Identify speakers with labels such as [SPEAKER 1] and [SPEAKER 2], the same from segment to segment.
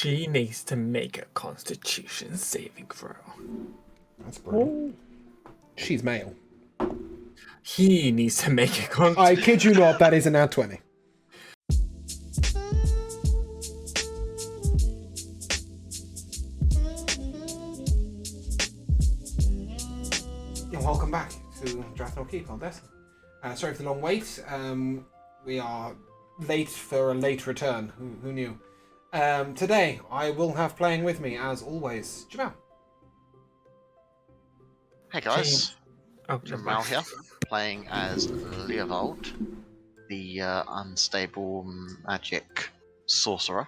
[SPEAKER 1] She needs to make a Constitution saving throw.
[SPEAKER 2] That's brutal. She's male.
[SPEAKER 1] He needs to make a Constitution.
[SPEAKER 2] I kid you not, that is a nat 20. Welcome back to Drathnor Keep, old desk. Sorry for the long wait. We are late for a late return. Who knew? Today, I will have playing with me, as always, Jamal.
[SPEAKER 3] Hey guys,
[SPEAKER 1] Oh,
[SPEAKER 3] Jamal here, playing as Leovold, the unstable magic sorcerer.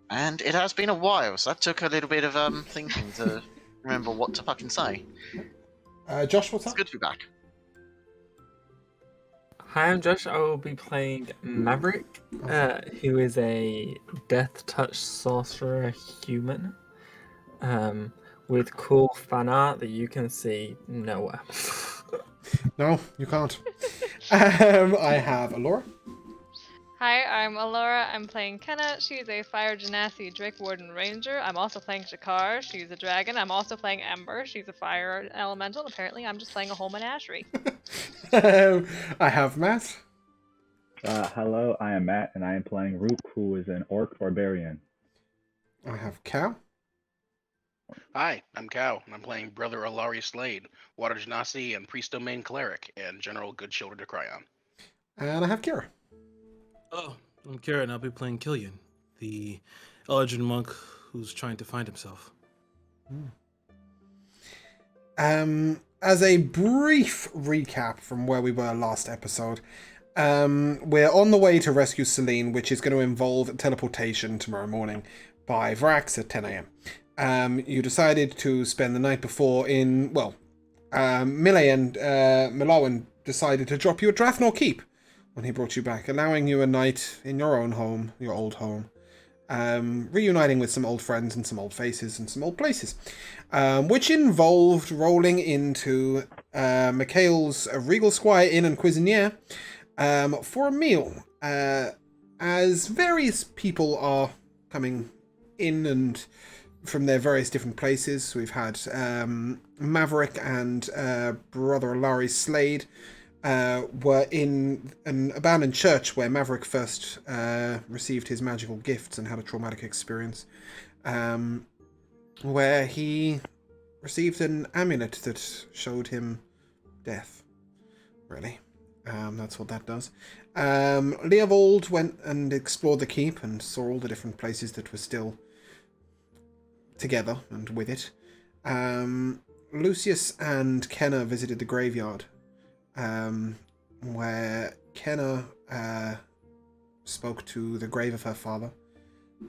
[SPEAKER 3] And it has been a while, so that took a little bit of thinking to remember what to fucking say.
[SPEAKER 2] Josh, what's
[SPEAKER 3] It's
[SPEAKER 2] up?
[SPEAKER 3] good to be back.
[SPEAKER 1] Hi, I'm Josh. I will be playing Maverick, who is a Death Touch sorcerer human, with cool fan art that you can see nowhere.
[SPEAKER 2] No, you can't. I have Alora.
[SPEAKER 4] Hi, I'm Alora. I'm playing Kenna. She's a Fire Genasi Drake Warden Ranger. I'm also playing Shakar. She's a dragon. I'm also playing Ember. She's a fire elemental. Apparently, I'm just playing a whole menagerie.
[SPEAKER 2] I have Matt.
[SPEAKER 5] Hello, I am Matt, and I am playing Rook, who is an orc barbarian.
[SPEAKER 2] I have Cal.
[SPEAKER 6] Hi, I'm Cow, and I'm playing Brother Alari Slade, Water Genasi and Priest Domain Cleric, and General Good Shoulder to Cry On.
[SPEAKER 2] And I have Kira.
[SPEAKER 7] Oh, I'm Karen. I'll be playing Killian, the Eldritch monk who's trying to find himself.
[SPEAKER 2] As a brief recap from where we were last episode, we're on the way to rescue Celine, which is going to involve teleportation tomorrow morning by Vrax at 10 a.m. You decided to spend the night before in, well, Millie and Milowan decided to drop you at Drathnor Keep when he brought you back, allowing you a night in your own home, your old home, reuniting with some old friends and some old faces and some old places, which involved rolling into Mikhail's Regal Squire Inn and Cuisinier for a meal, as various people are coming in and from their various different places. We've had Maverick and Brother Larry Slade were in an abandoned church where Maverick first received his magical gifts and had a traumatic experience, where he received an amulet that showed him death, really. That's what that does. Leovold went and explored the keep and saw all the different places that were still together and with it. Lucius and Kenna visited the graveyard, where Kenna spoke to the grave of her father,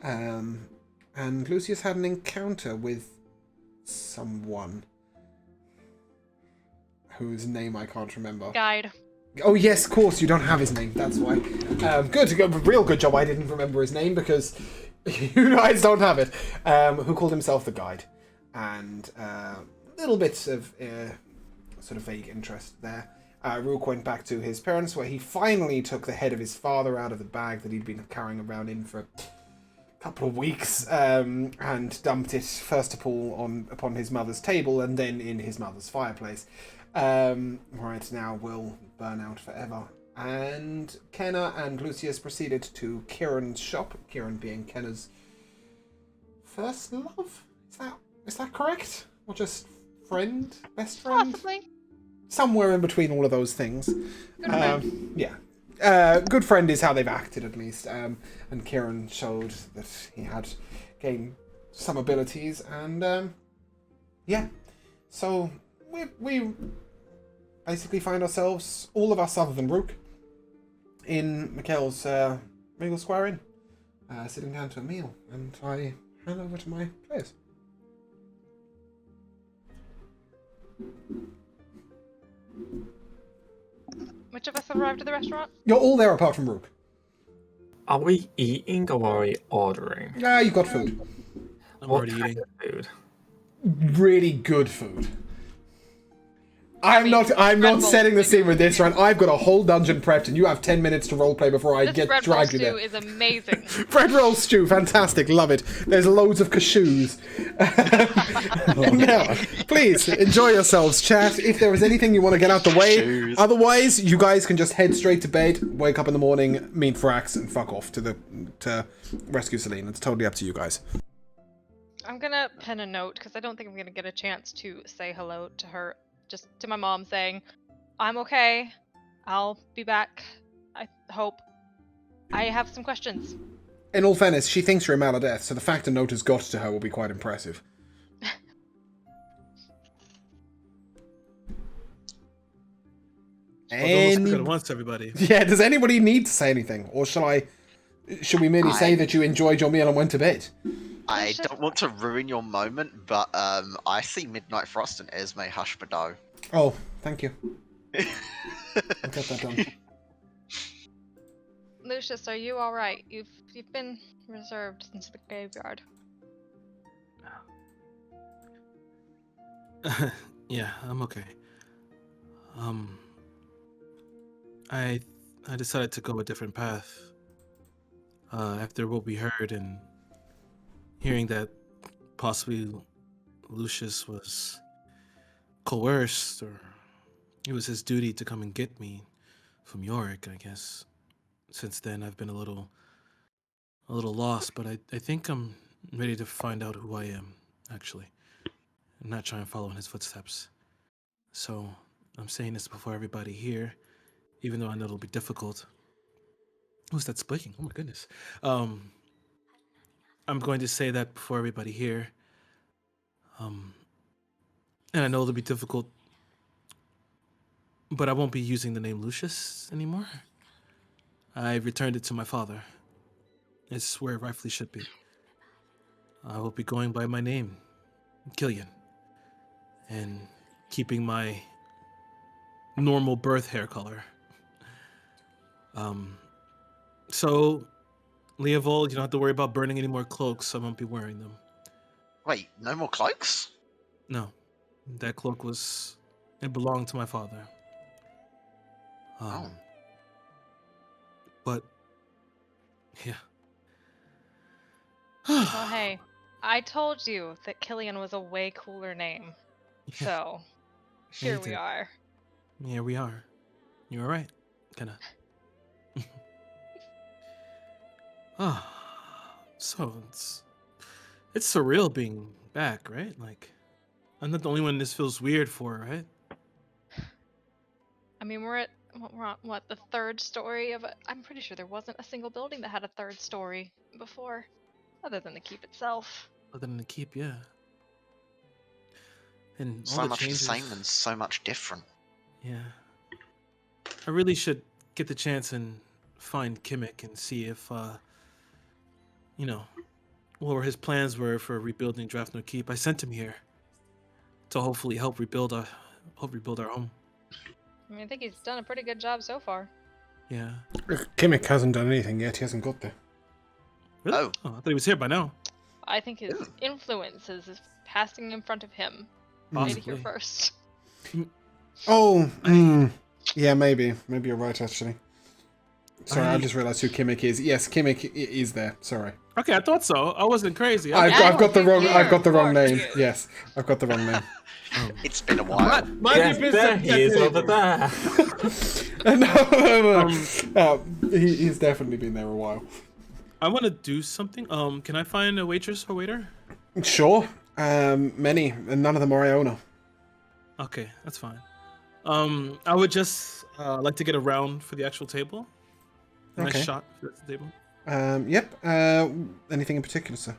[SPEAKER 2] and Lucius had an encounter with someone whose name I can't remember.
[SPEAKER 4] Guide.
[SPEAKER 2] Oh yes, of course, you don't have his name, that's why. Real good job I didn't remember his name, because you guys don't have it. Who called himself the Guide. And little bits of sort of vague interest there. Rook went back to his parents, where he finally took the head of his father out of the bag that he'd been carrying around in for a couple of weeks, and dumped it first of all upon his mother's table and then in his mother's fireplace. Right now will burn out forever. And Kenna and Lucius proceeded to Kieran's shop, Kieran being Kenna's first love? Is that correct? Or just friend? Best friend?
[SPEAKER 4] Possibly.
[SPEAKER 2] Somewhere in between all of those things.
[SPEAKER 4] Good friend.
[SPEAKER 2] Yeah. Good friend is how they've acted, at least. And Kieran showed that he had gained some abilities, and yeah. So we basically find ourselves, all of us other than Rook, in Mikhail's Regal Square Inn, sitting down to a meal, and I hand over to my players.
[SPEAKER 4] Which of us have arrived at the restaurant?
[SPEAKER 2] You're all there apart from Rook.
[SPEAKER 1] Are we eating or are we ordering?
[SPEAKER 2] Yeah, you've got food.
[SPEAKER 7] I'm
[SPEAKER 1] What
[SPEAKER 7] already
[SPEAKER 1] kind
[SPEAKER 7] eating.
[SPEAKER 1] of food?
[SPEAKER 2] Really good food. I'm not
[SPEAKER 4] Red Bull
[SPEAKER 2] setting the
[SPEAKER 4] stew.
[SPEAKER 2] scene with this, right? I've got a whole dungeon prepped, and you have 10 minutes to roleplay before I
[SPEAKER 4] This
[SPEAKER 2] get
[SPEAKER 4] Red Bull
[SPEAKER 2] dragged you
[SPEAKER 4] stew
[SPEAKER 2] there.
[SPEAKER 4] is amazing.
[SPEAKER 2] Bread roll stew, fantastic, love it. There's loads of cashews. Now, please enjoy yourselves, chat. If there is anything you want to get out the way,
[SPEAKER 3] Cashews.
[SPEAKER 2] otherwise you guys can just head straight to bed, wake up in the morning, meet Frax, and fuck off to rescue Celine. It's totally up to you guys.
[SPEAKER 4] I'm gonna pen a note because I don't think I'm gonna get a chance to say hello to her. Just to my mom saying, I'm okay. I'll be back. I hope. I have some questions.
[SPEAKER 2] In all fairness, she thinks you're a maladeth, so the fact a note has got to her will be quite impressive.
[SPEAKER 7] Don't look at once, everybody.
[SPEAKER 2] Yeah, does anybody need to say anything? Or should we merely say that you enjoyed your meal and went to bed?
[SPEAKER 3] I don't want to ruin your moment, but I see Midnight Frost and Esme Hushbado.
[SPEAKER 2] Oh, thank you. I'll get that done.
[SPEAKER 4] Lucius, are you alright? You've been reserved into the graveyard.
[SPEAKER 7] Yeah, I'm okay. I decided to go a different path. After what we heard and hearing that possibly Lucius was coerced, or it was his duty to come and get me from Yorick, I guess. Since then, I've been a little lost, but I think I'm ready to find out who I am, actually, and not try and follow in his footsteps. So I'm saying this before everybody here, even though I know it'll be difficult. Who's that speaking? Oh my goodness. I'm going to say that before everybody here. And I know it'll be difficult, but I won't be using the name Lucius anymore. I returned it to my father. It's where it rightfully should be. I will be going by my name, Killian, and keeping my normal birth hair color. So, Leovold, you don't have to worry about burning any more cloaks. I won't be wearing them.
[SPEAKER 3] Wait, no more cloaks?
[SPEAKER 7] No, that cloak it belonged to my father.
[SPEAKER 3] Oh.
[SPEAKER 7] But, yeah.
[SPEAKER 4] Well, hey, I told you that Killian was a way cooler name.
[SPEAKER 7] Yeah.
[SPEAKER 4] So,
[SPEAKER 7] Yeah,
[SPEAKER 4] here
[SPEAKER 7] you
[SPEAKER 4] we
[SPEAKER 7] did.
[SPEAKER 4] are.
[SPEAKER 7] Here we are. You were right. Kinda. So it's surreal being back, right? Like, I'm not the only one this feels weird for, right?
[SPEAKER 4] I mean, we're on what, the third story of it? I'm pretty sure there wasn't a single building that had a third story before, other than the keep itself.
[SPEAKER 7] Other than the keep, yeah. And all
[SPEAKER 3] So
[SPEAKER 7] the
[SPEAKER 3] much
[SPEAKER 7] changes.
[SPEAKER 3] the same and so much different.
[SPEAKER 7] Yeah. I really should get the chance and find Kimmick and see if, what his plans were for rebuilding Drathnor Keep. I sent him here to hopefully help rebuild our home.
[SPEAKER 4] I mean, I think he's done a pretty good job so far.
[SPEAKER 7] Yeah.
[SPEAKER 2] Kimmick hasn't done anything yet. He hasn't got there.
[SPEAKER 7] Really?
[SPEAKER 3] Oh.
[SPEAKER 7] I thought he was here by now.
[SPEAKER 4] I think his influence is passing in front of him. Made it here
[SPEAKER 7] Possibly.
[SPEAKER 4] first.
[SPEAKER 2] Oh, yeah, maybe. Maybe you're right, actually. Sorry, I just realised who Kimmick is. Yes, Kimmick is there. Sorry.
[SPEAKER 7] Okay, I thought so. I wasn't crazy.
[SPEAKER 2] I've got the wrong name.
[SPEAKER 4] Of course.
[SPEAKER 2] Yes, I've got the wrong name.
[SPEAKER 3] It's been a while.
[SPEAKER 1] Yes, there he is over there.
[SPEAKER 2] No. He's definitely been there a while.
[SPEAKER 7] I want to do something. Can I find a waitress or waiter?
[SPEAKER 2] Sure. Many, and none of them are Iona.
[SPEAKER 7] Okay, that's fine. I would just like to get a round for the actual table. A
[SPEAKER 2] Okay.
[SPEAKER 7] nice shot for the table.
[SPEAKER 2] Yep. Anything in particular, sir?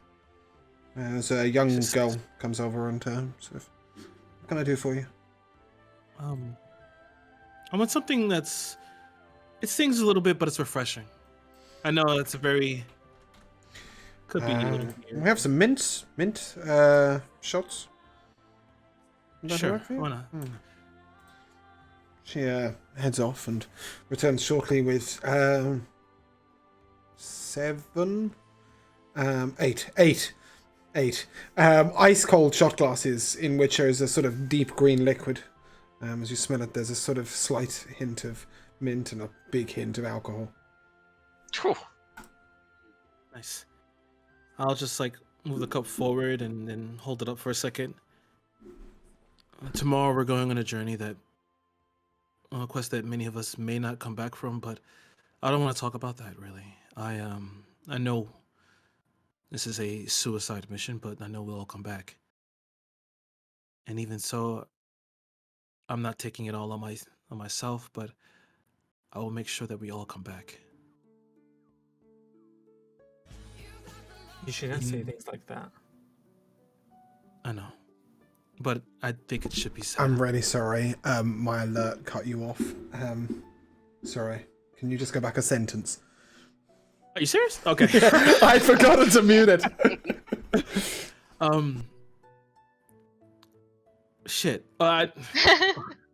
[SPEAKER 2] There's a young
[SPEAKER 7] Just-
[SPEAKER 2] girl comes over and sort of, what can I do for you?
[SPEAKER 7] I want something it stings a little bit, but it's refreshing. I know it's a very could be a little
[SPEAKER 2] We
[SPEAKER 7] weird.
[SPEAKER 2] have some mint shots. Would that
[SPEAKER 7] Sure,
[SPEAKER 2] work for you?
[SPEAKER 7] why not?
[SPEAKER 2] She heads off and returns shortly with 8 ice cold shot glasses in which there is a sort of deep green liquid As you smell it, there's a sort of slight hint of mint and a big hint of alcohol.
[SPEAKER 3] Phew.
[SPEAKER 7] Nice. I'll just like move the cup forward and then hold it up for a second. Tomorrow we're going on a journey that, a quest that many of us may not come back from, but I don't want to talk about that really. I know this is a suicide mission, but I know we'll all come back. And even so, I'm not taking it all on myself, but I will make sure that we all come back.
[SPEAKER 1] You shouldn't say things like that.
[SPEAKER 7] I know, but I think it should be said.
[SPEAKER 2] I'm really sorry. My alert cut you off. Sorry. Can you just go back a sentence?
[SPEAKER 7] Are you serious? Okay.
[SPEAKER 2] I'd forgotten to mute it.
[SPEAKER 7] Shit.
[SPEAKER 1] Okay.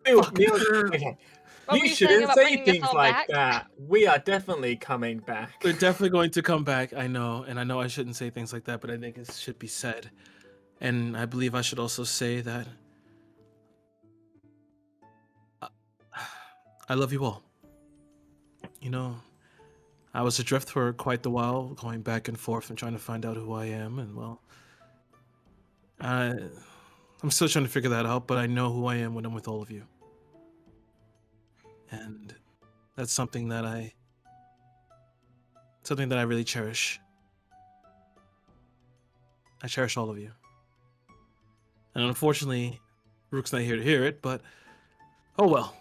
[SPEAKER 4] What were
[SPEAKER 1] You
[SPEAKER 4] you saying
[SPEAKER 1] shouldn't
[SPEAKER 4] about
[SPEAKER 1] say
[SPEAKER 4] bringing us
[SPEAKER 1] things
[SPEAKER 4] all
[SPEAKER 1] like
[SPEAKER 4] back?
[SPEAKER 1] that. We are definitely coming back.
[SPEAKER 7] We're definitely going to come back. I know, and I know I shouldn't say things like that, but I think it should be said. And I believe I should also say that I love you all. You know, I was adrift for quite the while, going back and forth and trying to find out who I am, and well, I'm still trying to figure that out, but I know who I am when I'm with all of you. And that's something that I really cherish. I cherish all of you. And unfortunately, Rook's not here to hear it, but oh well.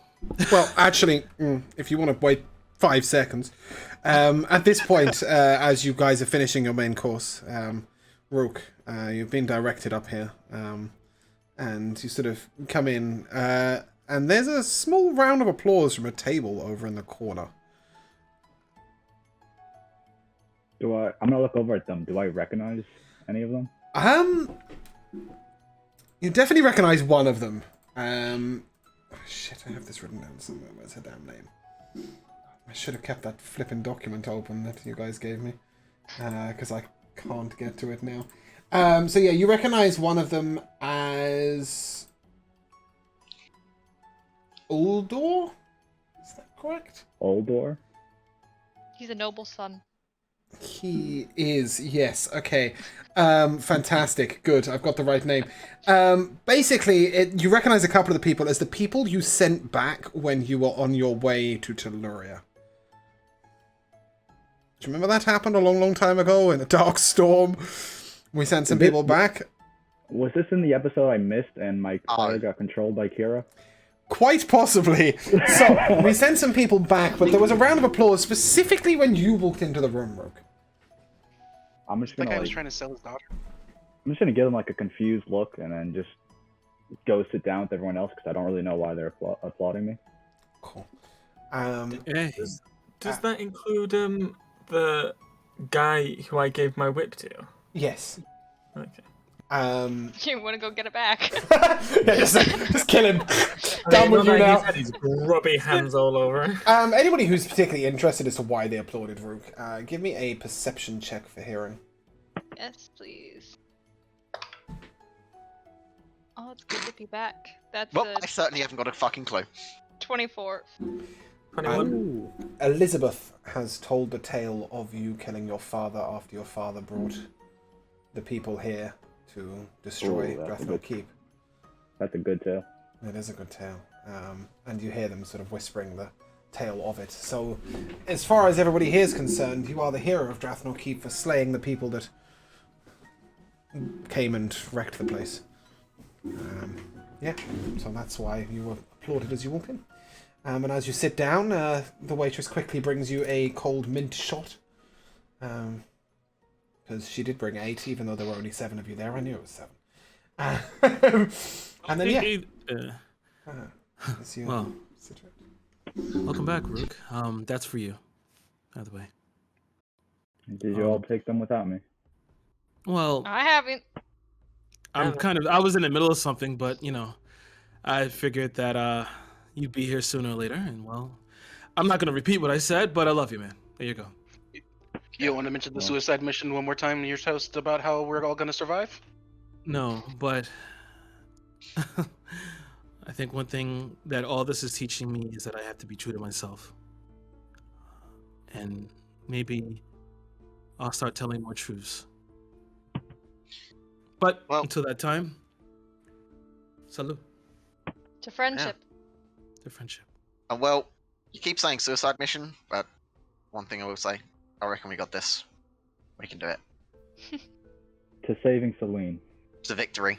[SPEAKER 2] Well, actually, if you want to wait 5 seconds. At this point, as you guys are finishing your main course, Rook, you've been directed up here. And you sort of come in, and there's a small round of applause from a table over in the corner.
[SPEAKER 5] I'm gonna look over at them. Do I recognize any of them?
[SPEAKER 2] You definitely recognize one of them. Shit, I have this written down somewhere. Where's her damn name? I should have kept that flipping document open that you guys gave me, because I can't get to it now. So yeah, you recognize one of them as Uldor? Is that correct?
[SPEAKER 5] Uldor?
[SPEAKER 4] He's a noble son.
[SPEAKER 2] He is, yes. Okay. Fantastic. Good. I've got the right name. Basically, you recognize a couple of the people as the people you sent back when you were on your way to Telluria. Do you remember that happened a long, long time ago in a dark storm? We sent some people back.
[SPEAKER 5] Was this in the episode I missed and my player got controlled by Kira?
[SPEAKER 2] Quite possibly. So, we sent some people back, but there was a round of applause specifically when you walked into the room, Rook.
[SPEAKER 5] I'm just
[SPEAKER 6] That
[SPEAKER 5] gonna
[SPEAKER 6] guy was trying to sell his daughter.
[SPEAKER 5] I'm just gonna give them like a confused look and then just go sit down with everyone else because I don't really know why they're applauding me.
[SPEAKER 2] Cool.
[SPEAKER 7] Hey.
[SPEAKER 1] Does that include the guy who I gave my whip to?
[SPEAKER 2] Yes.
[SPEAKER 1] Okay.
[SPEAKER 4] You want to go get it back?
[SPEAKER 2] Yeah, just kill him.
[SPEAKER 1] I
[SPEAKER 2] Done
[SPEAKER 1] mean,
[SPEAKER 2] with you
[SPEAKER 1] not that
[SPEAKER 2] now.
[SPEAKER 1] He's had his grubby hands all over.
[SPEAKER 2] Anybody who's particularly interested as to why they applauded Rook, give me a perception check for hearing.
[SPEAKER 4] Yes, please. Oh, it's good to be back. That's
[SPEAKER 3] Well,
[SPEAKER 4] a
[SPEAKER 3] I certainly haven't got a fucking clue.
[SPEAKER 4] 24.
[SPEAKER 1] 21.
[SPEAKER 2] Elizabeth has told the tale of you killing your father after your father brought the people here to destroy Drathnor Keep.
[SPEAKER 5] That's a good tale.
[SPEAKER 2] It is a good tale. And you hear them sort of whispering the tale of it. So, as far as everybody here is concerned, you are the hero of Drathnor Keep for slaying the people that came and wrecked the place. Yeah, so that's why you were applauded as you walk in. And as you sit down, the waitress quickly brings you a cold mint shot. Because she did bring 8, even though there were only 7 of you there. I knew it was 7. And then, yeah. As you
[SPEAKER 7] Well,
[SPEAKER 2] sit around.
[SPEAKER 7] welcome back, Rook. That's for you, by the way.
[SPEAKER 5] Did you all take them without me?
[SPEAKER 7] Well,
[SPEAKER 4] I haven't.
[SPEAKER 7] I was in the middle of something, but you know, I figured that you'd be here sooner or later, and well, I'm not gonna repeat what I said, but I love you, man. There you go.
[SPEAKER 6] You want to mention the suicide mission one more time in your toast about how we're all going to survive?
[SPEAKER 7] No, but I think one thing that all this is teaching me is that I have to be true to myself. And maybe I'll start telling more truths. But
[SPEAKER 3] Well-
[SPEAKER 7] until that time, salute
[SPEAKER 4] To friendship.
[SPEAKER 7] to friendship.
[SPEAKER 3] Well, you keep saying suicide mission, but one thing I will say, I reckon we got this. We can do it.
[SPEAKER 5] To saving Celine.
[SPEAKER 3] It's a victory.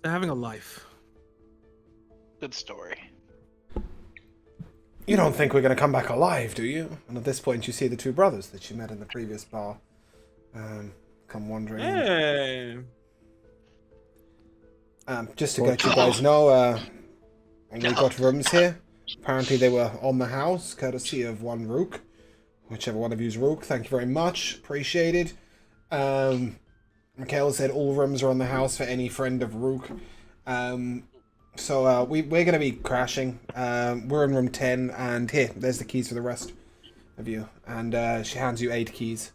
[SPEAKER 7] They're having a life.
[SPEAKER 6] Good story.
[SPEAKER 2] You don't think we're going to come back alive, do you? And at this point, you see the two brothers that you met in the previous bar come wandering in.
[SPEAKER 7] Hey.
[SPEAKER 2] Just to let you guys know, we got rooms here. Apparently they were on the house, courtesy of one Rook. Whichever one of you's Rook, thank you very much. Appreciated. Mikhail said all rooms are on the house for any friend of Rook. So we're going to be crashing. We're in room 10, and here, there's the keys for the rest of you. And she hands you 8 keys.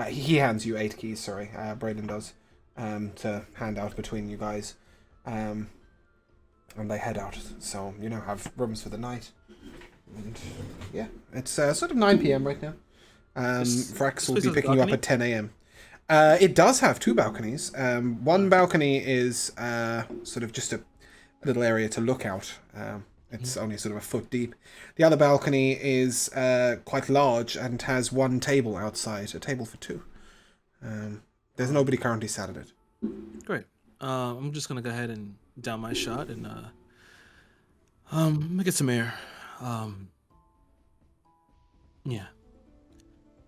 [SPEAKER 2] He hands you 8 keys, sorry. Brayden does. To hand out between you guys. And they head out. So you now have rooms for the night. And yeah, it's sort of 9 p.m. right now. Frax will be picking you up at 10 a.m. It does have 2 balconies. One balcony is sort of just a little area to look out. It's only sort of a foot deep. The other balcony is quite large and has 1 table outside, a table for 2. There's nobody currently sat at it.
[SPEAKER 7] Great. I'm just gonna go ahead and down my shot and get some air. Yeah.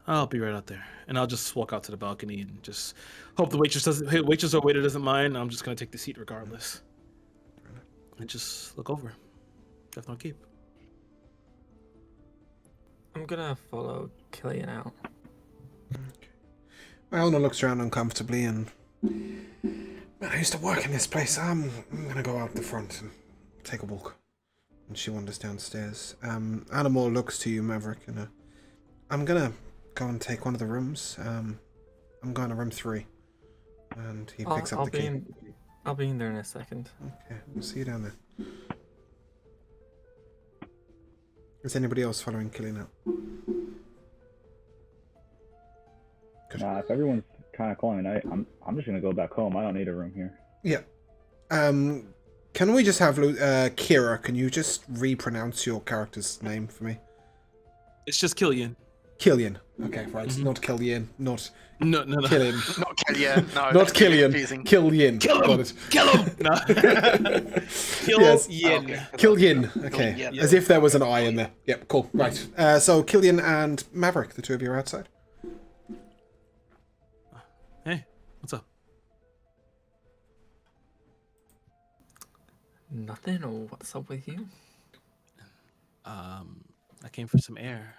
[SPEAKER 7] I'll be right out there, and I'll just walk out to the balcony and just hope the waitress or waiter doesn't mind. I'm just gonna take the seat regardless, and just look over. Drathnor Keep.
[SPEAKER 1] I'm gonna follow Killian out.
[SPEAKER 2] Elna looks around uncomfortably and... Man, I used to work in this place. I'm gonna go out the front and take a walk. And she wanders downstairs. Animal looks to you, Maverick, and I'm gonna go and take one of the rooms. I'm going to room 3. And he picks up the key.
[SPEAKER 1] I'll be in there in a second.
[SPEAKER 2] Okay, we'll see you down there. Is anybody else following Killian out? Good.
[SPEAKER 5] Nah, if everyone's kind of calling it, I'm just gonna go back home. I don't need a room here.
[SPEAKER 2] Yeah. Can we just have Kira? Can you just repronounce your character's name for me?
[SPEAKER 7] It's just Killian.
[SPEAKER 2] Killian. Okay, right. Not Killian. Not
[SPEAKER 7] No.
[SPEAKER 2] Killian.
[SPEAKER 3] Not Killian. No,
[SPEAKER 2] Not
[SPEAKER 3] that's
[SPEAKER 2] Killian.
[SPEAKER 3] confusing.
[SPEAKER 2] Killian.
[SPEAKER 7] Kill him!
[SPEAKER 2] Got it.
[SPEAKER 7] Kill him! No. Kill
[SPEAKER 2] Yes.
[SPEAKER 7] Yin.
[SPEAKER 6] Okay.
[SPEAKER 2] Killian. Okay.
[SPEAKER 6] Killian.
[SPEAKER 2] As if there was an I in there. Yep, cool. Right. So Killian and Maverick, the 2 of you are outside.
[SPEAKER 7] Hey, what's up?
[SPEAKER 1] Nothing, or what's up with you?
[SPEAKER 7] I came for some air.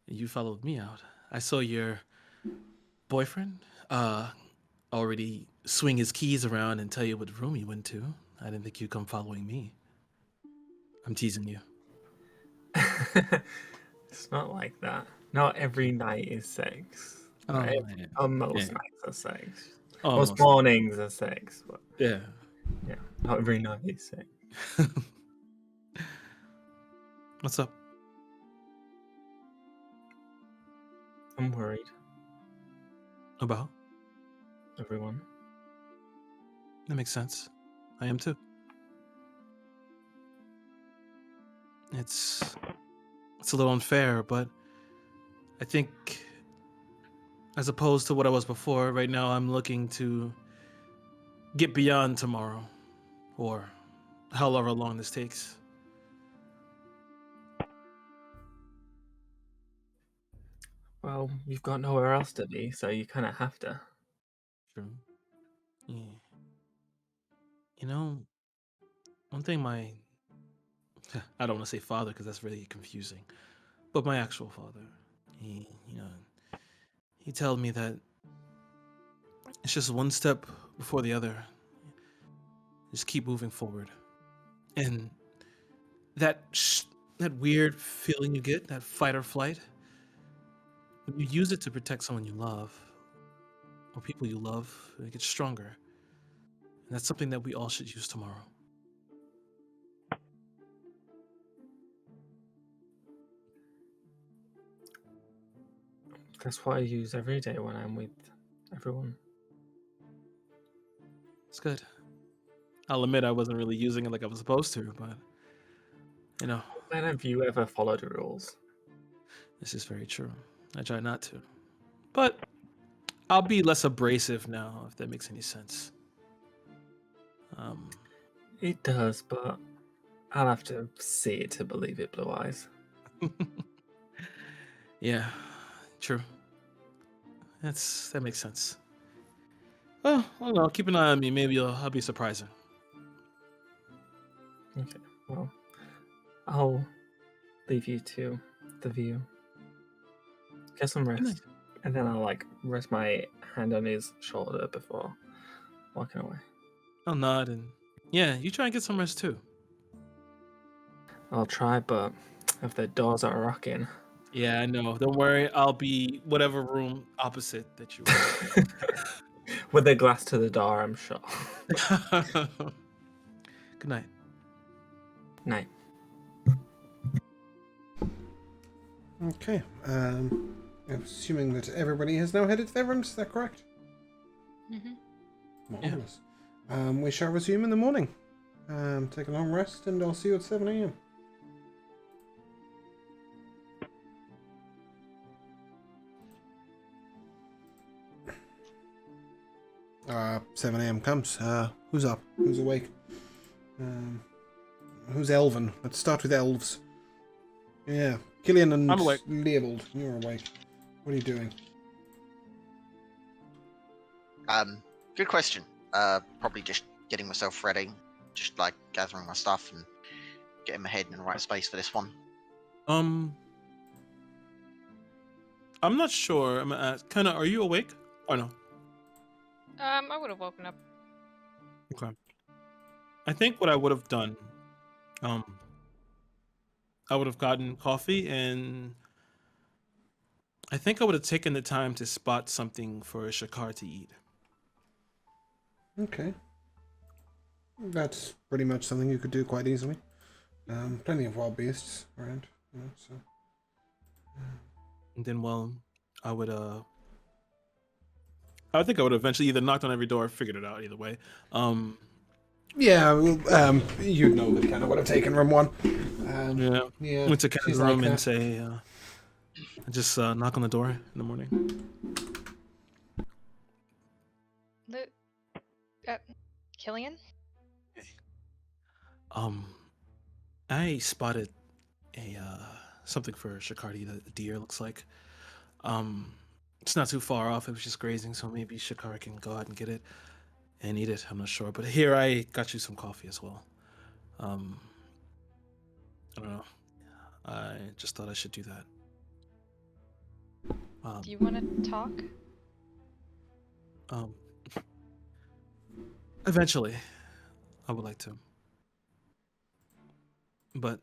[SPEAKER 7] You followed me out. I saw your boyfriend already swing his keys around and tell you what room he went to. I didn't think you'd come following me. I'm teasing you.
[SPEAKER 1] It's not like that. Not every night is sex.
[SPEAKER 7] Oh,
[SPEAKER 1] Right?
[SPEAKER 7] yeah.
[SPEAKER 1] Most
[SPEAKER 7] Yeah.
[SPEAKER 1] nights are sex.
[SPEAKER 7] Almost.
[SPEAKER 1] Most mornings are sex, but
[SPEAKER 7] Yeah.
[SPEAKER 1] yeah, not every night is sex.
[SPEAKER 7] What's up?
[SPEAKER 1] I'm worried.
[SPEAKER 7] About?
[SPEAKER 1] Everyone.
[SPEAKER 7] That makes sense. I am too. It's a little unfair, but I think as opposed to what I was before, right now I'm looking to get beyond tomorrow, or however long this takes.
[SPEAKER 1] Well, you've got nowhere else to be, so you kind of have to.
[SPEAKER 7] True. Yeah. You know, one thing my I don't want to say father because that's really confusing, but my actual father, he told me that it's just one step before the other. Just keep moving forward, and that weird feeling you get, that fight or flight, when you use it to protect someone you love or people you love, it gets stronger. And that's something that we all should use tomorrow.
[SPEAKER 1] That's what I use every day when I'm with everyone.
[SPEAKER 7] It's good. I'll admit I wasn't really using it like I was supposed to, but you know,
[SPEAKER 1] When have you ever followed the rules?
[SPEAKER 7] this is very true. I try not to. But I'll be less abrasive now, if that makes any sense.
[SPEAKER 1] It does, but I'll have to see it to believe it, Blue Eyes.
[SPEAKER 7] Yeah, true. That makes sense. Well, I don't know. Keep an eye on me. Maybe I'll be surprising.
[SPEAKER 1] Okay, well, I'll leave you to the view. Get some rest.
[SPEAKER 7] Nice.
[SPEAKER 1] And then I'll rest my hand on his shoulder before walking away.
[SPEAKER 7] I'll nod and yeah, you try and get some rest too.
[SPEAKER 1] I'll try, but if the doors are rocking.
[SPEAKER 7] Yeah, I know. Don't worry. I'll be whatever room opposite that you are.
[SPEAKER 1] With the glass to the door, I'm sure.
[SPEAKER 7] Good night.
[SPEAKER 2] Okay.
[SPEAKER 1] Night.
[SPEAKER 2] Assuming that everybody has now headed to their rooms, is that correct?
[SPEAKER 4] Mm-hmm.
[SPEAKER 2] Marvelous. We shall resume in the morning. Take a long rest, and I'll see you at 7 a.m. 7 a.m. comes. Who's up? Who's awake? Who's elven? Let's start with elves. Yeah. Killian and
[SPEAKER 7] I'm awake.
[SPEAKER 2] Leopold, you're awake. What are you doing?
[SPEAKER 3] Good question. Probably just getting myself ready, just gathering my stuff and getting my head in the right space for this one.
[SPEAKER 7] I'm not sure. I'm gonna ask. Kinda, are you awake or no?
[SPEAKER 4] I would have woken up.
[SPEAKER 7] Okay. I think what I would have done, I would have gotten coffee, and I think I would have taken the time to spot something for Shakar to eat.
[SPEAKER 2] Okay. That's pretty much something you could do quite easily. Plenty of wild beasts around, so.
[SPEAKER 7] And then, I would I think I would have eventually either knocked on every door or figured it out either way.
[SPEAKER 2] Yeah, well, you'd know that kind of would have taken room one.
[SPEAKER 7] Yeah. Went to Ken's
[SPEAKER 2] she's
[SPEAKER 7] room
[SPEAKER 2] like
[SPEAKER 7] and
[SPEAKER 2] that.
[SPEAKER 7] say, just knock on the door in the morning.
[SPEAKER 4] Killian?
[SPEAKER 7] I spotted a something for Shakar to eat. A deer looks like. It's not too far off. It was just grazing, so maybe Shakar can go out and get it and eat it. I'm not sure, but here I got you some coffee as well. I don't know. I just thought I should do that.
[SPEAKER 4] Do you want to talk?
[SPEAKER 7] Eventually, I would like to. But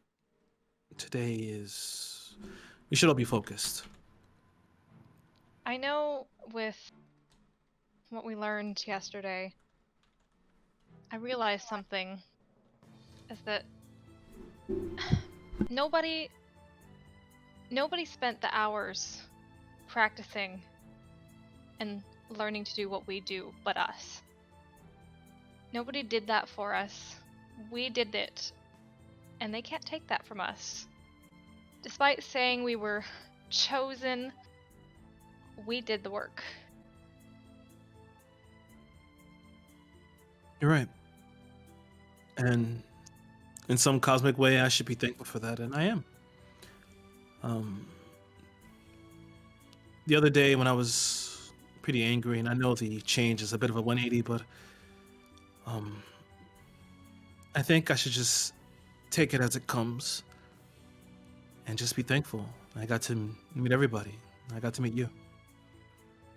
[SPEAKER 7] today we should all be focused.
[SPEAKER 4] I know with what we learned yesterday, I realized something, is that nobody spent the hours practicing and learning to do what we do but us. Nobody did that for us. We did it, and they can't take that from us. Despite saying we were chosen, we did the work.
[SPEAKER 7] You're right. And in some cosmic way, I should be thankful for that, and I am. The other day when I was pretty angry, and I know the change is a bit of a 180, but I think I should just take it as it comes and just be thankful. I got to meet everybody. I got to meet you.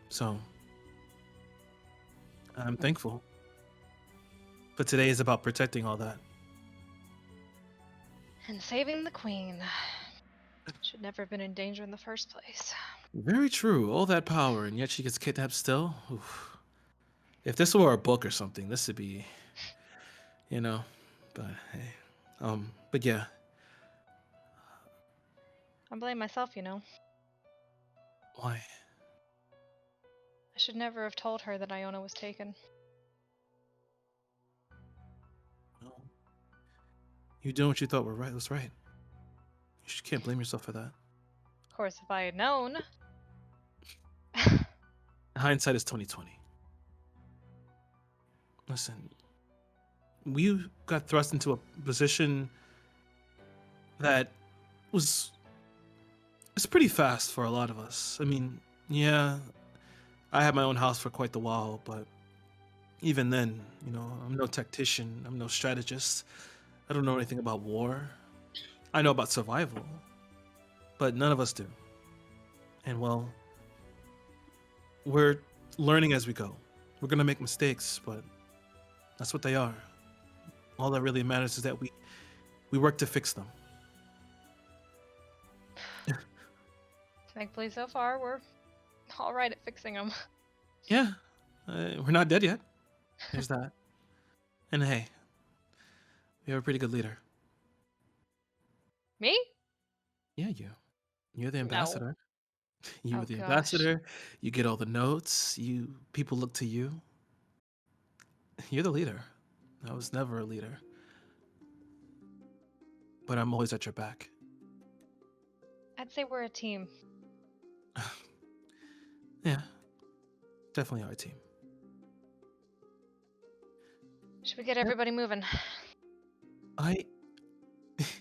[SPEAKER 7] So I'm thankful. But today is about protecting all that.
[SPEAKER 4] And saving the queen. Should never have been in danger in the first place.
[SPEAKER 7] Very true. All that power, and yet she gets kidnapped still. Oof. If this were a book or something, this would be, But hey, but yeah.
[SPEAKER 4] I blame myself,
[SPEAKER 7] Why?
[SPEAKER 4] should never have told her that Iona was taken.
[SPEAKER 7] Well, you doing what you thought was right. Can't blame yourself for that.
[SPEAKER 4] Of course, if I had known.
[SPEAKER 7] Hindsight is 20/20. Listen, we got thrust into a position that it's pretty fast for a lot of us. I mean, yeah, I had my own house for quite a while, but even then, I'm no tactician, I'm no strategist. I don't know anything about war. I know about survival, but none of us do. And well, we're learning as we go. We're gonna make mistakes, but that's what they are. All that really matters is that we work to fix them.
[SPEAKER 4] Thankfully, so far, we're all right at fixing them.
[SPEAKER 7] Yeah, we're not dead yet. There's that. And hey, we have a pretty good leader.
[SPEAKER 4] Me?
[SPEAKER 7] Yeah, you're the
[SPEAKER 4] No.
[SPEAKER 7] ambassador. You
[SPEAKER 4] Oh,
[SPEAKER 7] were the
[SPEAKER 4] gosh.
[SPEAKER 7] ambassador. You get all the notes. People look to you. You're the leader. I was never a leader, but I'm always at your back.
[SPEAKER 4] I'd say we're a team.
[SPEAKER 7] Yeah, definitely our team.
[SPEAKER 4] Should we get everybody moving?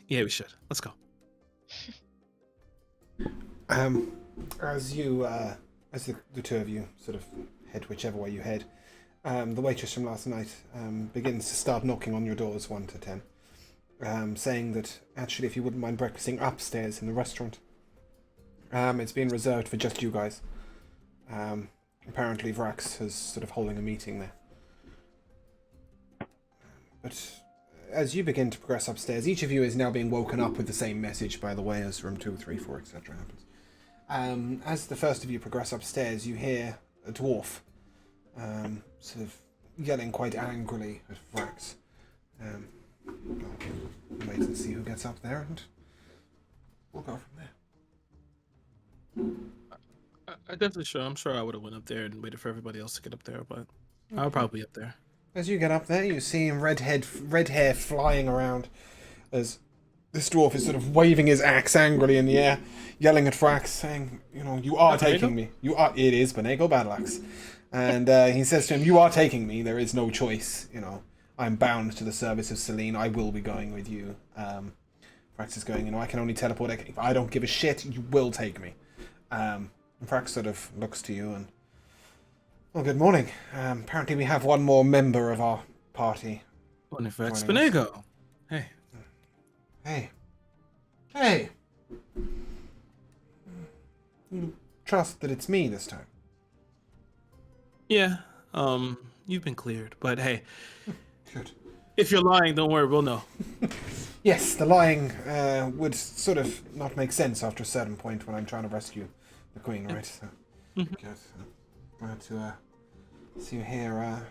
[SPEAKER 7] Yeah, we should. Let's go.
[SPEAKER 2] As the two of you sort of head whichever way you head, the waitress from last night begins to start knocking on your doors 1 to 10, saying that actually, if you wouldn't mind breakfasting upstairs in the restaurant, it's been reserved for just you guys. Apparently, Vrax is sort of holding a meeting there. But as you begin to progress upstairs, each of you is now being woken up with the same message, by the way, as room 2, 3, 4, etc. happens. As the first of you progress upstairs, you hear a dwarf sort of yelling quite angrily at Vrax. We'll wait and see who gets up there, and we'll go from there.
[SPEAKER 7] I'm sure I would have went up there and waited for everybody else to get up there, but I'll probably be up there.
[SPEAKER 2] As you get up there, you see red hair flying around as this dwarf is sort of waving his axe angrily in the air, yelling at Vrax, saying, you are taking me. It is Benego Battleaxe. And he says to him, you are taking me. There is no choice. I'm bound to the service of Selene. I will be going with you. Vrax is going, I can only teleport. If I don't give a shit, you will take me. Vrax sort of looks to you and, well, good morning. Apparently we have one more member of our party.
[SPEAKER 7] Vrax Benego. Hey.
[SPEAKER 2] Hey. You trust that it's me this time?
[SPEAKER 7] Yeah, you've been cleared, but hey.
[SPEAKER 2] Good.
[SPEAKER 7] If you're lying, don't worry, we'll know.
[SPEAKER 2] Yes, the lying would sort of not make sense after a certain point when I'm trying to rescue the queen, right? So, good. Glad to see you here.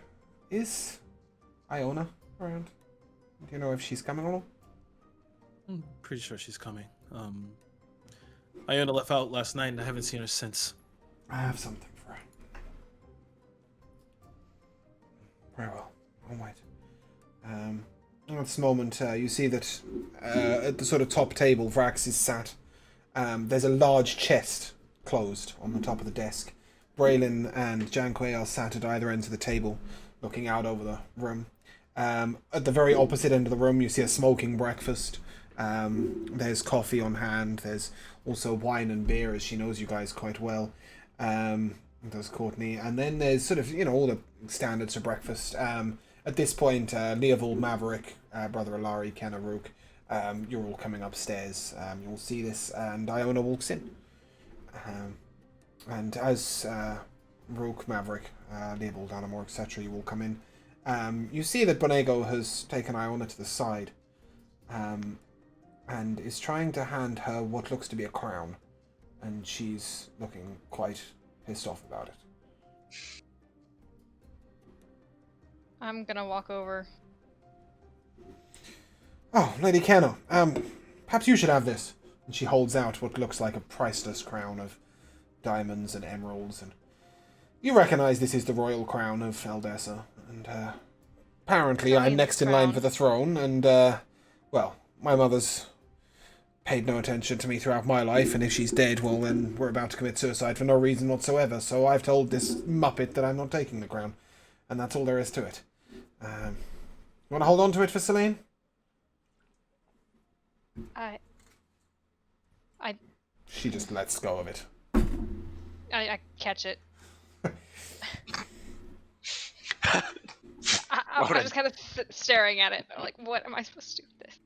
[SPEAKER 2] Is Iona around? Do you know if she's coming along?
[SPEAKER 7] I'm pretty sure she's coming. Iona left out last night and I haven't seen her since.
[SPEAKER 2] I have something for her. Very well. All right. At this moment, you see that at the sort of top table Vrax is sat. There's a large chest closed on the top of the desk. Braylon and Janquay are sat at either ends of the table, looking out over the room. At the very opposite end of the room, you see a smoking breakfast. There's coffee on hand. There's also wine and beer, as she knows you guys quite well. Does Courtney. And then there's sort of, all the standards for breakfast. At this point, Leovold, Maverick, Brother Alari, Kenna, Rook, you're all coming upstairs. You'll see this, and Iona walks in. And as Rook, Maverick, Leovold, Anamor, etc., you all come in. You see that Benego has taken Iona to the side, and is trying to hand her what looks to be a crown, and she's looking quite pissed off about it.
[SPEAKER 4] I'm gonna walk over.
[SPEAKER 2] Oh, Lady Kenna, perhaps you should have this. And she holds out what looks like a priceless crown of diamonds and emeralds, and You recognize this is the royal crown of Eldessa, and apparently
[SPEAKER 4] It's only
[SPEAKER 2] I'm
[SPEAKER 4] the
[SPEAKER 2] next in line
[SPEAKER 4] crown.
[SPEAKER 2] for the throne, and, well, my mother's paid no attention to me throughout my life, and if she's dead, well, then we're about to commit suicide for no reason whatsoever, so I've told this muppet that I'm not taking the crown, and that's all there is to it. You want to hold on to it for Selene?
[SPEAKER 4] I
[SPEAKER 2] She just lets go of it.
[SPEAKER 4] I catch it.
[SPEAKER 3] Well
[SPEAKER 4] I'm
[SPEAKER 3] then.
[SPEAKER 4] just kind of staring at it. I'm like, what am I supposed to do with this?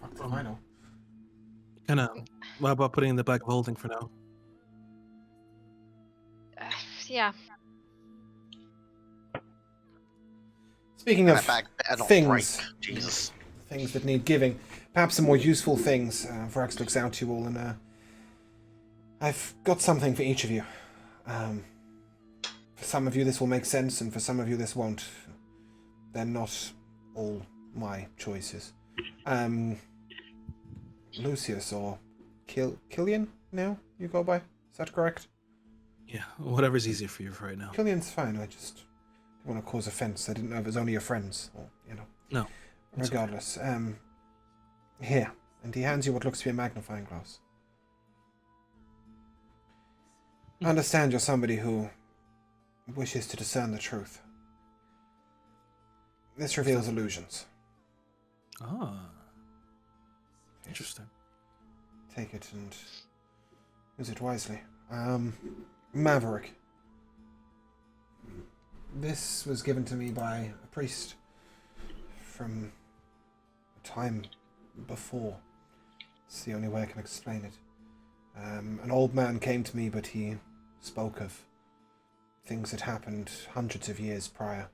[SPEAKER 2] Fuck them, I know.
[SPEAKER 7] Kind of. What about putting in the bag of holding for now?
[SPEAKER 4] Yeah.
[SPEAKER 2] Speaking
[SPEAKER 3] And
[SPEAKER 2] of
[SPEAKER 3] that bag better not
[SPEAKER 2] things,
[SPEAKER 3] break. Jesus.
[SPEAKER 2] things that need giving, perhaps some more useful things. Vrax looks out to you all, and I've got something for each of you. For some of you this will make sense, and for some of you this won't. They're not all my choices. Lucius or Killian now you go by? Is that correct?
[SPEAKER 7] Yeah, whatever's easier for you for right now.
[SPEAKER 2] Killian's fine, I just didn't want to cause offense. I didn't know if it was only your friends, or, you know.
[SPEAKER 7] No. it's okay.
[SPEAKER 2] Regardless, here, and he hands you what looks to be a magnifying glass. I understand you're somebody who wishes to discern the truth. This reveals illusions.
[SPEAKER 7] Ah. Interesting.
[SPEAKER 2] Take it and use it wisely. Maverick. This was given to me by a priest from a time before. It's the only way I can explain it. An old man came to me, but he spoke of things that happened hundreds of years prior.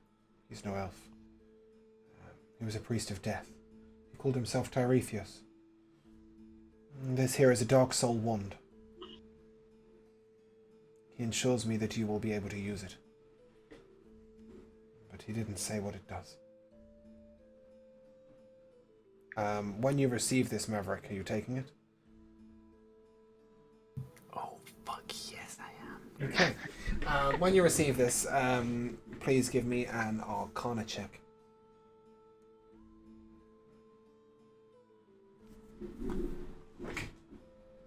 [SPEAKER 2] He's no elf. He was a priest of death. He called himself Tiresias. This here is a dark soul wand. He ensures me that you will be able to use it. But he didn't say what it does. When you receive this, Maverick, are you taking it?
[SPEAKER 1] Oh, fuck yes, I am.
[SPEAKER 2] Okay. When you receive this, please give me an Arcana check.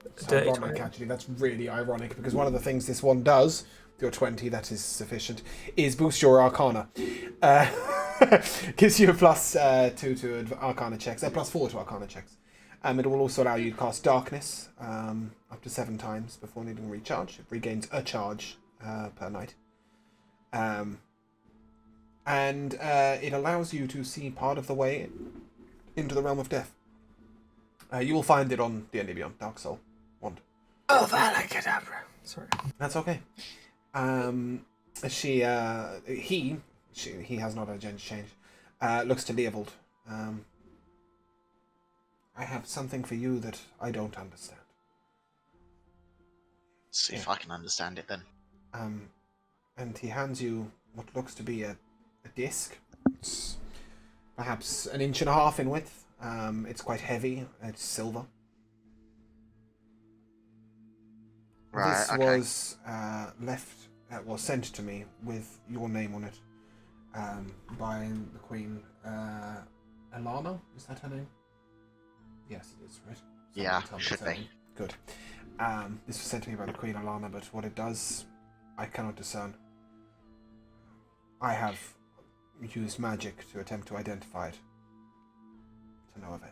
[SPEAKER 2] It's
[SPEAKER 1] Dirty
[SPEAKER 2] ironic,
[SPEAKER 1] 20.
[SPEAKER 2] actually. That's really ironic, because one of the things this one does, with your 20, that is sufficient, is boost your Arcana. Gives you a plus 2 to Arcana checks, plus 4 to Arcana checks. It will also allow you to cast Darkness up to 7 times before needing a recharge. It regains a charge per night. And it allows you to see part of the way into the realm of death. You will find it on D&D Beyond, Dark Soul Wand.
[SPEAKER 1] Oh, Valakadabra. Sorry.
[SPEAKER 2] That's okay. He has not a gender change. Looks to Leovold. I have something for you that I don't understand.
[SPEAKER 3] See if I can understand it then.
[SPEAKER 2] And he hands you what looks to be a disc. It's perhaps 1.5 inches in width. It's quite heavy. It's silver.
[SPEAKER 3] Right,
[SPEAKER 2] This
[SPEAKER 3] okay.
[SPEAKER 2] was sent to me with your name on it by the Queen Elana. Is that her name? Yes, it is, right?
[SPEAKER 3] Yeah,
[SPEAKER 2] Someone tell me
[SPEAKER 3] should
[SPEAKER 2] it's her
[SPEAKER 3] be.
[SPEAKER 2] name. Good. This was sent to me by the Queen Elana, but what it does, I cannot discern. I have used magic to attempt to identify it. To no avail.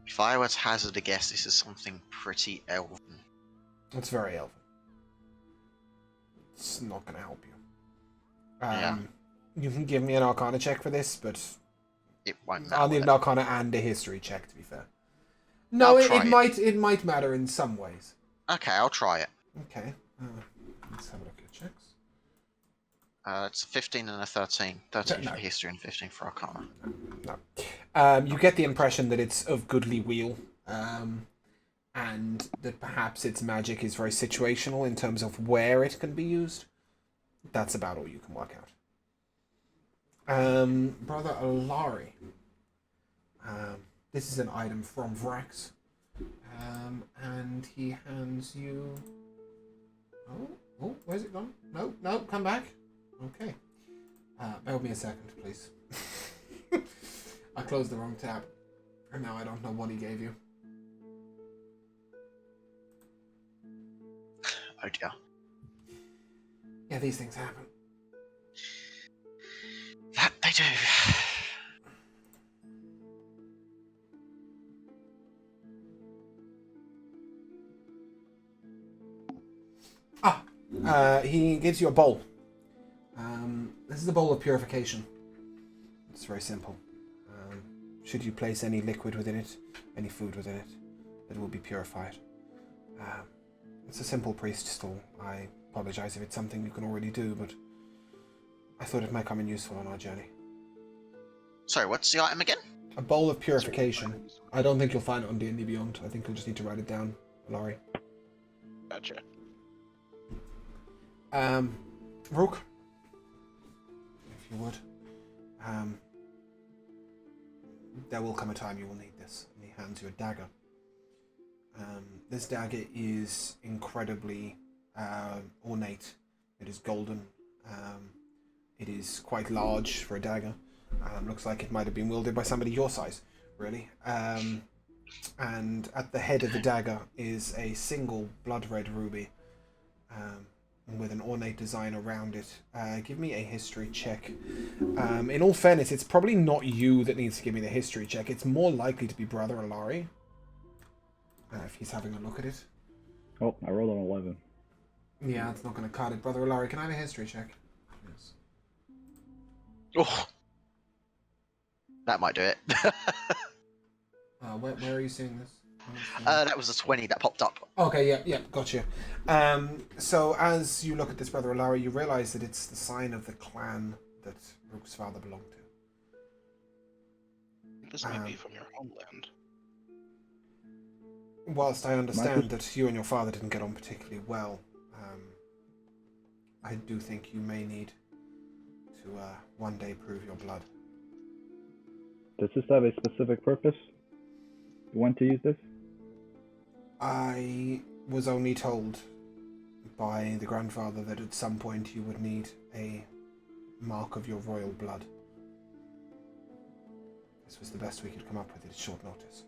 [SPEAKER 3] If I were to hazard a guess, this is something pretty elven.
[SPEAKER 2] It's very elven. It's not going to help you.
[SPEAKER 3] Yeah.
[SPEAKER 2] You can give me an Arcana check for this, but
[SPEAKER 3] It won't matter.
[SPEAKER 2] I'll need
[SPEAKER 3] will
[SPEAKER 2] an
[SPEAKER 3] it?
[SPEAKER 2] Arcana and a History check, to be fair. No,
[SPEAKER 3] I'll try
[SPEAKER 2] it might matter in some ways.
[SPEAKER 3] Okay, I'll try it.
[SPEAKER 2] Okay. Let's have a look at checks.
[SPEAKER 3] It's a 15 and a 13. 13
[SPEAKER 2] No.
[SPEAKER 3] for history and 15 for arcana.
[SPEAKER 2] No. You get the impression that it's of goodly weal, and that perhaps its magic is very situational in terms of where it can be used. That's about all you can work out. Brother Alari. This is an item from Vrax. And he hands you... Oh, where's it gone? No, come back. Okay. Bear with me a second, please. I closed the wrong tab. And now I don't know what he gave you.
[SPEAKER 3] Oh dear.
[SPEAKER 2] Yeah, these things happen.
[SPEAKER 3] That they do.
[SPEAKER 2] He gives you a bowl. This is a bowl of purification. It's very simple. Should you place any liquid within it, any food within it, it will be purified. It's a simple priest stall. I apologize if it's something you can already do, but I thought it might come in useful on our journey.
[SPEAKER 3] Sorry, what's the item again?
[SPEAKER 2] A bowl of purification. I don't think you'll find it on D&D Beyond. I think you'll just need to write it down, Laurie.
[SPEAKER 6] Gotcha.
[SPEAKER 2] Rook, if you would. There will come a time you will need this. And he hands you a dagger. This dagger is incredibly ornate. It is golden. It is quite large for a dagger. Looks like it might have been wielded by somebody your size, really. And at the head of the dagger is a single blood red ruby with an ornate design around it. Give me a history check. In all fairness, it's probably not you that needs to give me the history check. It's more likely to be Brother Alari. If he's having a look at it.
[SPEAKER 5] Oh, I rolled an 11.
[SPEAKER 2] Yeah, it's not going to cut it. Brother Alari, can I have a history check? Yes.
[SPEAKER 3] Oh, that might do it.
[SPEAKER 2] Where are you seeing this?
[SPEAKER 3] That was a 20 that popped up.
[SPEAKER 2] Okay, yeah, gotcha. So as you look at this, Brother Alari, you realise that it's the sign of the clan that Rook's father belonged to.
[SPEAKER 6] This may be from your homeland.
[SPEAKER 2] Whilst I understand that you and your father didn't get on particularly well, I do think you may need to one day prove your blood.
[SPEAKER 5] Does this have a specific purpose? You want to use this?
[SPEAKER 2] I was only told by the grandfather that at some point you would need a mark of your royal blood. This was the best we could come up with at short notice.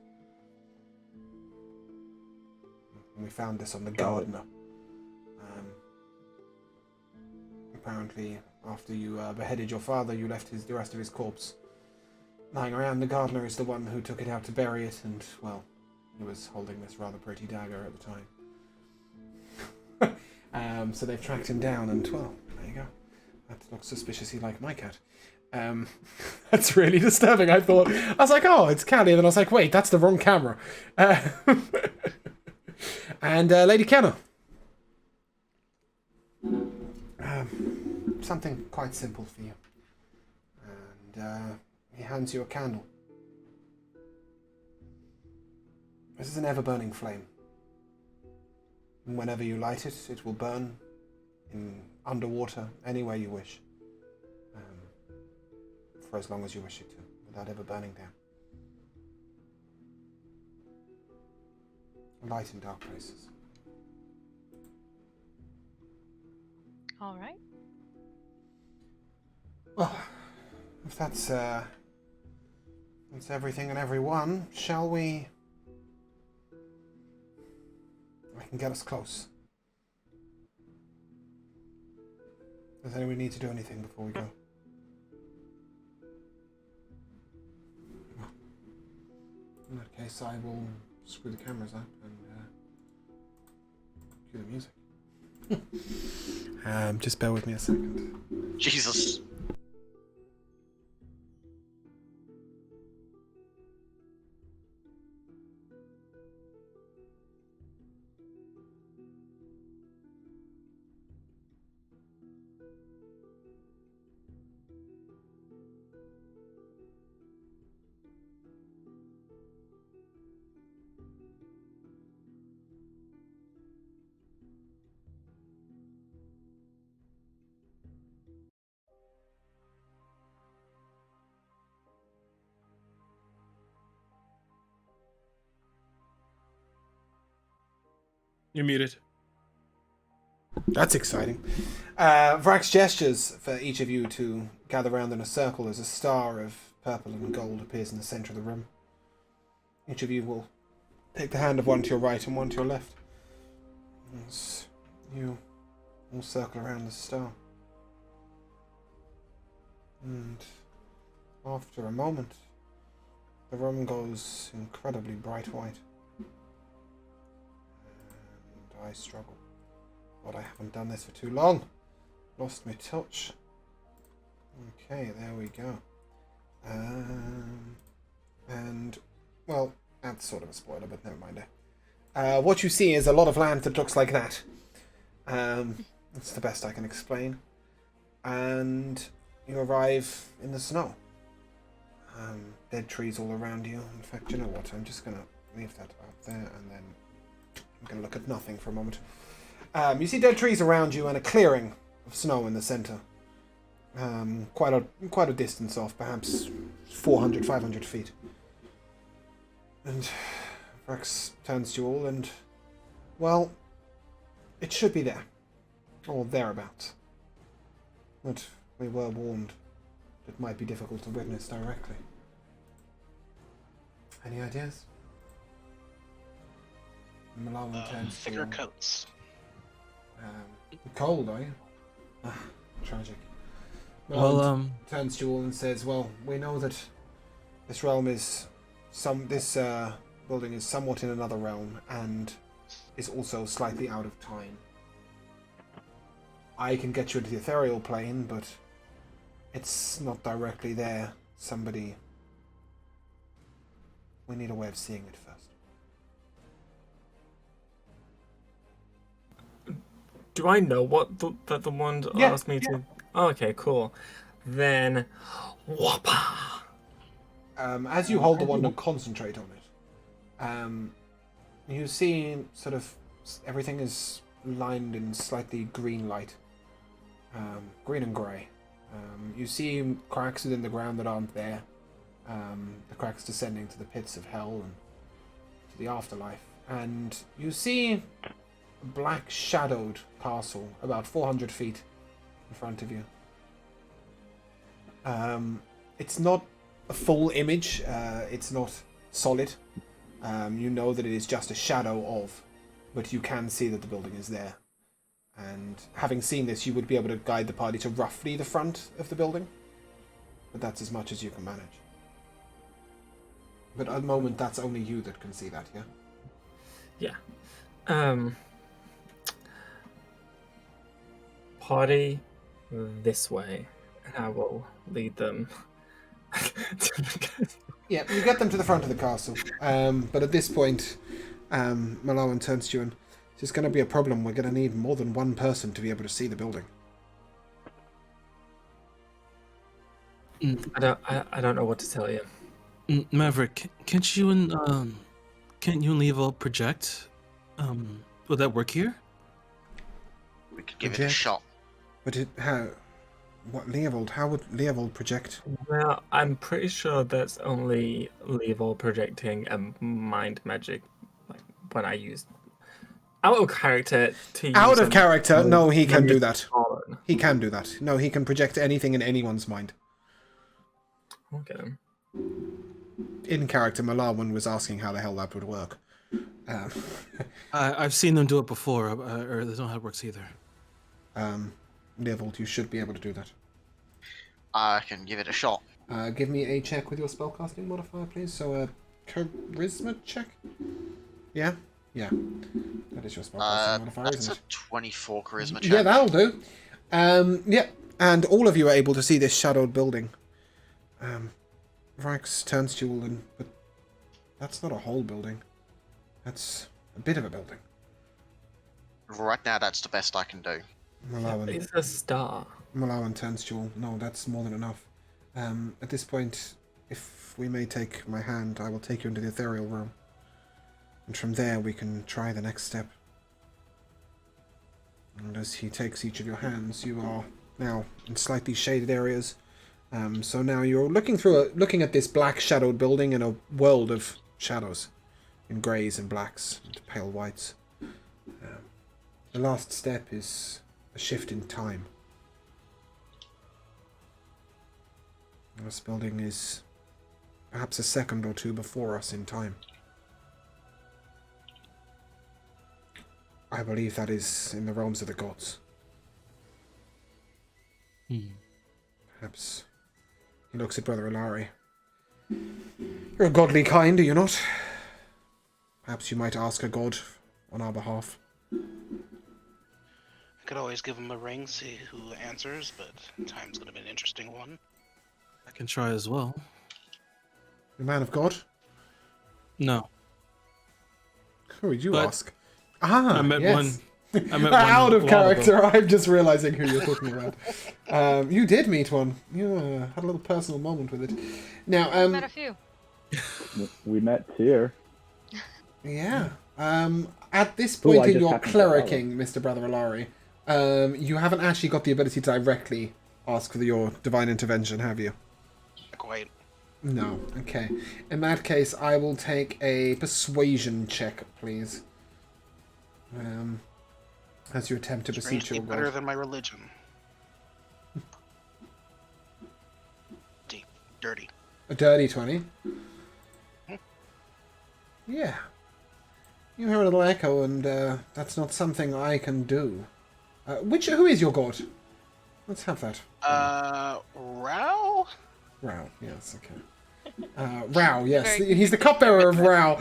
[SPEAKER 2] And we found this on the gardener. Apparently, after you beheaded your father, you left the rest of his corpse lying around. The gardener is the one who took it out to bury it, and, well, he was holding this rather pretty dagger at the time. So they've tracked him down, and, well, there you go. That looks suspiciously like my cat. That's really disturbing. I was like, oh, it's Callie, and then I was like, wait, that's the wrong camera. And Lady Kenna. Something quite simple for you. And he hands you a candle. This is an ever-burning flame. And whenever you light it, it will burn in underwater, anywhere you wish. For as long as you wish it to, without ever burning down. Light in dark places.
[SPEAKER 4] All right.
[SPEAKER 2] Well, if that's everything and everyone, shall we? I can get us close. Does anyone need to do anything before we go? In that case, I will screw the cameras up and cue the music. Just bear with me a second.
[SPEAKER 3] Jesus.
[SPEAKER 7] You're muted.
[SPEAKER 2] That's exciting. Vrax gestures for each of you to gather round in a circle as a star of purple and gold appears in the centre of the room. Each of you will take the hand of one to your right and one to your left. As you all circle around the star. And after a moment, the room goes incredibly bright white. And I struggle. But I haven't done this for too long. Lost my touch. Okay, there we go. And, well, that's sort of a spoiler, but never mind. What you see is a lot of land that looks like that. That's the best I can explain. And you arrive in the snow. Dead trees all around you. In fact, you know what? I'm just going to leave that up there, and then I'm going to look at nothing for a moment. You see dead trees around you and a clearing of snow in the centre. Quite a distance off, perhaps 400, 500 feet. And Vrax turns to you all and, well, it should be there. Or thereabouts. But we were warned it might be difficult to witness directly. Any ideas? Malawan turns to you.
[SPEAKER 6] Thicker coats.
[SPEAKER 2] Cold, are you? Ah, tragic.
[SPEAKER 7] Well,
[SPEAKER 2] Turns to you all and says, well, we know that this realm is this building is somewhat in another realm and is also slightly out of time. I can get you into the ethereal plane, but it's not directly there. We need a way of seeing it first.
[SPEAKER 1] Do I know what the wand asked me to? Oh, okay, cool. Then, whoppa!
[SPEAKER 2] As you hold the wand and concentrate on it, you see sort of everything is lined in slightly green light, green and grey. You see cracks within the ground that aren't there, the cracks descending to the pits of hell and to the afterlife, and you see a black shadowed castle about 400 feet in front of you. It's not a full image, it's not solid. You know that it is just a shadow of, but you can see that the building is there. And having seen this, you would be able to guide the party to roughly the front of the building. But that's as much as you can manage. But at the moment, that's only you that can see that, yeah?
[SPEAKER 1] Yeah. Party this way, and I will lead them.
[SPEAKER 2] Yeah, you get them to the front of the castle. But at this point, Malawan turns to you and this is going to be a problem. We're going to need more than one person to be able to see the building.
[SPEAKER 1] I don't know what to tell you.
[SPEAKER 7] Maverick, can't you and Levo project? Will that work here?
[SPEAKER 3] We could give it a
[SPEAKER 2] Project?
[SPEAKER 3] shot.
[SPEAKER 2] But Leovold? How would Leovold project?
[SPEAKER 1] Well, I'm pretty sure that's only Levo projecting a mind magic. Like when I used out of character to use
[SPEAKER 2] Out of
[SPEAKER 1] a-
[SPEAKER 2] character? No, he can do
[SPEAKER 1] magic
[SPEAKER 2] that.
[SPEAKER 1] pollen.
[SPEAKER 2] He can do that. No, he can project anything in anyone's mind.
[SPEAKER 1] Okay.
[SPEAKER 2] In character, Malawan was asking how the hell that would work.
[SPEAKER 7] I've seen them do it before, or they don't know how it works either.
[SPEAKER 2] Leovold, you should be able to do that.
[SPEAKER 3] I can give it a shot.
[SPEAKER 2] Give me a check with your spellcasting modifier, please. So a charisma check? Yeah? Yeah. That is your spellcasting modifier,
[SPEAKER 3] That's
[SPEAKER 2] isn't
[SPEAKER 3] a
[SPEAKER 2] it?
[SPEAKER 3] 24 charisma check.
[SPEAKER 2] Yeah, that'll do. Yeah. And all of you are able to see this shadowed building. Vrax turns to you all and... But that's not a whole building. That's a bit of a building.
[SPEAKER 3] Right now, that's the best I can do.
[SPEAKER 1] It's a star.
[SPEAKER 2] Malawan turns to you all. No, that's more than enough. At this point, if we may take my hand, I will take you into the ethereal realm. And from there, we can try the next step. And as he takes each of your hands, you are now in slightly shaded areas. So now you're looking at this black shadowed building in a world of shadows, in greys and blacks and pale whites. The last step is a shift in time. This building is perhaps a second or two before us in time. I believe that is in the realms of the gods. Perhaps. He looks at Brother Ilari. You're a godly kind, are you not? Perhaps you might ask a god on our behalf.
[SPEAKER 6] I could always give him a ring, see who answers, but time's gonna be an interesting one.
[SPEAKER 7] I can try as well.
[SPEAKER 2] The man of God?
[SPEAKER 7] No.
[SPEAKER 2] Who would you
[SPEAKER 7] But
[SPEAKER 2] ask? Ah,
[SPEAKER 7] I met
[SPEAKER 2] yes.
[SPEAKER 7] one. I met one
[SPEAKER 2] Out of
[SPEAKER 7] a while ago.
[SPEAKER 2] character, I'm just realizing who you're talking about. You did meet one. You had a little personal moment with it. Now,
[SPEAKER 4] Met a few.
[SPEAKER 5] We met here.
[SPEAKER 2] yeah. At this
[SPEAKER 5] Who
[SPEAKER 2] point
[SPEAKER 5] I
[SPEAKER 2] in
[SPEAKER 5] just
[SPEAKER 2] your
[SPEAKER 5] happened to follow.
[SPEAKER 2] clericking, Mr. Brother Ilari, you haven't actually got the ability to directly ask for your divine intervention, have you?
[SPEAKER 6] Not quite.
[SPEAKER 2] No. Okay. In that case, I will take a persuasion check, please. As you attempt to beseech
[SPEAKER 6] Strangely
[SPEAKER 2] your
[SPEAKER 6] better
[SPEAKER 2] god.
[SPEAKER 6] than my religion. Deep. Dirty.
[SPEAKER 2] A dirty 20. Yeah. You hear a little echo, and that's not something I can do. Who is your god? Let's have that.
[SPEAKER 6] Rao?
[SPEAKER 2] Rao, yes, okay. Rao, yes.
[SPEAKER 4] Very
[SPEAKER 2] He's the cupbearer of Rao.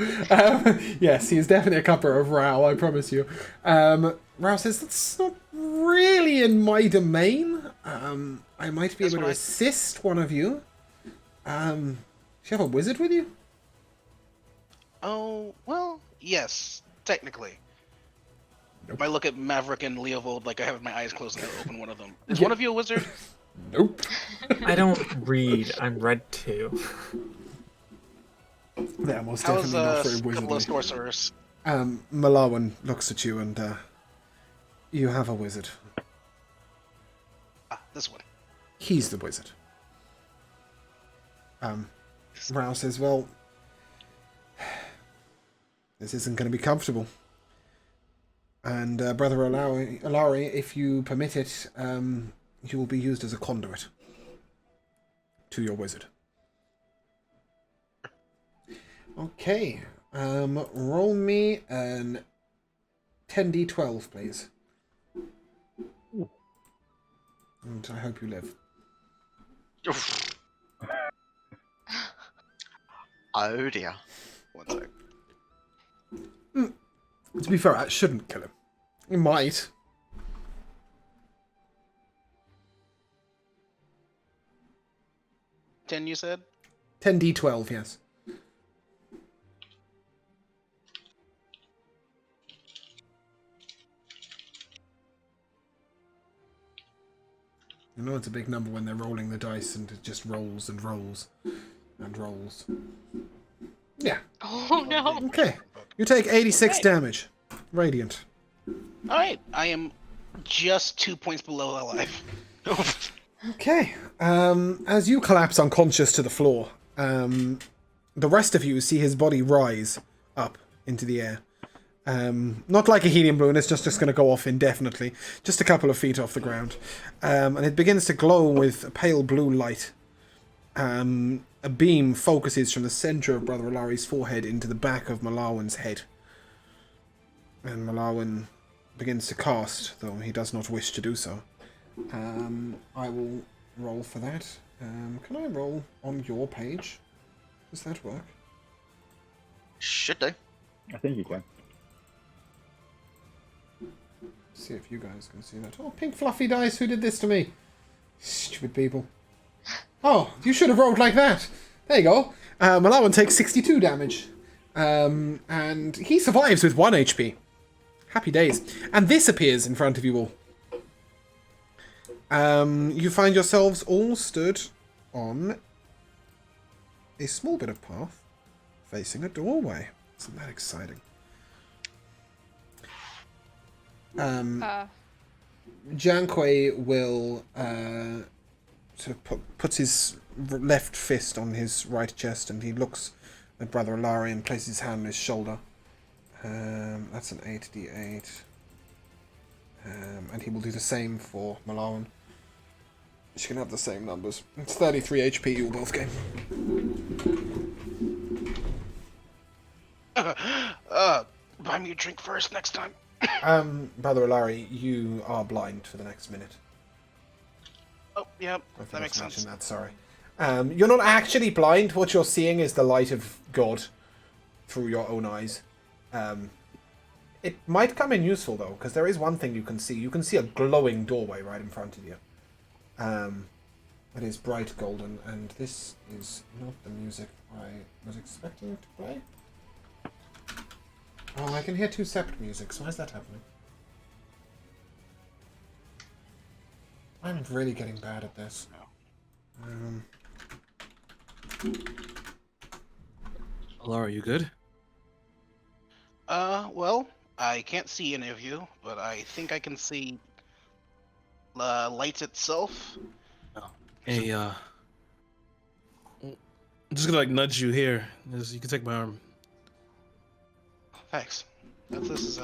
[SPEAKER 2] Yes, he is definitely a cupbearer of Rao, I promise you. Rao says, that's not really in my domain. I might be
[SPEAKER 6] That's
[SPEAKER 2] able to
[SPEAKER 6] what I-
[SPEAKER 2] assist one of you. Do you have a wizard with you?
[SPEAKER 6] Oh, well, yes, technically. If I look at Maverick and Leovold like I have my eyes closed and I open one of them. Is one of you a wizard?
[SPEAKER 2] Nope.
[SPEAKER 1] I don't read. I'm read too.
[SPEAKER 2] They're most
[SPEAKER 6] How's
[SPEAKER 2] definitely not very
[SPEAKER 6] a couple of
[SPEAKER 2] wizardly.
[SPEAKER 6] sorcerers?
[SPEAKER 2] Malawan looks at you and, you have a wizard.
[SPEAKER 6] Ah, this one.
[SPEAKER 2] He's the wizard. Rao says, well, this isn't going to be comfortable. And Brother Ilari, if you permit it, you will be used as a conduit to your wizard. Okay. Roll me an 10d12, please. And I hope you live.
[SPEAKER 3] Oh dear.
[SPEAKER 6] One sec.
[SPEAKER 2] To be fair, I shouldn't kill him. It might.
[SPEAKER 6] Ten, you said?
[SPEAKER 2] 10d12, yes. You know it's a big number when they're rolling the dice and it just rolls and rolls and rolls. Yeah.
[SPEAKER 4] Oh no.
[SPEAKER 2] Okay. You take 86 damage. Radiant.
[SPEAKER 6] Alright, I am just 2 points below alive.
[SPEAKER 2] Okay. As you collapse unconscious to the floor, the rest of you see his body rise up into the air. Not like a helium balloon, it's just going to go off indefinitely. Just a couple of feet off the ground. And it begins to glow with a pale blue light. A beam focuses from the center of Brother Ilari's forehead into the back of Malawan's head. And Malawan begins to cast, though he does not wish to do so. I will roll for that. Can I roll on your page? Does that work?
[SPEAKER 3] Should do.
[SPEAKER 5] I think you can.
[SPEAKER 2] See if you guys can see that. Oh, pink fluffy dice, who did this to me? Stupid people. Oh, you should have rolled like that. There you go. Malawan takes 62 damage. And he survives with 1 HP. Happy days. And this appears in front of you all. You find yourselves all stood on a small bit of path facing a doorway. Isn't that exciting? Janquay will sort of puts his left fist on his right chest and he looks at Brother Ilari and places his hand on his shoulder. That's an 8d8. And he will do the same for Malawan. She can have the same numbers. It's 33 HP you will both gain.
[SPEAKER 6] Buy me a drink first next time.
[SPEAKER 2] Brother Alari, you are blind for the next minute.
[SPEAKER 6] Oh, yeah,
[SPEAKER 2] I
[SPEAKER 6] that makes
[SPEAKER 2] mention
[SPEAKER 6] sense.
[SPEAKER 2] that, sorry. You're not actually blind. What you're seeing is the light of God through your own eyes. It might come in useful, though, because there is one thing you can see. You can see a glowing doorway right in front of you. It is bright golden, and this is not the music I was expecting to play. Oh, I can hear two separate musics. Why is that happening? I'm really getting bad at this.
[SPEAKER 7] Laura, you good?
[SPEAKER 6] Well, I can't see any of you, but I think I can see light itself.
[SPEAKER 7] Hey, I'm just gonna like nudge you here. You can take my arm.
[SPEAKER 6] Thanks. This is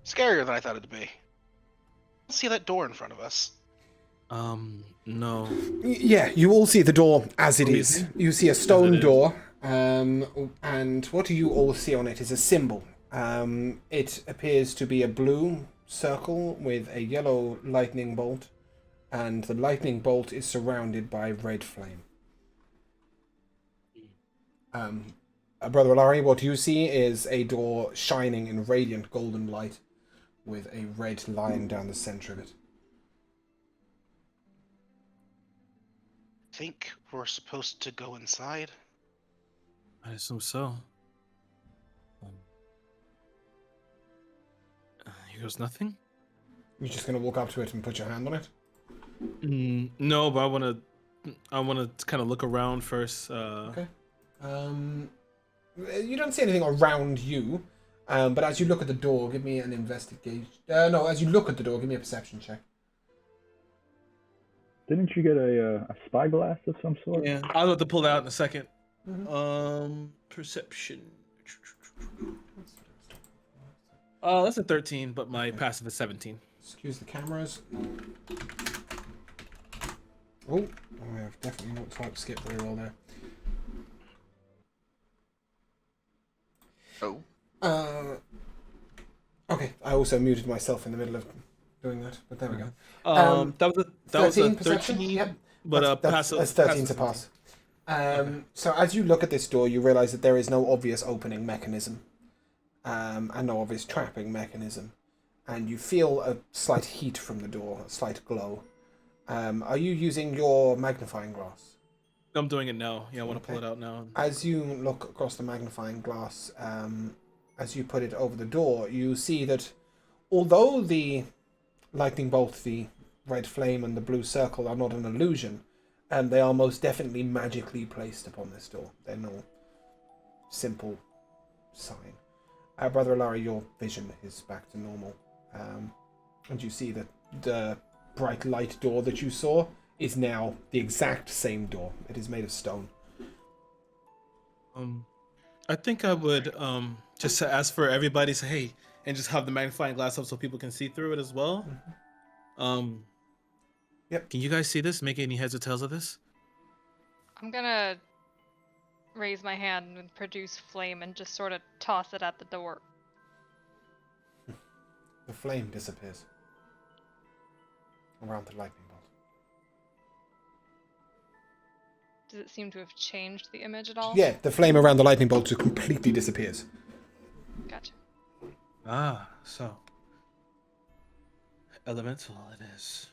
[SPEAKER 6] scarier than I thought it'd be. See that door in front of us?
[SPEAKER 7] No.
[SPEAKER 2] Yeah, you all see the door as it
[SPEAKER 7] What do you
[SPEAKER 2] is.
[SPEAKER 7] see?
[SPEAKER 2] You see a stone door, and what you all see on it is a symbol. It appears to be a blue circle with a yellow lightning bolt, and the lightning bolt is surrounded by red flame. Brother Alari, what you see is a door shining in radiant golden light with a red line down the center of it.
[SPEAKER 6] Think we're supposed to go inside?
[SPEAKER 7] I assume so. Here goes nothing?
[SPEAKER 2] You're just gonna walk up to it and put your hand on it?
[SPEAKER 7] No, but I wanna kind of look around first.
[SPEAKER 2] Okay. You don't see anything around you, but as you look at the door, give me an investigation. No, as you look at the door, give me a perception check.
[SPEAKER 5] Didn't you get a spyglass of some sort?
[SPEAKER 7] Yeah, I'll have to pull it out in a second.
[SPEAKER 2] Mm-hmm.
[SPEAKER 7] Perception. That's a 13, but my passive is 17.
[SPEAKER 2] Excuse the cameras. Oh, I have definitely not typed skip very well there.
[SPEAKER 3] Oh.
[SPEAKER 2] Okay, I also muted myself in the middle of doing that, but there we go.
[SPEAKER 7] That was a
[SPEAKER 2] 13 perception?
[SPEAKER 7] 13,
[SPEAKER 2] Yep.
[SPEAKER 7] but
[SPEAKER 2] That's
[SPEAKER 7] passive.
[SPEAKER 2] 13 to
[SPEAKER 7] passive
[SPEAKER 2] pass. So as you look at this door, you realize that there is no obvious opening mechanism, and no obvious trapping mechanism, and you feel a slight heat from the door, a slight glow. Are you using your magnifying glass?
[SPEAKER 7] I'm doing it now. Yeah, I want to pull it out now.
[SPEAKER 2] As you look across the magnifying glass, as you put it over the door, you see that although the lightning bolt, the red flame, and the blue circle are not an illusion, they are most definitely magically placed upon this door. They're no simple sign. Brother Alari, your vision is back to normal. And you see that the bright light door that you saw is now the exact same door. It is made of stone.
[SPEAKER 7] I think I would just to ask for everybody to say hey, and just have the magnifying glass up so people can see through it as well.
[SPEAKER 2] Yep.
[SPEAKER 7] Can you guys see this? Make any heads or tails of this?
[SPEAKER 4] I'm gonna raise my hand and produce flame and just sort of toss it at the door.
[SPEAKER 2] The flame disappears around the lightning bolt.
[SPEAKER 4] Does it seem to have changed the image at all?
[SPEAKER 2] Yeah, the flame around the lightning bolt just completely disappears.
[SPEAKER 4] Gotcha.
[SPEAKER 7] Ah, so elemental it is.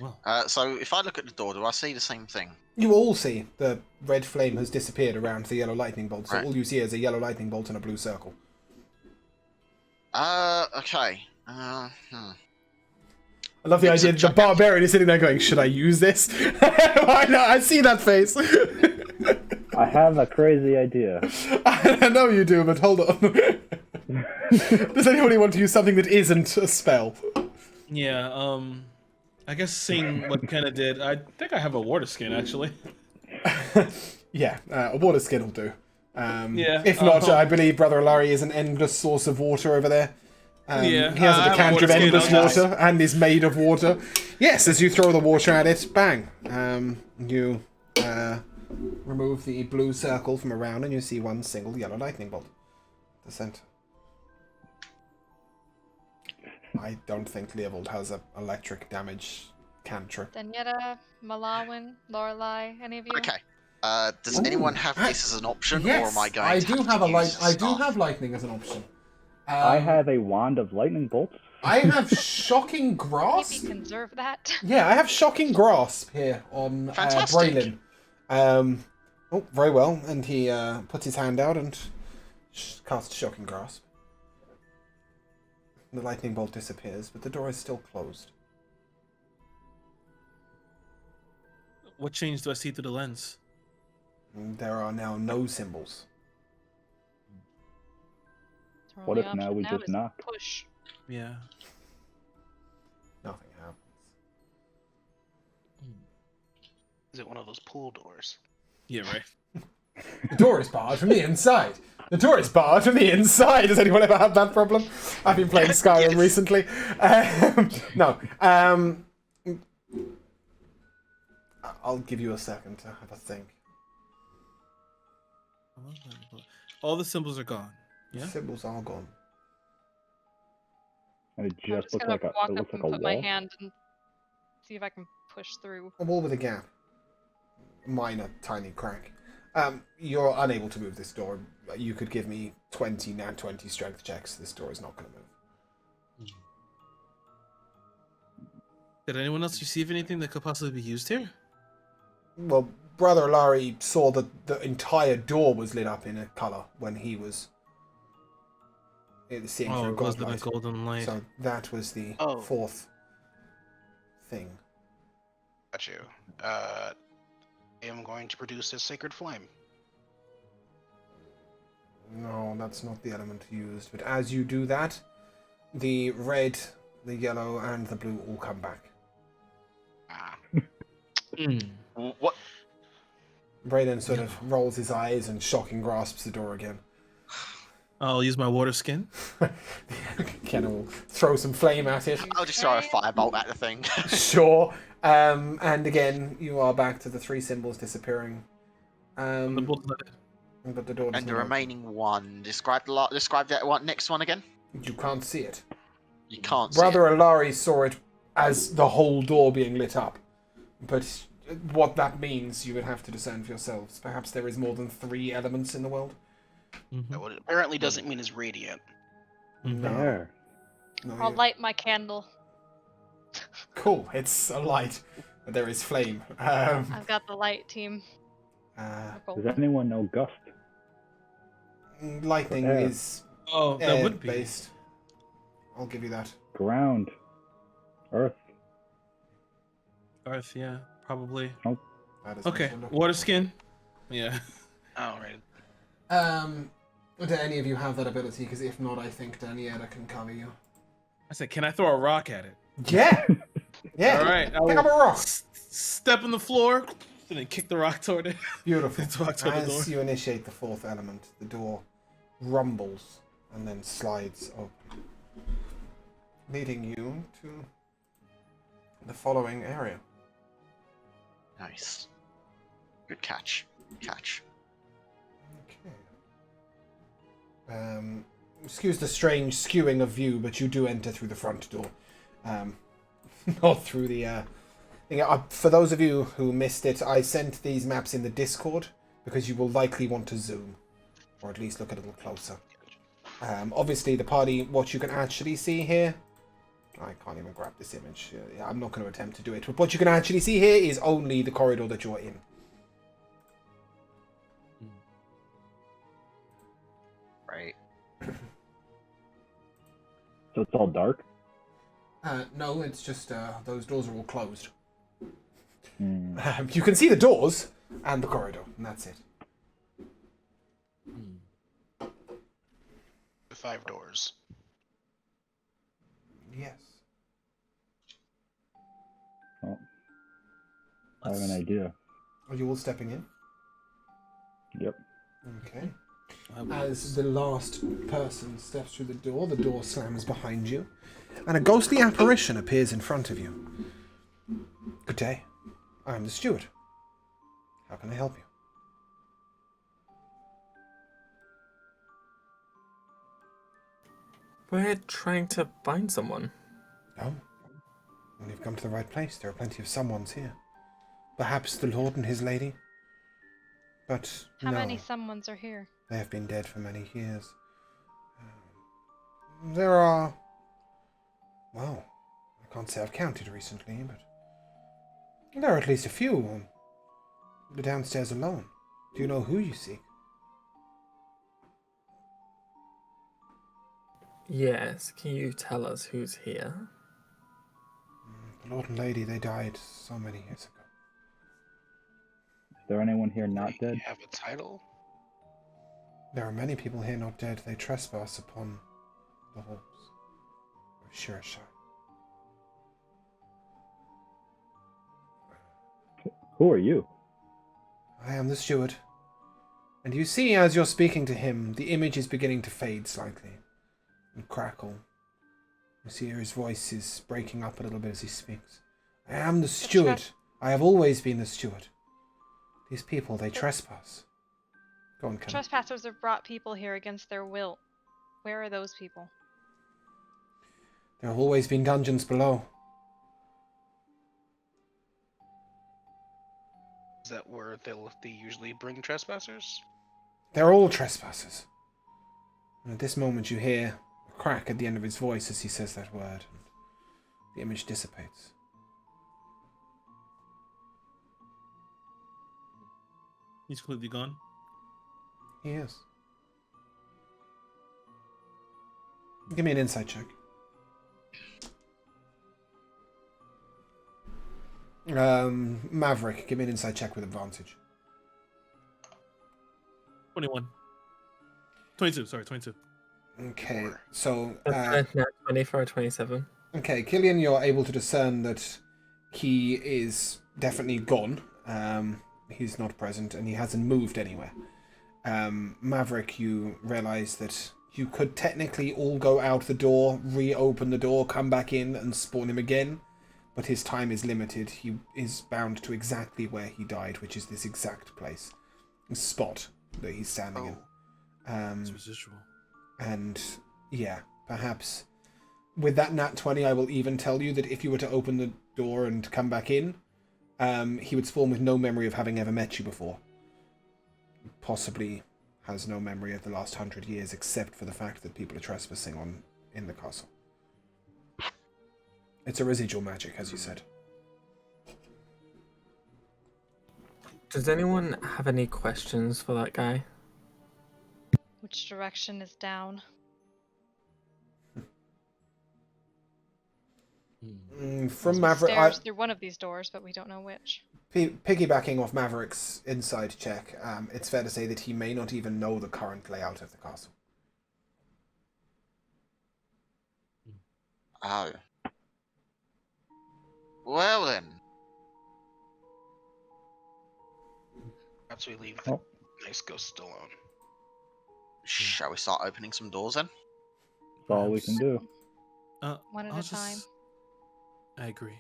[SPEAKER 7] Well,
[SPEAKER 3] So if I look at the door, do I see the same thing?
[SPEAKER 2] You all see the red flame has disappeared around the yellow lightning bolt, so
[SPEAKER 3] Right.
[SPEAKER 2] all you see is a yellow lightning bolt and a blue circle.
[SPEAKER 3] Okay.
[SPEAKER 2] I love the
[SPEAKER 3] It's a
[SPEAKER 2] idea that the barbarian is sitting there going, should I use this? Why not? I see that face.
[SPEAKER 5] I have a crazy idea.
[SPEAKER 2] I know you do, but hold on. Does anybody want to use something that isn't a spell?
[SPEAKER 7] yeah. I guess seeing what Kenna did, I think I have a water skin actually.
[SPEAKER 2] Yeah, a water skin will do.
[SPEAKER 7] Yeah,
[SPEAKER 2] If not, I believe Brother Larry is an endless source of water over there.
[SPEAKER 7] Yeah,
[SPEAKER 2] he has a
[SPEAKER 7] I have a
[SPEAKER 2] decanter
[SPEAKER 7] water
[SPEAKER 2] of
[SPEAKER 7] skin,
[SPEAKER 2] endless
[SPEAKER 7] I'll just-
[SPEAKER 2] water and is made of water. Yes, as you throw the water at it, bang. You remove the blue circle from around and you see one single yellow lightning bolt. The center. I don't think Leovold has a electric damage cantrip.
[SPEAKER 4] Danietta, Malawin, Lorelai, any of you?
[SPEAKER 3] Okay. Does
[SPEAKER 2] Ooh,
[SPEAKER 3] anyone have this as an option,
[SPEAKER 2] Yes,
[SPEAKER 3] or am I going
[SPEAKER 2] I
[SPEAKER 3] to
[SPEAKER 2] do
[SPEAKER 3] have
[SPEAKER 2] have
[SPEAKER 3] to
[SPEAKER 2] a
[SPEAKER 3] use
[SPEAKER 2] I do
[SPEAKER 3] staff?
[SPEAKER 2] have lightning as an option.
[SPEAKER 5] I have a wand of lightning bolts.
[SPEAKER 2] I have shocking grasp.
[SPEAKER 4] Maybe conserve that.
[SPEAKER 2] Yeah, I have shocking grasp here on
[SPEAKER 3] Fantastic.
[SPEAKER 2] Braylon. Oh, very well. And he puts his hand out and casts shocking grasp. The lightning bolt disappears, but the door is still closed.
[SPEAKER 7] What change do I see through the lens?
[SPEAKER 2] There are now no symbols.
[SPEAKER 4] Our
[SPEAKER 5] What
[SPEAKER 4] only
[SPEAKER 5] if now
[SPEAKER 4] option
[SPEAKER 5] we just
[SPEAKER 4] is
[SPEAKER 5] knock?
[SPEAKER 4] push.
[SPEAKER 7] Yeah.
[SPEAKER 2] Nothing happens.
[SPEAKER 6] Is it one of those pool doors?
[SPEAKER 7] Yeah, right.
[SPEAKER 2] The door is barred from the inside. The door is barred from the inside. Has anyone ever had that problem? I've been playing Skyrim recently. No. I'll give you a second to have a think.
[SPEAKER 7] All the symbols are gone.
[SPEAKER 2] The
[SPEAKER 7] Yeah.
[SPEAKER 2] symbols are gone.
[SPEAKER 5] And it
[SPEAKER 4] I'm
[SPEAKER 5] just
[SPEAKER 4] just
[SPEAKER 5] looks
[SPEAKER 4] gonna
[SPEAKER 5] like a,
[SPEAKER 4] walk
[SPEAKER 5] it
[SPEAKER 4] up
[SPEAKER 5] looks
[SPEAKER 4] and
[SPEAKER 5] like a
[SPEAKER 4] put my
[SPEAKER 5] wall.
[SPEAKER 4] hand and see if I can push through.
[SPEAKER 2] A wall with a gap. Minor, tiny crack. You're unable to move this door. You could give me 20 nat 20 strength checks. This door is not going to move.
[SPEAKER 7] Did anyone else receive anything that could possibly be used here?
[SPEAKER 2] Well, Brother Larry saw that the entire door was lit up in a colour when he was seeing
[SPEAKER 7] Oh,
[SPEAKER 2] through
[SPEAKER 7] it was the
[SPEAKER 2] godlight.
[SPEAKER 7] golden light.
[SPEAKER 2] So that was the
[SPEAKER 6] Oh.
[SPEAKER 2] fourth thing.
[SPEAKER 6] Got you. I am going to produce a sacred flame.
[SPEAKER 2] No, that's not the element used. But as you do that, the red, the yellow, and the blue all come back.
[SPEAKER 6] Ah.
[SPEAKER 3] What?
[SPEAKER 2] Brayden sort of rolls his eyes and shocking grasps the door again.
[SPEAKER 7] I'll use my water skin.
[SPEAKER 2] Kenna will throw some flame at it.
[SPEAKER 3] I'll just throw a firebolt at the thing.
[SPEAKER 2] Sure. And again, you are back to the three symbols disappearing.
[SPEAKER 7] The bolt lit.
[SPEAKER 2] But the door does
[SPEAKER 3] And the
[SPEAKER 2] not open.
[SPEAKER 3] remaining one. Describe that one. Next one again.
[SPEAKER 2] You can't see it.
[SPEAKER 3] You can't.
[SPEAKER 2] Brother Alari saw it as the whole door being lit up. But what that means, you would have to discern for yourselves. Perhaps there is more than 3 elements in the world.
[SPEAKER 6] What it apparently doesn't mean is radiant.
[SPEAKER 2] No.
[SPEAKER 5] There.
[SPEAKER 2] No,
[SPEAKER 4] I'll
[SPEAKER 2] you-
[SPEAKER 4] light my candle.
[SPEAKER 2] Cool. It's a light. But there is flame.
[SPEAKER 4] I've got the light team.
[SPEAKER 5] Does anyone know gust?
[SPEAKER 2] Lightning
[SPEAKER 5] Air.
[SPEAKER 2] is
[SPEAKER 7] Oh, that
[SPEAKER 2] air
[SPEAKER 7] would be.
[SPEAKER 2] based. I'll give you that.
[SPEAKER 5] Ground. Earth.
[SPEAKER 7] Earth, yeah, probably.
[SPEAKER 2] That is what
[SPEAKER 7] Okay,
[SPEAKER 2] you're looking
[SPEAKER 7] water
[SPEAKER 2] for.
[SPEAKER 7] skin. Yeah.
[SPEAKER 6] Alright.
[SPEAKER 2] Do any of you have that ability? Because if not, I think Daniela can cover you.
[SPEAKER 7] I said, can I throw a rock at it?
[SPEAKER 2] Yeah! Yeah!
[SPEAKER 7] All right. I
[SPEAKER 2] Pick up a
[SPEAKER 7] will
[SPEAKER 2] rock!
[SPEAKER 7] step on the floor and then kick the rock toward it.
[SPEAKER 2] Beautiful.
[SPEAKER 7] It's walked toward the door.
[SPEAKER 2] As you initiate the fourth element, the door rumbles and then slides open, leading you to the following area.
[SPEAKER 3] Nice. Good catch. Catch.
[SPEAKER 2] Okay. Excuse the strange skewing of view, but you do enter through the front door. Not through the thing. For those of you who missed it, I sent these maps in the Discord because you will likely want to zoom, or at least look a little closer. Obviously, the party, what you can actually see here, I can't even grab this image. I'm not going to attempt to do it. But what you can actually see here is only the corridor that you're in.
[SPEAKER 3] Right.
[SPEAKER 5] So it's all dark?
[SPEAKER 2] No, it's just those doors are all closed.
[SPEAKER 5] Hmm.
[SPEAKER 2] You can see the doors and the corridor, and that's it.
[SPEAKER 6] The 5 doors.
[SPEAKER 2] Yes.
[SPEAKER 5] Oh. I have an idea.
[SPEAKER 2] Are you all stepping in?
[SPEAKER 5] Yep.
[SPEAKER 2] Okay.
[SPEAKER 7] I will.
[SPEAKER 2] As the last person steps through the door slams behind you, and a ghostly apparition appears in front of you. Good day. I'm the steward. How can I help you?
[SPEAKER 1] We're trying to find someone.
[SPEAKER 2] Oh, well, you've come to the right place. There are plenty of someones here. Perhaps the Lord and his lady? But
[SPEAKER 4] How
[SPEAKER 2] no,
[SPEAKER 4] many someones are here?
[SPEAKER 2] they have been dead for many years. There are... Well, I can't say I've counted recently, but... There are at least a few on the downstairs alone. Do you know who you seek?
[SPEAKER 1] Yes, can you tell us who's here?
[SPEAKER 2] The Lord and Lady, they died so many years ago.
[SPEAKER 5] Is there anyone here not
[SPEAKER 6] They
[SPEAKER 5] dead?
[SPEAKER 6] have a title?
[SPEAKER 2] There are many people here not dead. They trespass upon the halls of Shirashai.
[SPEAKER 5] Who are you?
[SPEAKER 2] I am the steward. And you see, as you're speaking to him, the image is beginning to fade slightly and crackle. You see his voice is breaking up a little bit as he speaks. I am the steward. I have always been the steward. These people, they trespass. Go on, Ken.
[SPEAKER 4] Trespassers have brought people here against their will. Where are those people?
[SPEAKER 2] There have always been dungeons below.
[SPEAKER 6] Is that where they usually bring trespassers?
[SPEAKER 2] They're all trespassers. And at this moment you hear a crack at the end of his voice as he says that word, and the image dissipates.
[SPEAKER 7] He's completely gone.
[SPEAKER 2] He is. Give me an insight check. Maverick, give me an insight check with advantage.
[SPEAKER 7] 21. 22, sorry, 22.
[SPEAKER 2] Okay, so...
[SPEAKER 1] That's 24 or 27.
[SPEAKER 2] Okay, Killian, you're able to discern that he is definitely gone. He's not present, and he hasn't moved anywhere. Maverick, you realize that you could technically all go out the door, reopen the door, come back in, and spawn him again, but his time is limited. He is bound to exactly where he died, which is this exact place, this spot that he's standing in.
[SPEAKER 7] It's residual.
[SPEAKER 2] And yeah, perhaps with that nat 20, I will even tell you that if you were to open the door and come back in, he would spawn with no memory of having ever met you before. Possibly has no memory of the last 100 years, except for the fact that people are trespassing in the castle. It's a residual magic, as you said.
[SPEAKER 1] Does anyone have any questions for that guy?
[SPEAKER 4] Which direction is down?
[SPEAKER 2] From Maverick,
[SPEAKER 4] Stairs through one of these doors, but we don't know which.
[SPEAKER 2] piggybacking off Maverick's inside check, it's fair to say that he may not even know the current layout of the castle.
[SPEAKER 3] Oh. Well then.
[SPEAKER 6] Perhaps we leave the nice ghost alone.
[SPEAKER 3] Shall we start opening some doors then?
[SPEAKER 5] That's all we can do.
[SPEAKER 4] One at
[SPEAKER 7] I'll
[SPEAKER 4] a time.
[SPEAKER 7] I agree.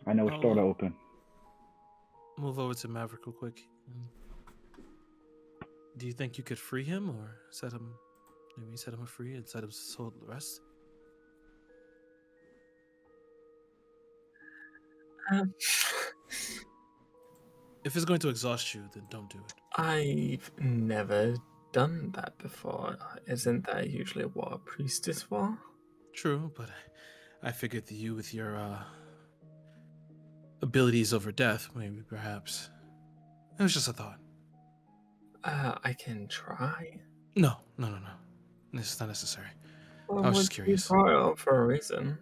[SPEAKER 5] I know which door to open.
[SPEAKER 7] Move over to Maverick real quick. Do you think you could free him, or set him? Maybe set him free and set him hold the rest. If it's going to exhaust you, then don't do it.
[SPEAKER 1] I've never done that before. Isn't that usually what a priest is for?
[SPEAKER 7] True, but I figured that you, with your abilities over death, maybe perhaps. It was just a thought.
[SPEAKER 1] I can try.
[SPEAKER 7] No. This is not necessary.
[SPEAKER 1] Well,
[SPEAKER 7] I was just curious.
[SPEAKER 1] You brought it up for a reason.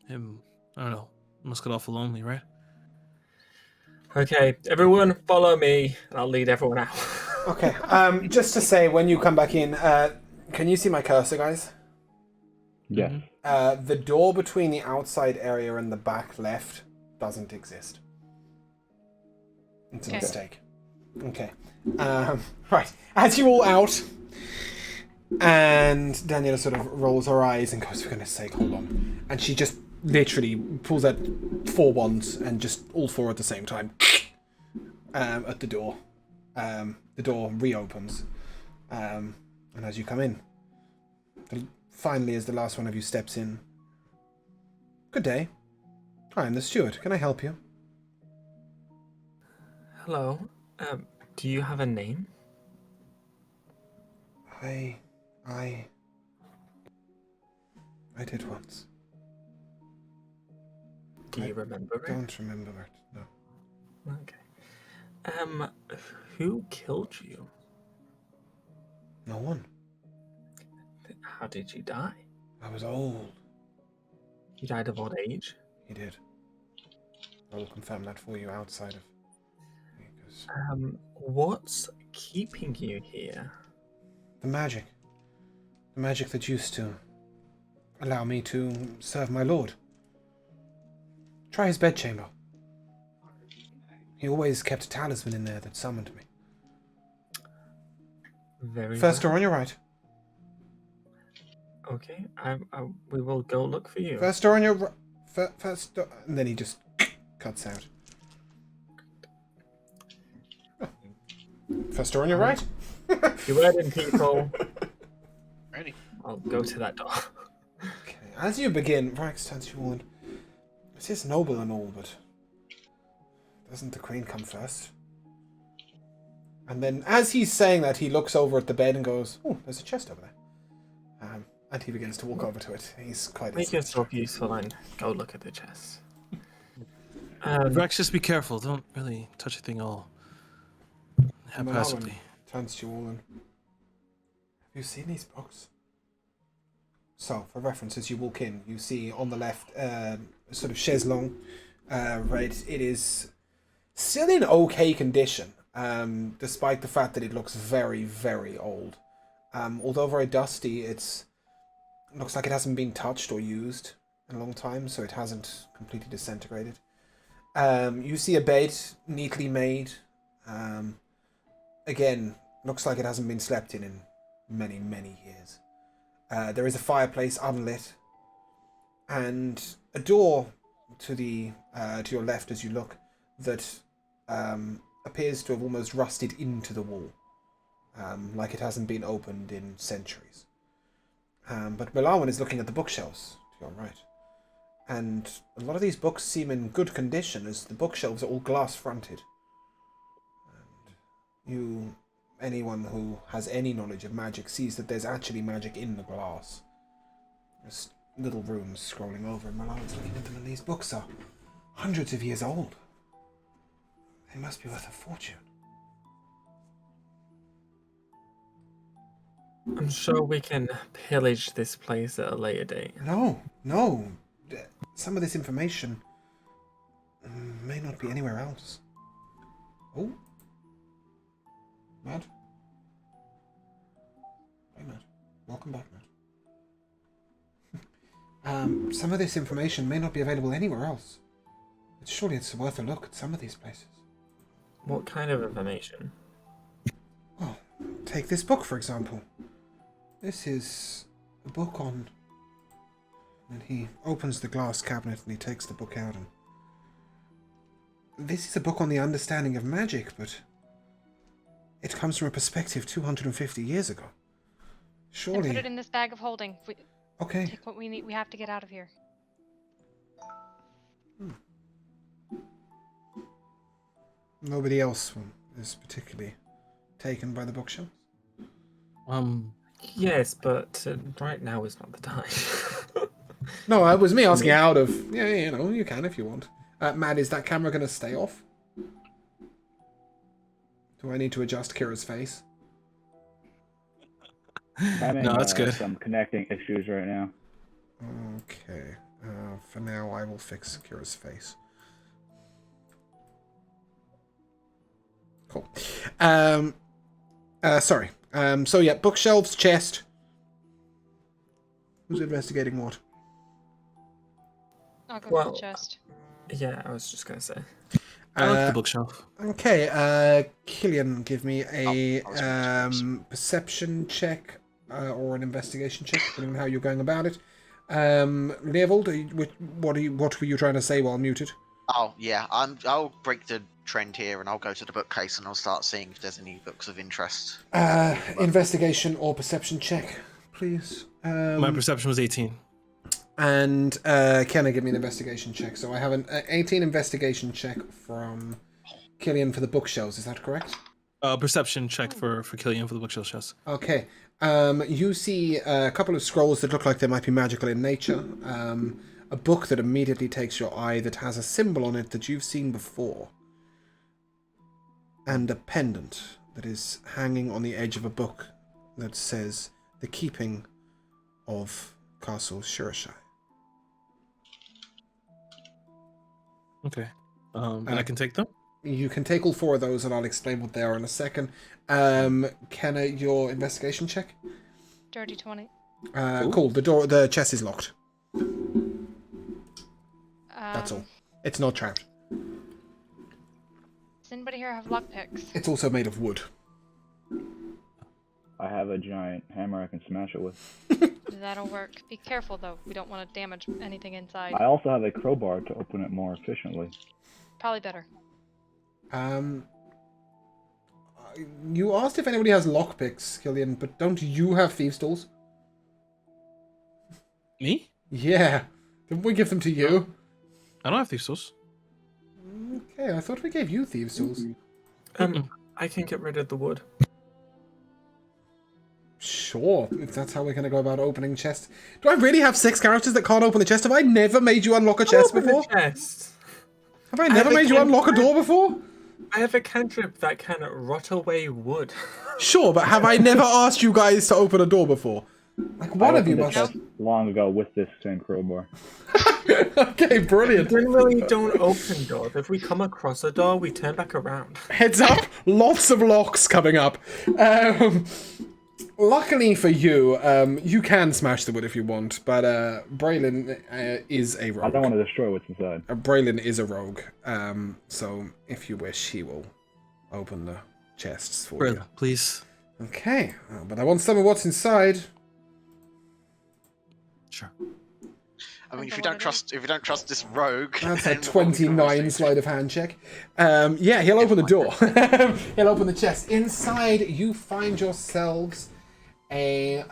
[SPEAKER 7] Him, I don't know. Must get awful lonely, right?
[SPEAKER 1] Okay, everyone follow me, and I'll lead everyone out.
[SPEAKER 2] Okay, just to say, when you come back in, can you see my cursor, guys?
[SPEAKER 5] Yes.
[SPEAKER 2] The door between the outside area and the back left doesn't exist. It's a
[SPEAKER 4] Okay.
[SPEAKER 2] mistake. Okay. Right. As you're all out, and Daniela sort of rolls her eyes and goes, for goodness sake, hold on. And she just literally pulls out 4 wands and just all 4 at the same time at the door. The door reopens. And as you come in, finally as the last one of you steps in, good day. I am the steward. Can I help you?
[SPEAKER 1] Hello. Do you have a name?
[SPEAKER 2] I did once.
[SPEAKER 1] Do you remember it?
[SPEAKER 2] Don't remember it, no.
[SPEAKER 1] Okay. Who killed you?
[SPEAKER 2] No one.
[SPEAKER 1] How did you die?
[SPEAKER 2] I was old.
[SPEAKER 1] You died of old age?
[SPEAKER 2] He did. I will confirm that for you outside of... Because
[SPEAKER 1] What's keeping you here?
[SPEAKER 2] the magic. The magic that used to allow me to serve my lord. Try his bedchamber. He always kept a talisman in there that summoned me.
[SPEAKER 1] Very
[SPEAKER 2] First
[SPEAKER 1] well.
[SPEAKER 2] door on your right.
[SPEAKER 1] Okay, we will go look for you.
[SPEAKER 2] First door on your right. First door... And then he just cuts out. First door on your right.
[SPEAKER 1] You heard him, people.
[SPEAKER 6] Ready?
[SPEAKER 1] I'll go to that door.
[SPEAKER 2] Okay. As you begin, Rax turns to you all and... It is noble and all, but... Doesn't the queen come first? And then, as he's saying that, he looks over at the bed and goes, "Oh, there's a chest over there." And he begins to walk over to it. He's quite...
[SPEAKER 1] Make yourself useful and go look at the chest.
[SPEAKER 7] Rex, just be careful. Don't really touch a thing all haphazardly.
[SPEAKER 2] Turns to you all and... Have you seen these books? So, for reference, as you walk in, you see on the left a sort of chaise longue. Right, it is still in okay condition, despite the fact that it looks very, very old. Although very dusty, it looks like it hasn't been touched or used in a long time, so it hasn't completely disintegrated. You see a bed, neatly made. Again, looks like it hasn't been slept in many, many years. There is a fireplace unlit, and a door to your left as you look that appears to have almost rusted into the wall, like it hasn't been opened in centuries. But Malawan is looking at the bookshelves to your right, and a lot of these books seem in good condition, as the bookshelves are all glass fronted. And anyone who has any knowledge of magic sees that there's actually magic in the glass. There's little runes scrolling over, and Malawan's looking at them, and these books are hundreds of years old. They must be worth a fortune.
[SPEAKER 1] I'm sure we can pillage this place at a later date.
[SPEAKER 2] No. Some of this information may not be anywhere else. Oh. Matt? Hey, Matt. Welcome back, Matt. Some of this information may not be available anywhere else. Surely it's worth a look at some of these places.
[SPEAKER 1] What kind of information?
[SPEAKER 2] Well, take this book, for example. This is a book on... And he opens the glass cabinet and he takes the book out, and... This is a book on the understanding of magic, but... It comes from a perspective 250 years ago. Surely...
[SPEAKER 4] And put it in this bag of holding.
[SPEAKER 2] Okay.
[SPEAKER 4] Take what we need. We have to get out of here.
[SPEAKER 2] Nobody else is particularly taken by the bookshelves?
[SPEAKER 1] Yes, but right now is not the time.
[SPEAKER 2] No, it was me asking out of... Yeah, you can if you want. Matt, is that camera going to stay off? Do I need to adjust Kira's face?
[SPEAKER 5] Having,
[SPEAKER 7] No, that's good.
[SPEAKER 5] Some connecting issues right now.
[SPEAKER 2] Okay. For now, I will fix Kira's face. Cool. Sorry. So yeah, bookshelves, chest. Who's investigating what?
[SPEAKER 4] I'll go
[SPEAKER 1] Well,
[SPEAKER 4] to the chest.
[SPEAKER 1] Yeah, I was just gonna say.
[SPEAKER 7] I like the bookshelf.
[SPEAKER 2] Okay, Killian, give me a
[SPEAKER 3] I was moving to
[SPEAKER 2] perception check or an investigation check, depending on how you're going about it. Leovold, what were you trying to say while muted?
[SPEAKER 3] Oh yeah, I'll break the trend here and I'll go to the bookcase and I'll start seeing if there's any books of interest.
[SPEAKER 2] Investigation or perception check, please.
[SPEAKER 7] My perception was 18.
[SPEAKER 2] And can I give me an investigation check? So I have an 18 investigation check from Killian for the bookshelves. Is that correct?
[SPEAKER 7] Perception check for Killian for the bookshelf chest.
[SPEAKER 2] Okay. You see a couple of scrolls that look like they might be magical in nature. A book that immediately takes your eye that has a symbol on it that you've seen before. And a pendant that is hanging on the edge of a book that says The Keeping of Castle Shirashai.
[SPEAKER 7] Okay. And I can take them?
[SPEAKER 2] You can take all four of those and I'll explain what they are in a second. Kenna, your investigation check?
[SPEAKER 4] Dirty 20.
[SPEAKER 2] Cool. The chest is locked. That's all. It's not trapped.
[SPEAKER 4] Does anybody here have lockpicks?
[SPEAKER 2] It's also made of wood.
[SPEAKER 5] I have a giant hammer I can smash it with.
[SPEAKER 4] That'll work. Be careful though. We don't want to damage anything inside.
[SPEAKER 5] I also have a crowbar to open it more efficiently.
[SPEAKER 4] Probably better.
[SPEAKER 2] You asked if anybody has lockpicks, Killian, but don't you have thieves' tools?
[SPEAKER 7] Me?
[SPEAKER 2] Yeah. Didn't we give them to you?
[SPEAKER 7] I don't have thieves' tools.
[SPEAKER 2] Okay, I thought we gave you thieves' tools.
[SPEAKER 1] I can get rid of the wood.
[SPEAKER 2] Sure, if that's how we're going to go about opening chests. Do I really have 6 characters that can't open the chest? Have I never made you unlock a chest
[SPEAKER 1] Open
[SPEAKER 2] before?
[SPEAKER 1] the chest.
[SPEAKER 2] Have I never made you unlock a door before?
[SPEAKER 1] I have a cantrip that can rot away wood.
[SPEAKER 2] Sure, but have I never asked you guys to open a door before? Like, one
[SPEAKER 5] I
[SPEAKER 2] of you
[SPEAKER 5] opened the
[SPEAKER 2] must
[SPEAKER 5] chest
[SPEAKER 2] have.
[SPEAKER 5] long ago with this same crowbar.
[SPEAKER 2] Okay, brilliant.
[SPEAKER 1] Generally don't open doors. If we come across a door, we turn back around.
[SPEAKER 2] Heads up, lots of locks coming up. Luckily for you, you can smash the wood if you want, but Braylon is a rogue.
[SPEAKER 5] I don't want to destroy what's inside.
[SPEAKER 2] Braylon is a rogue, so if you wish, he will open the chests for you.
[SPEAKER 7] Please.
[SPEAKER 2] Okay, but I want some of what's inside.
[SPEAKER 7] Sure.
[SPEAKER 3] I mean, if you don't trust this rogue,
[SPEAKER 2] That's a
[SPEAKER 3] then what are we gonna
[SPEAKER 2] 29
[SPEAKER 3] do?
[SPEAKER 2] sleight of hand check. Yeah, he'll open the door. He'll open the chest. Inside, you find yourselves a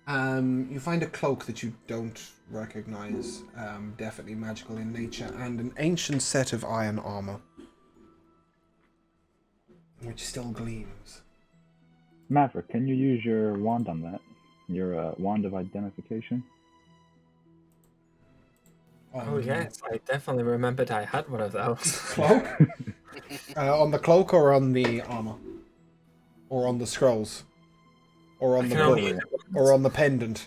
[SPEAKER 2] you find a cloak that you don't recognize, definitely magical in nature, and an ancient set of iron armor, which still gleams.
[SPEAKER 5] Maverick, can you use your wand on that? Your wand of identification?
[SPEAKER 1] Oh yes, I definitely remembered I had one of those.
[SPEAKER 2] Cloak? On the cloak or on the armor? Or on the scrolls? Or on the
[SPEAKER 1] can only
[SPEAKER 2] book?
[SPEAKER 1] use it
[SPEAKER 2] Or on the pendant?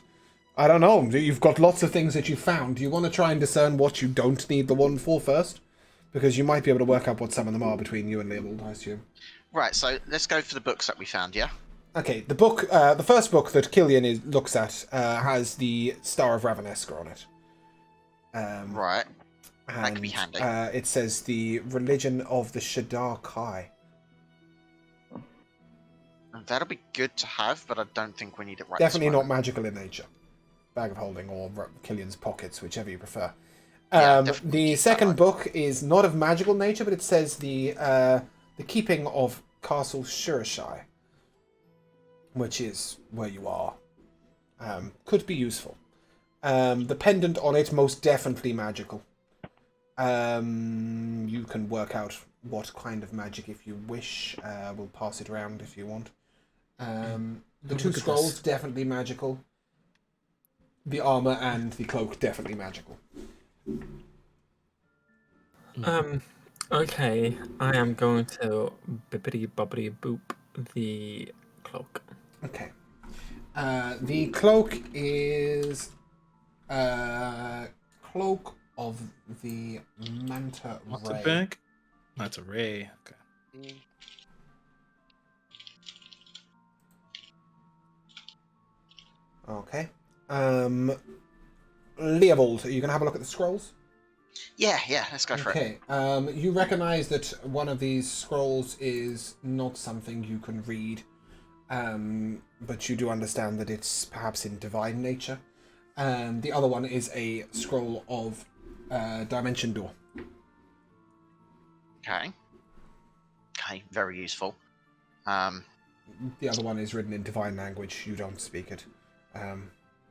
[SPEAKER 2] I don't know. You've got lots of things that you found. Do you want to try and discern what you don't need the wand for first? Because you might be able to work out what some of them are between you and Leopold, I assume.
[SPEAKER 3] Right, so let's go for the books that we found, yeah?
[SPEAKER 2] Okay, the book, the first book that Killian looks at has the Star of Raveneska on it.
[SPEAKER 3] Right. That could be
[SPEAKER 2] And,
[SPEAKER 3] handy.
[SPEAKER 2] it says the religion of the Shadar Kai.
[SPEAKER 3] That'll be good to have, but I don't think we need it right
[SPEAKER 2] Definitely
[SPEAKER 3] this
[SPEAKER 2] not
[SPEAKER 3] moment.
[SPEAKER 2] magical in nature. Bag of holding or Killian's pockets, whichever you prefer.
[SPEAKER 3] Yeah, definitely
[SPEAKER 2] The
[SPEAKER 3] keep that
[SPEAKER 2] second
[SPEAKER 3] on.
[SPEAKER 2] book is not of magical nature, but it says the keeping of Castle Shirashai, which is where you are. Could be useful. The pendant on it, most definitely magical. You can work out what kind of magic if you wish. We'll pass it around if you want. The two
[SPEAKER 7] Look at
[SPEAKER 2] scrolls,
[SPEAKER 7] this.
[SPEAKER 2] definitely magical. The armor and the cloak, definitely magical.
[SPEAKER 1] Okay, I am going to bippity boppity boop the cloak.
[SPEAKER 2] Okay. The cloak is cloak of the Manta
[SPEAKER 7] What's a
[SPEAKER 2] Ray.
[SPEAKER 7] bag? That's a ray. Okay.
[SPEAKER 2] Okay. Leopold, are you gonna have a look at the scrolls?
[SPEAKER 3] Yeah, let's go for it.
[SPEAKER 2] Okay. You recognize that one of these scrolls is not something you can read, but you do understand that it's perhaps in divine nature. The other one is a scroll of Dimension Door.
[SPEAKER 3] Okay, very useful.
[SPEAKER 2] The other one is written in divine language. You don't speak it.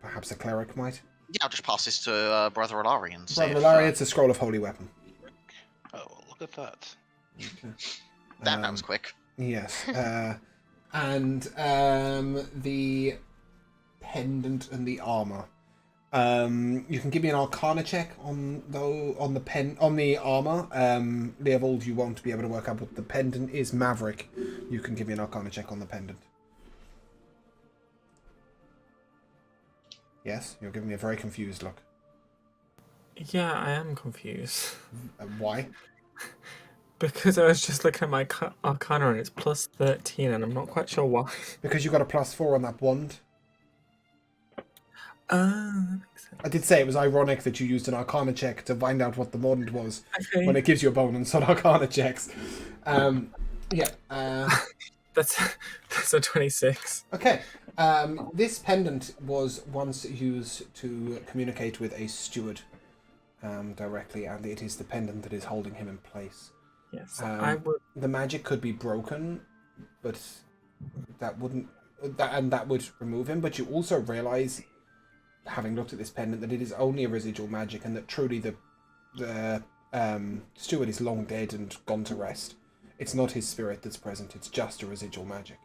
[SPEAKER 2] Perhaps a cleric might.
[SPEAKER 3] Yeah, I'll just pass this to Brother Alari and see
[SPEAKER 2] Brother
[SPEAKER 3] if,
[SPEAKER 2] Ilaria, it's a scroll of holy weapon.
[SPEAKER 6] Oh, look at that.
[SPEAKER 3] Damn, that was quick.
[SPEAKER 2] Yes. And the pendant and the armor. You can give me an Arcana check on the armor. Leovold, you won't be able to work out what the pendant is. Maverick, you can give me an Arcana check on the pendant. Yes, you're giving me a very confused look.
[SPEAKER 1] Yeah, I am confused.
[SPEAKER 2] Why?
[SPEAKER 1] Because I was just looking at my Arcana and it's plus 13 and I'm not quite sure why.
[SPEAKER 2] Because you got a +4 on that wand.
[SPEAKER 1] That makes sense.
[SPEAKER 2] I did say it was ironic that you used an Arcana check to find out what the wand was
[SPEAKER 1] Okay.
[SPEAKER 2] when it gives you a bonus on Arcana checks.
[SPEAKER 1] That's a 26.
[SPEAKER 2] Okay. This pendant was once used to communicate with a steward directly, and it is the pendant that is holding him in place.
[SPEAKER 1] Yes, I would.
[SPEAKER 2] The magic could be broken, but that wouldn't. That would remove him. But you also realize, having looked at this pendant, that it is only a residual magic, and that truly the steward is long dead and gone to rest. It's not his spirit that's present. It's just a residual magic.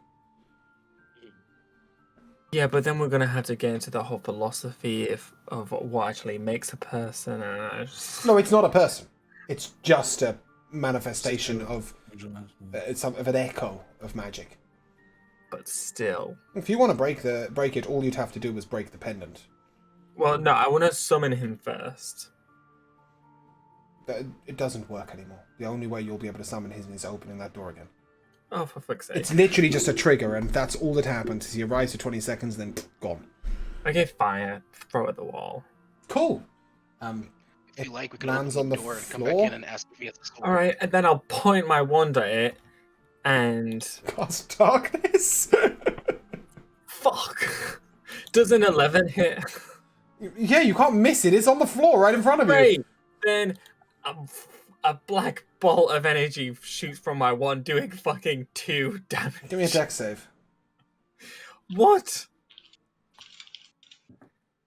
[SPEAKER 1] Yeah, but then we're gonna have to get into the whole philosophy of what actually makes a person. And
[SPEAKER 2] No, it's not a person. It's just a manifestation of an echo of magic.
[SPEAKER 1] But still.
[SPEAKER 2] If you want to break it, all you'd have to do is break the pendant.
[SPEAKER 1] Well, no, I want to summon him first.
[SPEAKER 2] It doesn't work anymore. The only way you'll be able to summon him is opening that door again.
[SPEAKER 1] Oh, for fuck's sake.
[SPEAKER 2] It's literally just a trigger, and that's all that happens. Is he arrives for 20 seconds, then gone.
[SPEAKER 1] Okay, fire. Throw it at the wall.
[SPEAKER 2] Cool.
[SPEAKER 6] If you like, we can
[SPEAKER 2] lands
[SPEAKER 6] open
[SPEAKER 2] on
[SPEAKER 6] the
[SPEAKER 2] the
[SPEAKER 6] door and come
[SPEAKER 2] floor.
[SPEAKER 6] back in and ask if he has a sword.
[SPEAKER 1] Alright, and then I'll point my wand at it, and...
[SPEAKER 2] Cast darkness.
[SPEAKER 1] Fuck. Does an 11 hit?
[SPEAKER 2] Yeah, you can't miss it. It's on the floor right in front of you.
[SPEAKER 1] Great. Then a black bolt of energy shoots from my wand, doing fucking 2 damage.
[SPEAKER 2] Give me a dex save.
[SPEAKER 1] What?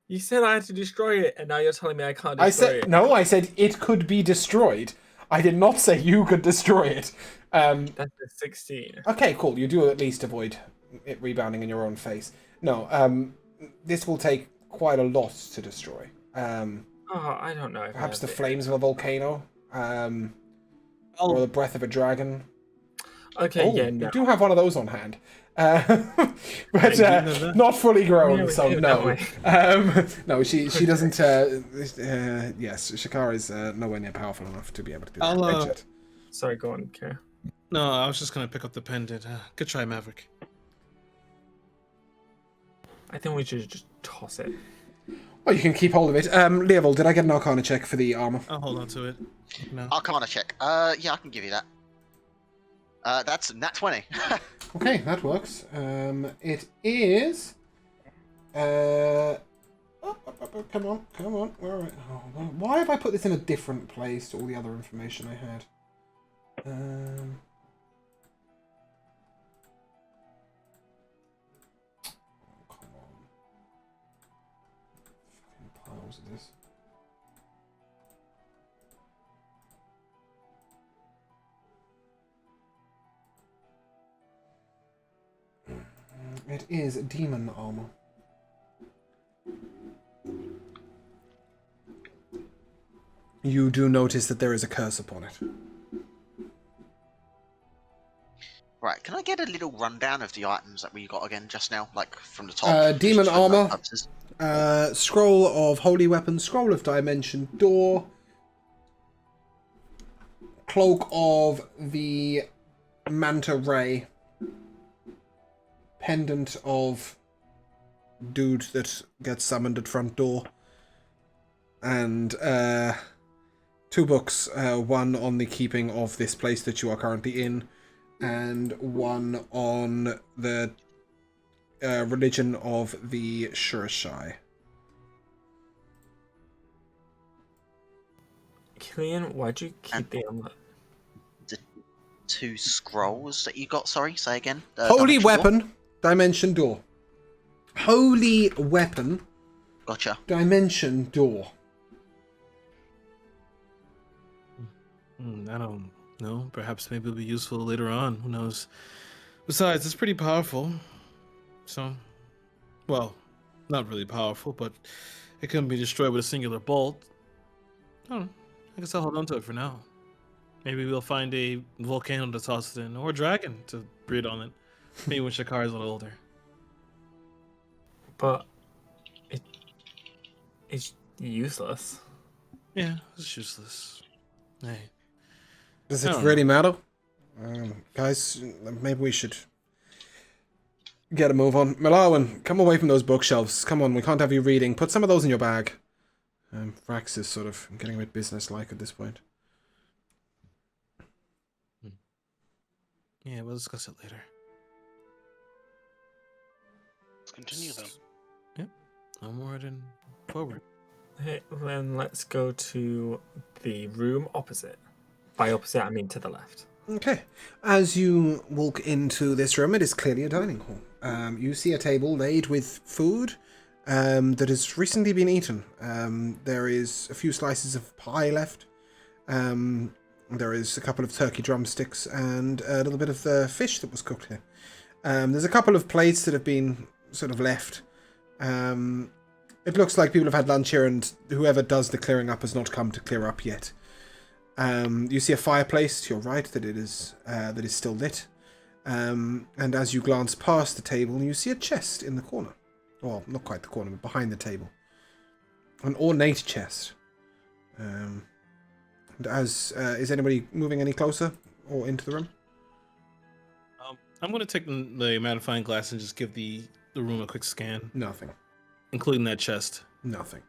[SPEAKER 1] You said I had to destroy it, and now you're telling me I can't destroy it.
[SPEAKER 2] No, I said it could be destroyed. I did not say you could destroy it.
[SPEAKER 1] That's a 16.
[SPEAKER 2] Okay, cool. You do at least avoid it rebounding in your own face. No, this will take quite a lot to destroy.
[SPEAKER 1] I don't know.
[SPEAKER 2] Perhaps the flames of a volcano, or the breath of a dragon.
[SPEAKER 1] Okay, yeah, no.
[SPEAKER 2] You do have one of those on hand. But not fully grown,
[SPEAKER 1] Yeah,
[SPEAKER 2] so
[SPEAKER 1] do it
[SPEAKER 2] no. No, she doesn't. Yes, Shakara is nowhere near powerful enough to be able to do that. Richard.
[SPEAKER 1] Sorry, go on, Kara.
[SPEAKER 7] No, I was just gonna pick up the pendant. Good try, Maverick.
[SPEAKER 1] I think we should just toss it.
[SPEAKER 2] Well, you can keep hold of it. Leovold, did I get an Arcana check for the armor?
[SPEAKER 7] I'll hold on to it. No.
[SPEAKER 3] Arcana check. Yeah, I can give you that. That's nat 20.
[SPEAKER 2] Okay, that works. It is. Come on. Where are we? Oh, why have I put this in a different place to all the other information I had? Oh, come on. Fucking piles of this. It is demon armor. You do notice that there is a curse upon it.
[SPEAKER 3] Right, can I get a little rundown of the items that we got again just now? Like, from the top?
[SPEAKER 2] Demon
[SPEAKER 3] just for my
[SPEAKER 2] armor.
[SPEAKER 3] purposes?
[SPEAKER 2] Scroll of holy weapon, scroll of dimension door, cloak of the manta ray, pendant of dude that gets summoned at front door, and 2 books, one on the keeping of this place that you are currently in, and one on the religion of the Shurashai.
[SPEAKER 1] Killian, why'd you keep the amulet?
[SPEAKER 3] The 2 scrolls that you got, sorry, say again.
[SPEAKER 2] Holy
[SPEAKER 3] Dimension door?
[SPEAKER 2] weapon, dimension door. Holy weapon,
[SPEAKER 3] Gotcha.
[SPEAKER 2] dimension door.
[SPEAKER 7] I don't know. Perhaps maybe it'll be useful later on. Who knows? Besides, it's pretty powerful. So, well, not really powerful, but it couldn't be destroyed with a singular bolt. I don't know. I guess I'll hold on to it for now. Maybe we'll find a volcano to toss it in, or a dragon to breed on it. Maybe when Shakar is a little older.
[SPEAKER 1] But it's useless.
[SPEAKER 7] Yeah, it's useless. Hey.
[SPEAKER 2] Does
[SPEAKER 7] I
[SPEAKER 2] it
[SPEAKER 7] don't
[SPEAKER 2] really matter? Guys, maybe we should get a move on. Malawan, come away from those bookshelves. Come on, we can't have you reading. Put some of those in your bag. Frax is sort of getting a bit businesslike at this point.
[SPEAKER 7] Yeah, we'll discuss it later.
[SPEAKER 6] Let's continue then.
[SPEAKER 7] Yep. Onward and forward.
[SPEAKER 1] Okay, then let's go to the room opposite. By opposite, I mean to the left.
[SPEAKER 2] Okay. As you walk into this room, it is clearly a dining hall. You see a table laid with food that has recently been eaten. There is a few slices of pie left. There is a couple of turkey drumsticks and a little bit of the fish that was cooked here. There's a couple of plates that have been sort of left. It looks like people have had lunch here, and whoever does the clearing up has not come to clear up yet. You see a fireplace to your right that is still lit. And as you glance past the table, you see a chest in the corner. Well, not quite the corner, but behind the table. An ornate chest. And is anybody moving any closer or into the room?
[SPEAKER 7] I'm going to take the magnifying glass and just give the room a quick scan,
[SPEAKER 2] Nothing.
[SPEAKER 7] including that chest.
[SPEAKER 2] Nothing.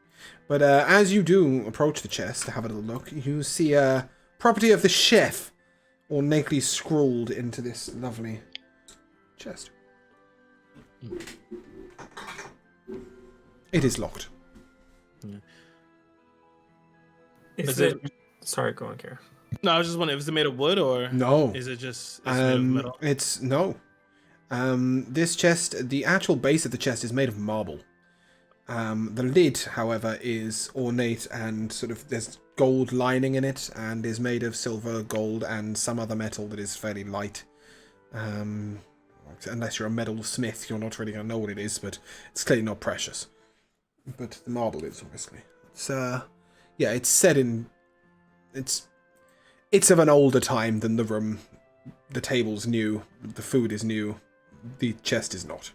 [SPEAKER 2] But as you do approach the chest to have a little look, you see a property of the chef ornately scrawled into this lovely chest. It is locked.
[SPEAKER 7] Yeah.
[SPEAKER 1] Is it? Sorry, go on, Kara.
[SPEAKER 7] No, I was just wondering, is it made of wood or
[SPEAKER 2] No.
[SPEAKER 7] is it just made of metal?
[SPEAKER 2] It's no. This chest, the actual base of the chest is made of marble. The lid, however, is ornate and sort of there's gold lining in it and is made of silver, gold, and some other metal that is fairly light. Unless you're a metal smith, you're not really going to know what it is, but it's clearly not precious. But the marble is, obviously. It's, it's set in... It's of an older time than the room. The table's new, the food is new, the chest is not.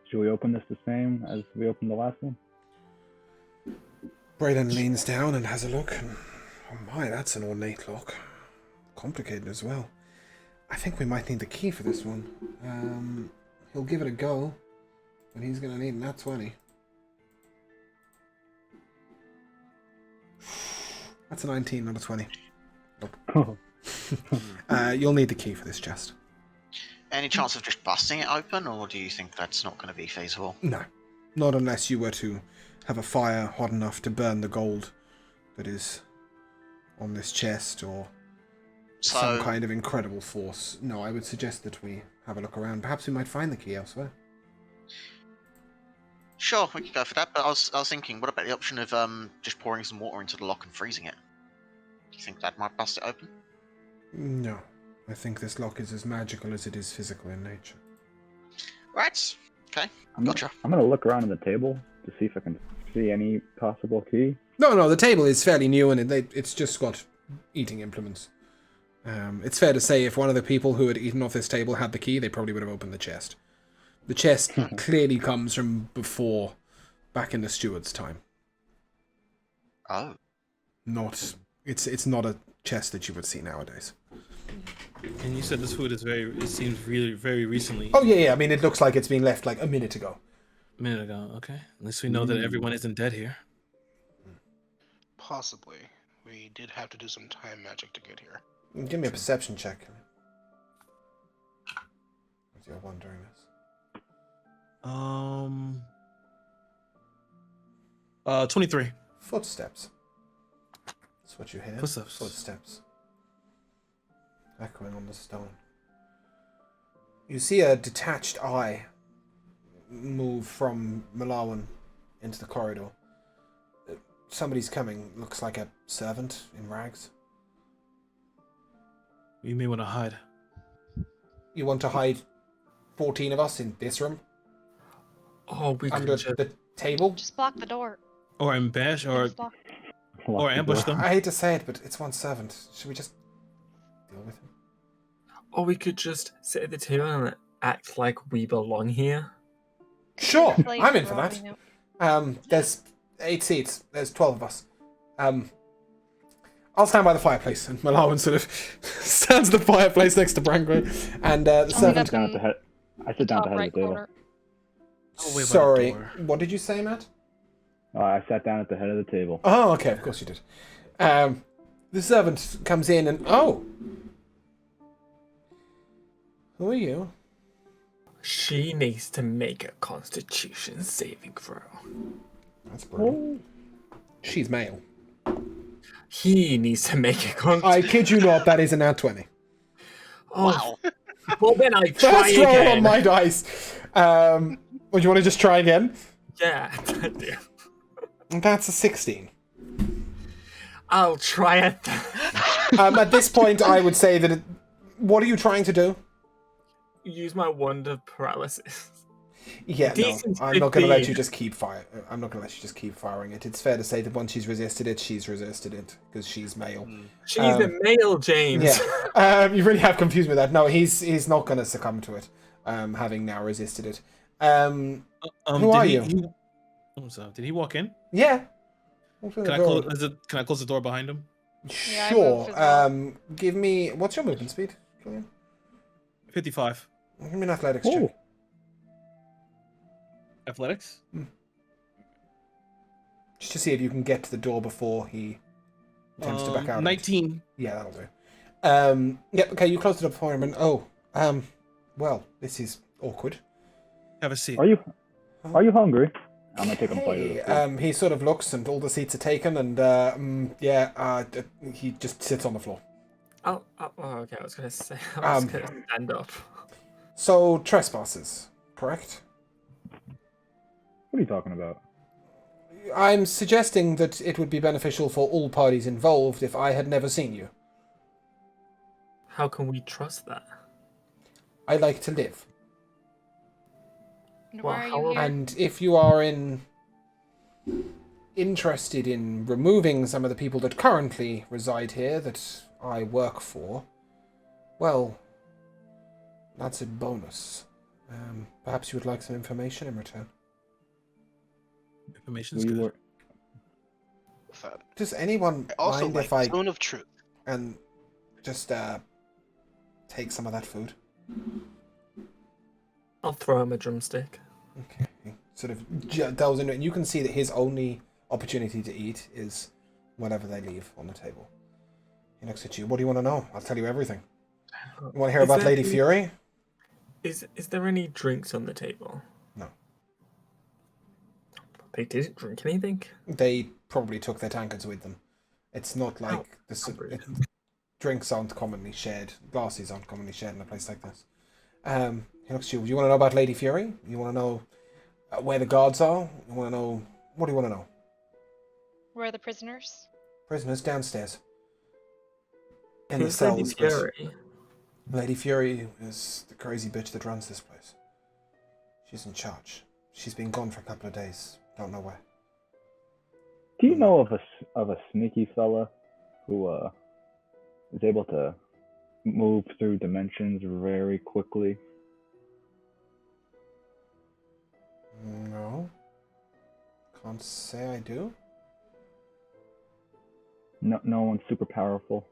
[SPEAKER 5] Should we open this the same as we opened the last one?
[SPEAKER 2] Brayden leans down and has a look. And, oh my, that's an ornate lock. Complicated as well. I think we might need the key for this one. He'll give it a go, but he's going to need that 20. That's a 19, not a 20. Nope. You'll need the key for this chest.
[SPEAKER 3] Any chance of just busting it open, or do you think that's not going to be feasible?
[SPEAKER 2] No. Not unless you were to have a fire hot enough to burn the gold that is on this chest, or some kind of incredible force. No, I would suggest that we have a look around. Perhaps we might find the key elsewhere.
[SPEAKER 3] Sure, we could go for that, but I was thinking, what about the option of just pouring some water into the lock and freezing it? Do you think that might bust it open?
[SPEAKER 2] No. I think this lock is as magical as it is physical in nature.
[SPEAKER 3] Right. Okay. Gotcha.
[SPEAKER 5] I'm going to look around on the table to see if I can see any possible key.
[SPEAKER 2] No, the table is fairly new and it's just got eating implements. It's fair to say if one of the people who had eaten off this table had the key, they probably would have opened the chest. The chest clearly comes from before, back in the steward's time.
[SPEAKER 3] Oh.
[SPEAKER 2] It's not a chest that you would see nowadays.
[SPEAKER 7] And you said this food is it seems really very recently.
[SPEAKER 2] Oh yeah, I mean it looks like it's been left like a minute ago.
[SPEAKER 7] minute ago. Okay. At least we know that everyone isn't dead here.
[SPEAKER 6] Possibly. We did have to do some time magic to get here.
[SPEAKER 2] Give me a perception check. If you're wondering this.
[SPEAKER 7] 23.
[SPEAKER 2] Footsteps. That's what you hear.
[SPEAKER 7] Footsteps.
[SPEAKER 2] Footsteps. Echoing on the stone. You see a detached eye move from Malawan into the corridor. Somebody's coming. Looks like a servant in rags.
[SPEAKER 7] You may want to hide.
[SPEAKER 2] You want to hide 14 of us in this room?
[SPEAKER 1] Oh, we
[SPEAKER 2] Under
[SPEAKER 1] could
[SPEAKER 2] the table?
[SPEAKER 4] Just block the door.
[SPEAKER 7] Or ambush, or
[SPEAKER 4] Just block.
[SPEAKER 7] or ambush them.
[SPEAKER 2] I hate to say it, but it's one servant. Should we just deal with him?
[SPEAKER 1] Or we could just sit at the table and act like we belong here.
[SPEAKER 2] Sure,
[SPEAKER 4] Like,
[SPEAKER 2] I'm in for
[SPEAKER 4] rolling
[SPEAKER 2] that.
[SPEAKER 4] out.
[SPEAKER 2] There's 8 seats. There's 12 of us. I'll stand by the fireplace. And Malawan sort of stands at the fireplace next to Brangway. And the
[SPEAKER 4] I'll
[SPEAKER 2] servant...
[SPEAKER 4] meet up in
[SPEAKER 5] I sit down at the
[SPEAKER 4] top
[SPEAKER 5] head
[SPEAKER 4] right
[SPEAKER 5] of the table.
[SPEAKER 4] corner.
[SPEAKER 7] Oh, wait by the
[SPEAKER 2] Sorry,
[SPEAKER 7] door.
[SPEAKER 2] what did you say, Matt?
[SPEAKER 5] I sat down at the head of the table.
[SPEAKER 2] Oh, okay, of course you did. The servant comes in and... Oh! Who are you?
[SPEAKER 1] She needs to make a Constitution saving throw.
[SPEAKER 2] That's brutal. She's male.
[SPEAKER 1] He needs to make a
[SPEAKER 2] I
[SPEAKER 1] Constitution.
[SPEAKER 2] kid you not, that is an ad 20.
[SPEAKER 1] Oh,
[SPEAKER 3] Wow.
[SPEAKER 1] well, then I try
[SPEAKER 2] First roll
[SPEAKER 1] again.
[SPEAKER 2] on my dice. Would you want to just try again?
[SPEAKER 1] Yeah, I do.
[SPEAKER 2] That's a 16.
[SPEAKER 1] I'll try it.
[SPEAKER 2] At this point, I would say that... What are you trying to do?
[SPEAKER 1] Use my wonder paralysis.
[SPEAKER 2] Yeah, no,
[SPEAKER 1] Decent
[SPEAKER 2] I'm not going to let
[SPEAKER 1] 15.
[SPEAKER 2] you just keep fire. I'm not going to let you just keep firing it. It's fair to say that once she's resisted it, because she's male.
[SPEAKER 1] She's a male, James.
[SPEAKER 2] Yeah, you really have confused me with that. No, he's not going to succumb to it, having now resisted it. Who are you?
[SPEAKER 7] Did he walk in?
[SPEAKER 2] Yeah.
[SPEAKER 7] Can I close the door behind him?
[SPEAKER 4] Yeah, I moved
[SPEAKER 2] Sure.
[SPEAKER 4] as well.
[SPEAKER 2] Give me... What's your movement speed, Killian?
[SPEAKER 7] 55.
[SPEAKER 2] Give me an athletics check.
[SPEAKER 7] Athletics?
[SPEAKER 2] Just to see if you can get to the door before he attempts to back out.
[SPEAKER 7] 19.
[SPEAKER 2] Yeah, that'll do. Yep, okay, you closed it up for him and... Oh, well, this is awkward.
[SPEAKER 7] Have a seat.
[SPEAKER 5] Are you hungry? I'm gonna take a bite of
[SPEAKER 2] Hey,
[SPEAKER 5] this.
[SPEAKER 2] he sort of looks and all the seats are taken and, he just sits on the floor.
[SPEAKER 1] Oh, okay, I was going to say, I was going to stand up.
[SPEAKER 2] So, trespassers, correct?
[SPEAKER 5] What are you talking about?
[SPEAKER 2] I'm suggesting that it would be beneficial for all parties involved if I had never seen you.
[SPEAKER 1] How can we trust that?
[SPEAKER 2] I like to live.
[SPEAKER 4] And
[SPEAKER 1] Well,
[SPEAKER 4] why are
[SPEAKER 1] how
[SPEAKER 4] you here?
[SPEAKER 2] And if you are interested in removing some of the people that currently reside here that I work for, well, that's a bonus. Perhaps you would like some information in return.
[SPEAKER 7] Information is
[SPEAKER 5] We
[SPEAKER 7] good.
[SPEAKER 5] were-
[SPEAKER 6] With that.
[SPEAKER 2] Does anyone
[SPEAKER 6] I also
[SPEAKER 2] mind
[SPEAKER 6] like
[SPEAKER 2] if I
[SPEAKER 6] Tone of Truth.
[SPEAKER 2] and just take some of that food?
[SPEAKER 1] I'll throw him a drumstick.
[SPEAKER 2] Okay. He sort of delves into it, and you can see that his only opportunity to eat is whatever they leave on the table. He looks at you. What do you want to know? I'll tell you everything. You want to hear
[SPEAKER 1] Is
[SPEAKER 2] about
[SPEAKER 1] there
[SPEAKER 2] Lady
[SPEAKER 1] any-
[SPEAKER 2] Fury?
[SPEAKER 1] Is there any drinks on the table?
[SPEAKER 2] No.
[SPEAKER 1] They didn't drink anything?
[SPEAKER 2] They probably took their tankards with them. It's not like
[SPEAKER 1] Oh,
[SPEAKER 2] this.
[SPEAKER 1] rude.
[SPEAKER 2] Drinks aren't commonly shared. Glasses aren't commonly shared in a place like this. He looks at you. Do you want to know about Lady Fury? You want to know where the guards are? You want to know... What do you want to know?
[SPEAKER 4] Where are the prisoners?
[SPEAKER 2] Prisoners downstairs. In the
[SPEAKER 1] Who's Lady
[SPEAKER 2] cells. but
[SPEAKER 1] Fury?
[SPEAKER 2] Lady Fury is the crazy bitch that runs this place. She's in charge. She's been gone for a couple of days. Don't know where.
[SPEAKER 5] Do you know of a sneaky fella who is able to move through dimensions very quickly?
[SPEAKER 2] No. Can't say I do.
[SPEAKER 5] No one's super powerful.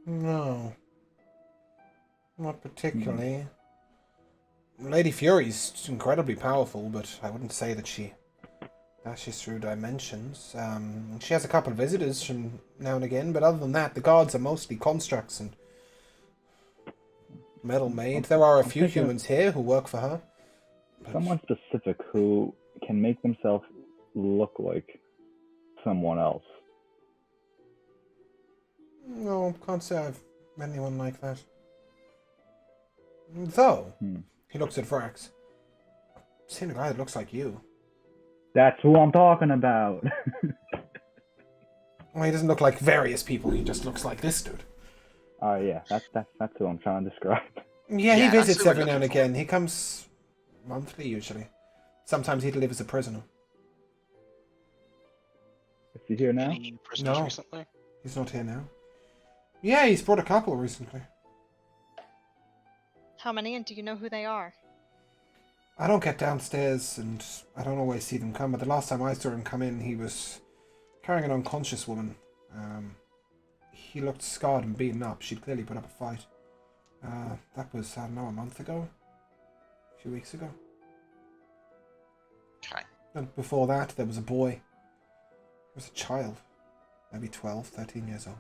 [SPEAKER 2] No. Not particularly. Lady Fury's incredibly powerful, but I wouldn't say that she dashes through dimensions. She has a couple of visitors from now and again, but other than that, the guards are mostly constructs and metal made. There are a few humans here who work for her. But
[SPEAKER 5] Someone specific who can make themselves look like someone else.
[SPEAKER 2] no, can't say I've met anyone like that. Though, he looks at Vrax. Seen a guy that looks like you.
[SPEAKER 5] That's who I'm talking about.
[SPEAKER 2] Well, he doesn't look like various people. He just looks like this dude.
[SPEAKER 5] Yeah, that's who I'm trying to describe.
[SPEAKER 2] Yeah, he
[SPEAKER 3] Yeah, that's
[SPEAKER 2] visits
[SPEAKER 3] who we're
[SPEAKER 2] every now and
[SPEAKER 3] looking for.
[SPEAKER 2] again. He comes monthly, usually. Sometimes he delivers a prisoner.
[SPEAKER 5] Is he here now?
[SPEAKER 6] Any prisoners
[SPEAKER 2] No.
[SPEAKER 6] recently?
[SPEAKER 2] He's not here now. Yeah, he's brought a couple recently.
[SPEAKER 4] How many, and do you know who they are?
[SPEAKER 2] I don't get downstairs, and I don't always see them come, but the last time I saw him come in, he was carrying an unconscious woman. He looked scarred and beaten up. She'd clearly put up a fight. That was, I don't know, a month ago? A few weeks ago?
[SPEAKER 3] Okay.
[SPEAKER 2] And before that, there was a boy. He was a child. Maybe 12, 13 years old.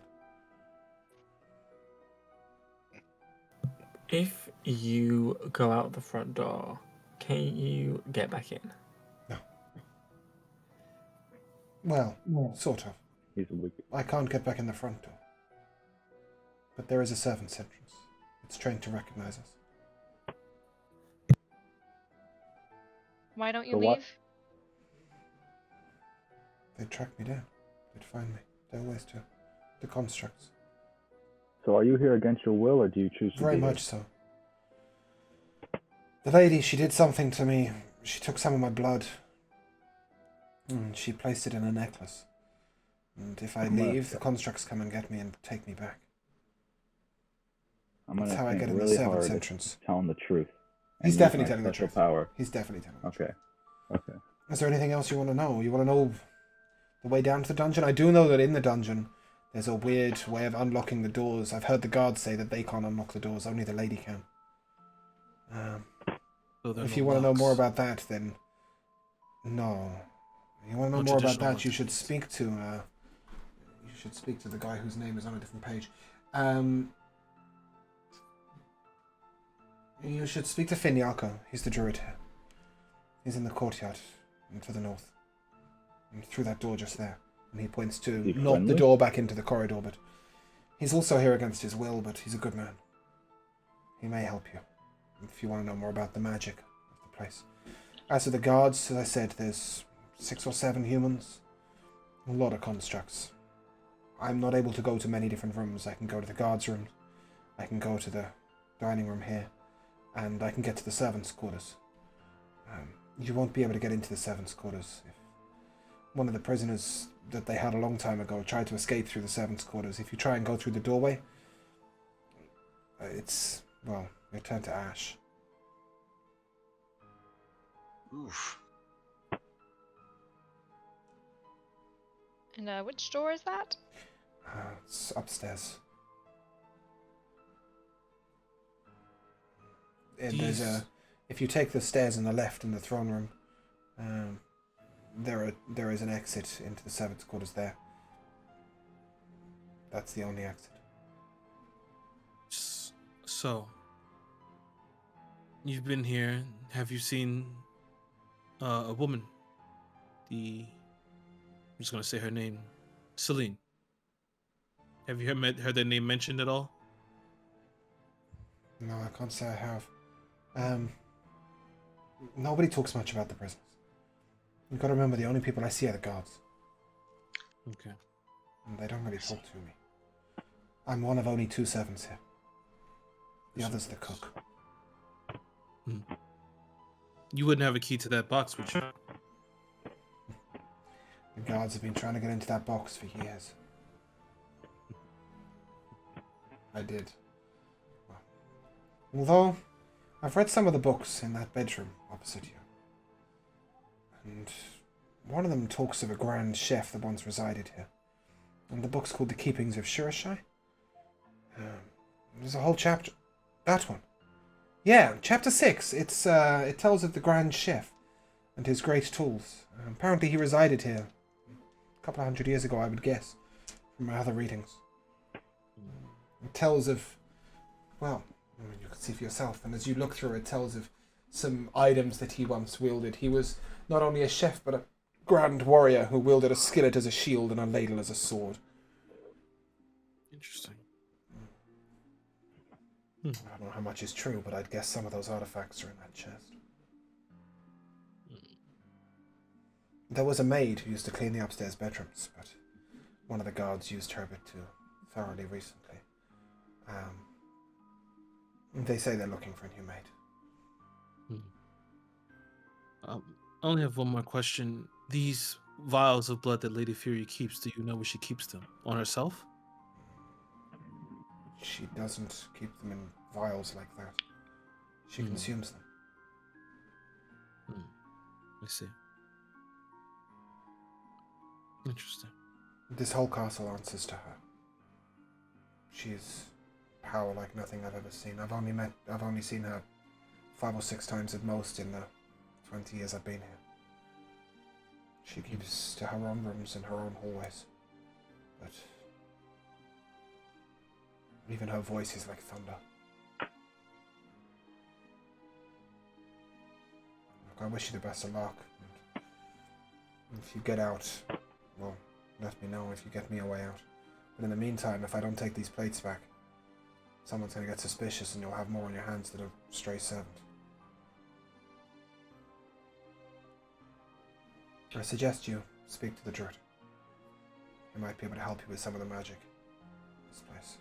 [SPEAKER 1] If you go out the front door, can you get back in?
[SPEAKER 2] Well, sort of.
[SPEAKER 5] He's a wicked.
[SPEAKER 2] I can't get back in the front door. But there is a servant's entrance. It's trained to recognize us.
[SPEAKER 4] Why don't you
[SPEAKER 5] So
[SPEAKER 4] leave?
[SPEAKER 5] what?
[SPEAKER 2] They'd track me down. They'd find me. They always do. The constructs.
[SPEAKER 5] So are you here against your will, or do you choose to
[SPEAKER 2] Very
[SPEAKER 5] be
[SPEAKER 2] much so. The lady, she did something to me. She took some of my blood. And she placed it in a necklace. And if I
[SPEAKER 5] I'm gonna-
[SPEAKER 2] leave, the constructs come and get me and take me back.
[SPEAKER 5] I'm gonna
[SPEAKER 2] That's how I
[SPEAKER 5] think
[SPEAKER 2] get in the
[SPEAKER 5] really
[SPEAKER 2] servant's
[SPEAKER 5] hard
[SPEAKER 2] entrance.
[SPEAKER 5] at telling the truth.
[SPEAKER 2] He's
[SPEAKER 5] and
[SPEAKER 2] definitely
[SPEAKER 5] use my
[SPEAKER 2] telling the
[SPEAKER 5] special
[SPEAKER 2] truth.
[SPEAKER 5] Power.
[SPEAKER 2] He's definitely telling the truth.
[SPEAKER 5] Okay.
[SPEAKER 2] Is there anything else you want to know? You want to know the way down to the dungeon? I do know that in the dungeon, there's a weird way of unlocking the doors. I've heard the guards say that they can't unlock the doors. Only the lady can.
[SPEAKER 7] So there are
[SPEAKER 2] If
[SPEAKER 7] no
[SPEAKER 2] you want to know more
[SPEAKER 7] locks.
[SPEAKER 2] about that, then no. You want to know
[SPEAKER 7] No
[SPEAKER 2] more about
[SPEAKER 7] traditional
[SPEAKER 2] that? You should
[SPEAKER 7] entrances.
[SPEAKER 2] speak to. You should speak to the guy whose name is on a different page. You should speak to Finyako. He's the druid here. He's in the courtyard and to the north, and through that door just there. And he points to
[SPEAKER 5] He
[SPEAKER 2] not the
[SPEAKER 5] friendly?
[SPEAKER 2] door back into the corridor, but he's also here against his will. But he's a good man. He may help you if you want to know more about the magic of the place. As for the guards, as I said, there's 6 or 7 humans, a lot of constructs. I'm not able to go to many different rooms. I can go to the guards' room, I can go to the dining room here, and I can get to the servants' quarters. You won't be able to get into the servants' quarters. If one of the prisoners that they had a long time ago tried to escape through the servants' quarters, if you try and go through the doorway, you're turned to ash.
[SPEAKER 3] Oof.
[SPEAKER 4] And which door is that?
[SPEAKER 2] It's upstairs. If you take the stairs on the left in the throne room, there is an exit into the servants' quarters there. That's the only exit.
[SPEAKER 7] So, you've been here. Have you seen a woman? I'm just gonna say her name, Celine. Have you heard their name mentioned at all?
[SPEAKER 2] No, I can't say I have. Nobody talks much about the prisoners. You've got to remember, the only people I see are the guards.
[SPEAKER 7] Okay.
[SPEAKER 2] And they don't really talk to me. I'm one of only 2 servants here. The other's the cook.
[SPEAKER 7] You wouldn't have a key to that box, would you?
[SPEAKER 2] The guards have been trying to get into that box for years. I did. Although, I've read some of the books in that bedroom opposite you. And one of them talks of a grand chef that once resided here. And the book's called The Keepings of Shirashai. There's a whole chapter. That one. Yeah, chapter 6. It tells of the Grand Chef and his great tools. Apparently he resided here a couple of hundred years ago, I would guess, from my other readings. It tells of, well, I mean, you can see for yourself, and as you look through it, tells of some items that he once wielded. He was not only a chef, but a grand warrior who wielded a skillet as a shield and a ladle as a sword.
[SPEAKER 7] Interesting.
[SPEAKER 2] I don't know how much is true, but I'd guess some of those artifacts are in that chest. There was a maid who used to clean the upstairs bedrooms, but one of the guards used her a bit too thoroughly recently. They say they're looking for a new maid.
[SPEAKER 7] I only have one more question. These vials of blood that Lady Fury keeps, do you know where she keeps them? On herself?
[SPEAKER 2] She doesn't keep them in vials like that. She consumes them.
[SPEAKER 7] I see. Interesting.
[SPEAKER 2] This whole castle answers to her. She's power like nothing I've ever seen. I've only seen her 5 or 6 times at most in the 20 years I've been here. She keeps to her own rooms and her own hallways. But even her voice is like thunder. Look, I wish you the best of luck. And if you get out, well, let me know if you get me a way out. But in the meantime, if I don't take these plates back, someone's going to get suspicious and you'll have more on your hands than a stray servant. I suggest you speak to the Druid. He might be able to help you with some of the magic in this place.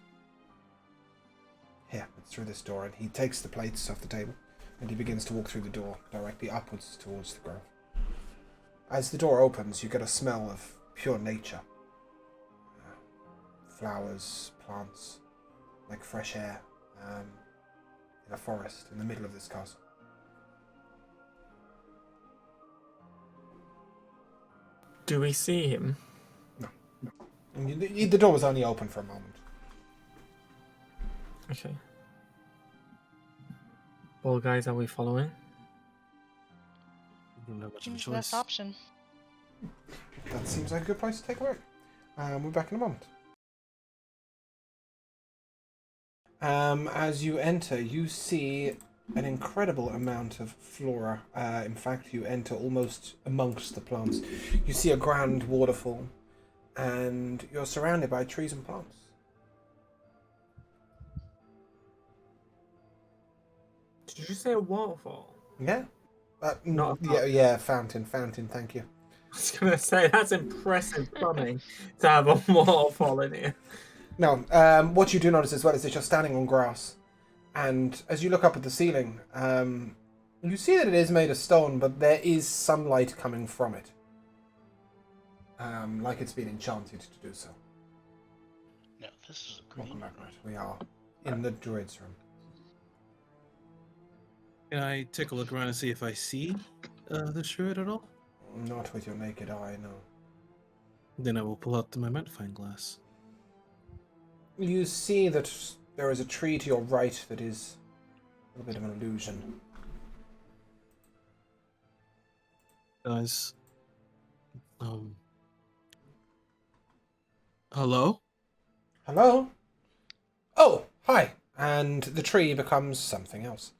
[SPEAKER 2] Here, it's through this door, and he takes the plates off the table, and he begins to walk through the door, directly upwards towards the grove. As the door opens, you get a smell of pure nature. Flowers, plants, like fresh air, in a forest in the middle of this castle.
[SPEAKER 1] Do we see him?
[SPEAKER 2] No. The door was only open for a moment.
[SPEAKER 1] Okay. Well, guys, are we following?
[SPEAKER 7] We don't have much of a
[SPEAKER 4] Seems the best
[SPEAKER 7] choice.
[SPEAKER 4] option.
[SPEAKER 2] That seems like a good place to take a break. We're back in a moment. As you enter, you see an incredible amount of flora. In fact, you enter almost amongst the plants. You see a grand waterfall, and you're surrounded by trees and plants.
[SPEAKER 1] Did you say a waterfall?
[SPEAKER 2] Yeah?
[SPEAKER 1] Not a
[SPEAKER 2] yeah, fountain, thank you.
[SPEAKER 1] I was gonna say that's impressive plumbing to have a waterfall in here.
[SPEAKER 2] No, what you do notice as well is that you're standing on grass, and as you look up at the ceiling, you see that it is made of stone, but there is some light coming from it. Like it's been enchanted to do so.
[SPEAKER 6] No, this is a great.
[SPEAKER 2] Welcome back, right? We are in the druid's room.
[SPEAKER 7] Can I take a look around and see if I see the druid at all?
[SPEAKER 2] Not with your naked eye, no.
[SPEAKER 7] Then I will pull out my magnifying glass.
[SPEAKER 2] You see that there is a tree to your right that is a little bit of an illusion.
[SPEAKER 7] Guys, hello?
[SPEAKER 2] Hello? Oh, hi. And the tree becomes something else.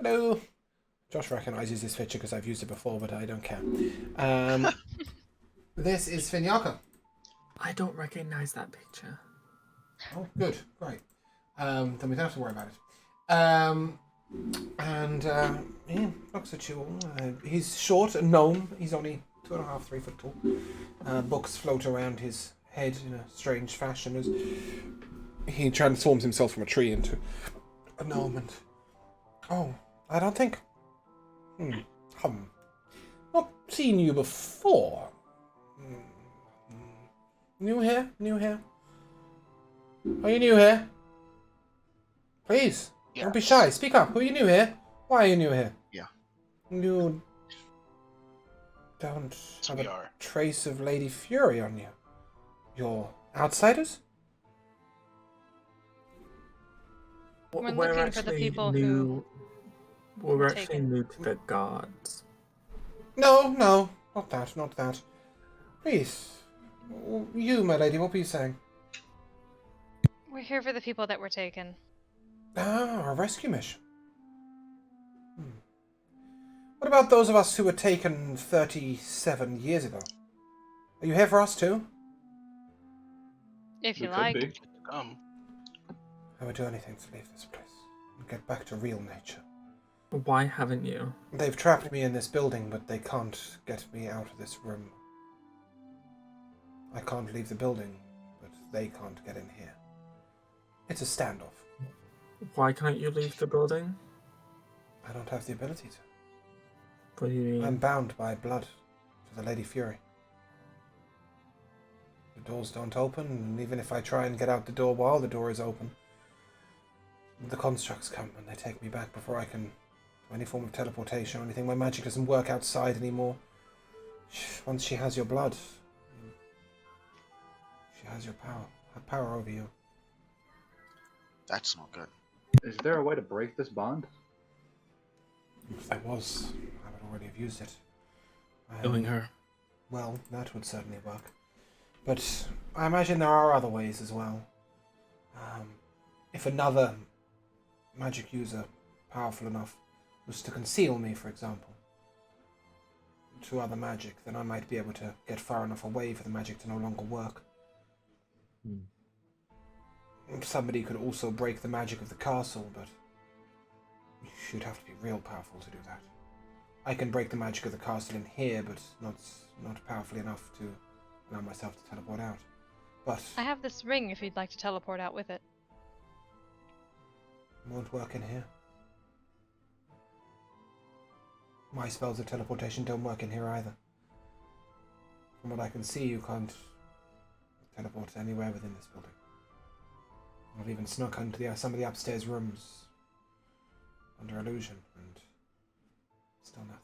[SPEAKER 2] Hello. Josh recognizes this picture because I've used it before, but I don't care. This is Finyaka.
[SPEAKER 1] I don't recognize that picture.
[SPEAKER 2] Oh, good. Great. Then we don't have to worry about it. He looks at you all. He's short, a gnome. He's only 2.5, 3 foot tall. Books float around his head in a strange fashion as he transforms himself from a tree into a gnome. And oh, I don't think. Not seen you before. New here? New here? Are you new here? Please, don't be shy. Speak up. Who are you new here? Why are you new here?
[SPEAKER 3] Yeah.
[SPEAKER 2] You don't have a trace of Lady Fury on you. You're outsiders?
[SPEAKER 4] We're
[SPEAKER 1] We're
[SPEAKER 4] looking for the
[SPEAKER 1] actually
[SPEAKER 4] people
[SPEAKER 1] new. We're
[SPEAKER 4] were
[SPEAKER 1] actually
[SPEAKER 4] taken.
[SPEAKER 1] new to the guards.
[SPEAKER 2] No, not that, not that. Please, you, my lady, what were you saying?
[SPEAKER 4] We're here for the people that were taken.
[SPEAKER 2] Ah, a rescue mission. What about those of us who were taken 37 years ago? Are you here for us too?
[SPEAKER 4] If
[SPEAKER 6] We
[SPEAKER 4] you
[SPEAKER 6] could
[SPEAKER 4] like.
[SPEAKER 6] be. Come.
[SPEAKER 2] I would do anything to leave this place and get back to real nature.
[SPEAKER 1] Why haven't you?
[SPEAKER 2] They've trapped me in this building, but they can't get me out of this room. I can't leave the building, but they can't get in here. It's a standoff.
[SPEAKER 1] Why can't you leave the building?
[SPEAKER 2] I don't have the ability to.
[SPEAKER 1] What do you mean?
[SPEAKER 2] I'm bound by blood to the Lady Fury. The doors don't open, and even if I try and get out the door while the door is open, the constructs come and they take me back before I can do any form of teleportation or anything. My magic doesn't work outside anymore. Once she has your blood, she has your power. Her power over you.
[SPEAKER 3] That's not good.
[SPEAKER 5] Is there a way to break this bond?
[SPEAKER 2] If there was, I would already have used it.
[SPEAKER 7] Killing her.
[SPEAKER 2] Well, that would certainly work. But I imagine there are other ways as well. If another magic user, powerful enough, was to conceal me, for example, to other magic, then I might be able to get far enough away for the magic to no longer work. Somebody could also break the magic of the castle, but you'd have to be real powerful to do that. I can break the magic of the castle in here, but not powerfully enough to allow myself to teleport out. But
[SPEAKER 4] I have this ring if you'd like to teleport out with it.
[SPEAKER 2] it won't work in here. My spells of teleportation don't work in here either. From what I can see, you can't teleport anywhere within this building. I've even snuck into some of the upstairs rooms under illusion, and still nothing.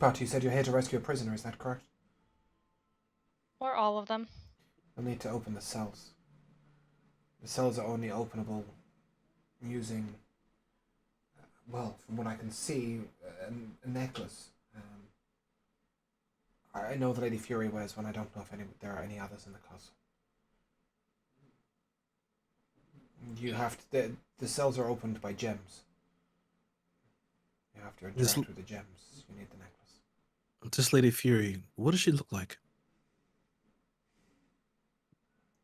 [SPEAKER 2] But you said you're here to rescue a prisoner, is that correct?
[SPEAKER 4] Or all of them.
[SPEAKER 2] You'll need to open the cells. The cells are only openable using, well, from what I can see, a necklace. I know the Lady Fury wears one. I don't know if there are any others in the castle. You have to. The cells are opened by gems. You have to interact with the gems. You need the necklace.
[SPEAKER 7] This Lady Fury, what does she look like?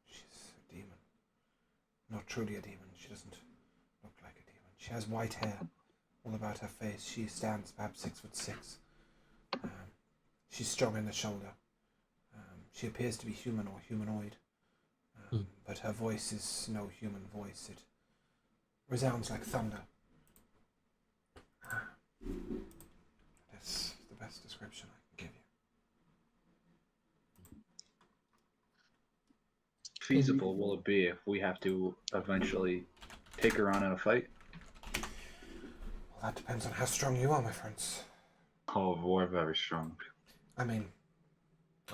[SPEAKER 2] She's a demon. Not truly a demon. She doesn't look like a demon. She has white hair all about her face. She stands perhaps 6'6". She's strong in the shoulder. She appears to be human or humanoid. But her voice is no human voice. It resounds like thunder. That's the best description I can give you.
[SPEAKER 5] Feasible will it be if we have to eventually take her on in a fight?
[SPEAKER 2] Well, that depends on how strong you are, my friends.
[SPEAKER 5] Oh, we're very strong.
[SPEAKER 2] I mean,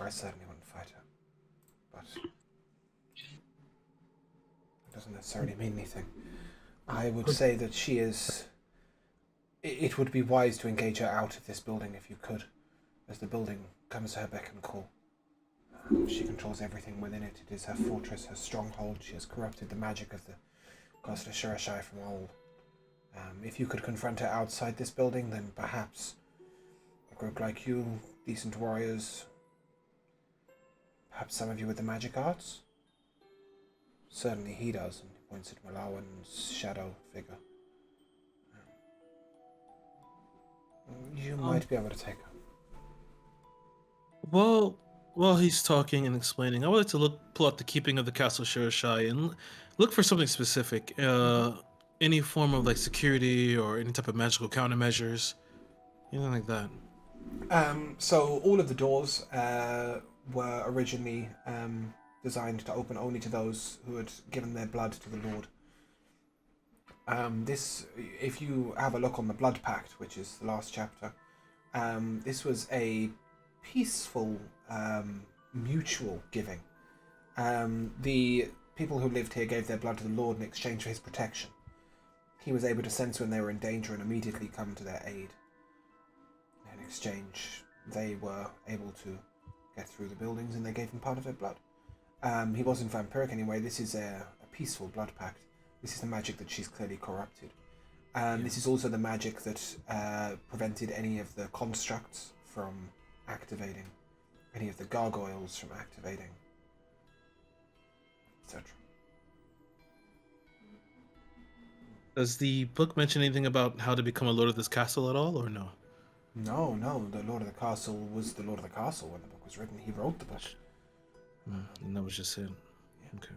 [SPEAKER 2] I certainly wouldn't fight her. But it doesn't necessarily mean anything. I would say that she is... It would be wise to engage her out of this building if you could, as the building comes to her beck and call. She controls everything within it. It is her fortress, her stronghold. She has corrupted the magic of the Costa Shirashai from old. If you could confront her outside this building, then perhaps a group like you, decent warriors, perhaps some of you with the magic arts? Certainly he does, and he points at Malawan's shadow figure. You might be able to take her.
[SPEAKER 7] Well, while he's talking and explaining, I would like to pull out the Keeping of the Castle Shirashai and look for something specific. Any form of like security or any type of magical countermeasures, anything like that.
[SPEAKER 2] So all of the doors were originally designed to open only to those who had given their blood to the Lord. This, if you have a look on the Blood Pact, which is the last chapter, this was a peaceful, mutual giving. The people who lived here gave their blood to the Lord in exchange for his protection. he was able to sense when they were in danger and immediately come to their aid. In exchange, they were able to get through the buildings, and they gave him part of their blood. He wasn't vampiric anyway. This is a peaceful blood pact. This is the magic that she's clearly corrupted. This is also the magic that prevented any of the constructs from activating, any of the gargoyles from activating, etc.
[SPEAKER 7] Does the book mention anything about how to become a lord of this castle at all, or no?
[SPEAKER 2] No, the Lord of the Castle was the Lord of the Castle when the book was written. He wrote the book.
[SPEAKER 7] And that was just it.
[SPEAKER 2] Yeah.
[SPEAKER 7] Okay.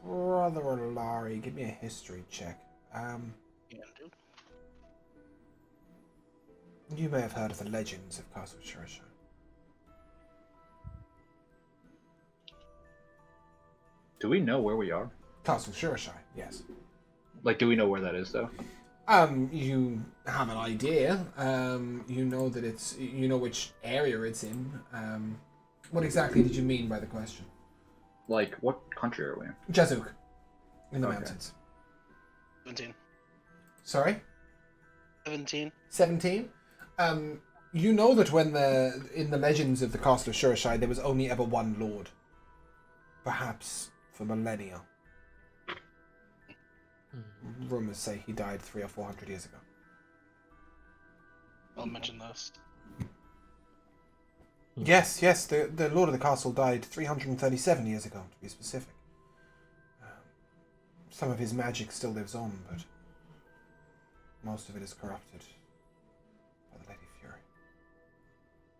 [SPEAKER 2] Brother Olari, give me a history check.
[SPEAKER 6] Yeah, dude.
[SPEAKER 2] You may have heard of the legends of Castle Shurishai.
[SPEAKER 8] Do we know where we are?
[SPEAKER 2] Castle Shurishai, yes.
[SPEAKER 8] Like, do we know where that is, though?
[SPEAKER 2] You have an idea. You know that you know which area it's in. What exactly did you mean by the question?
[SPEAKER 8] Like, what country are we in?
[SPEAKER 2] Jazuk, in the
[SPEAKER 8] Okay.
[SPEAKER 2] mountains.
[SPEAKER 6] 17.
[SPEAKER 2] Sorry?
[SPEAKER 6] 17.
[SPEAKER 2] 17? You know that when in the legends of the Castle of Shurishai, there was only ever one lord. Perhaps for millennia. Rumors say he died 300 or 400 years ago.
[SPEAKER 6] I'll mention this.
[SPEAKER 2] Yes, the Lord of the Castle died 337 years ago, to be specific. Some of his magic still lives on, but most of it is corrupted by the Lady Fury.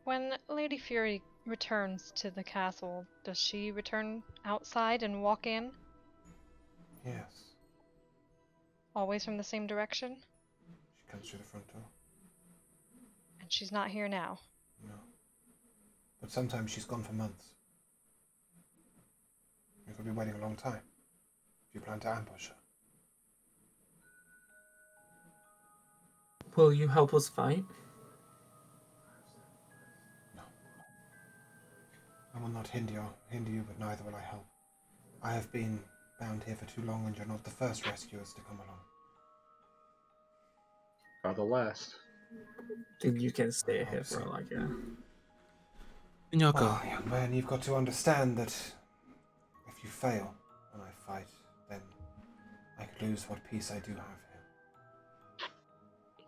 [SPEAKER 4] When Lady Fury returns to the castle, does she return outside and walk in?
[SPEAKER 2] Yes,
[SPEAKER 4] Always from the same direction?
[SPEAKER 2] she comes through the front door.
[SPEAKER 4] And she's not here now.
[SPEAKER 2] No. But sometimes she's gone for months. You could be waiting a long time if you plan to ambush her.
[SPEAKER 1] Will you help us fight?
[SPEAKER 2] No. I will not hinder you, but neither will I help. I have been bound here for too long, and you're not the first rescuers to come along.
[SPEAKER 8] Are the last.
[SPEAKER 1] Then you can stay here for like a...
[SPEAKER 7] Inyako,
[SPEAKER 2] Well, young man, you've got to understand that if you fail when I fight, then I could lose what peace I do have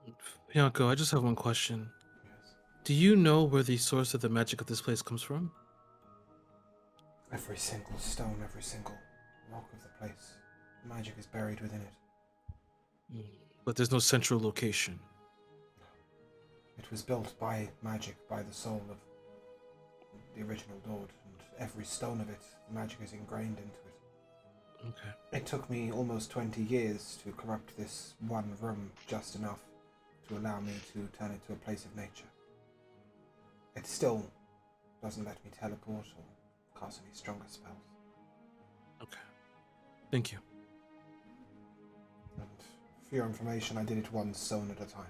[SPEAKER 2] here.
[SPEAKER 7] Inyako, I just have one question.
[SPEAKER 2] Yes.
[SPEAKER 7] Do you know where the source of the magic of this place comes from?
[SPEAKER 2] Every single stone, every single rock of the place, the magic is buried within it.
[SPEAKER 7] But there's no central location.
[SPEAKER 2] It was built by magic, by the soul of the original Lord, and every stone of it, the magic is ingrained into it.
[SPEAKER 7] Okay.
[SPEAKER 2] It took me almost 20 years to corrupt this one room just enough to allow me to turn it to a place of nature. It still doesn't let me teleport or cast any stronger spells.
[SPEAKER 7] Okay. Thank you.
[SPEAKER 2] And for your information, I did it one stone at a time.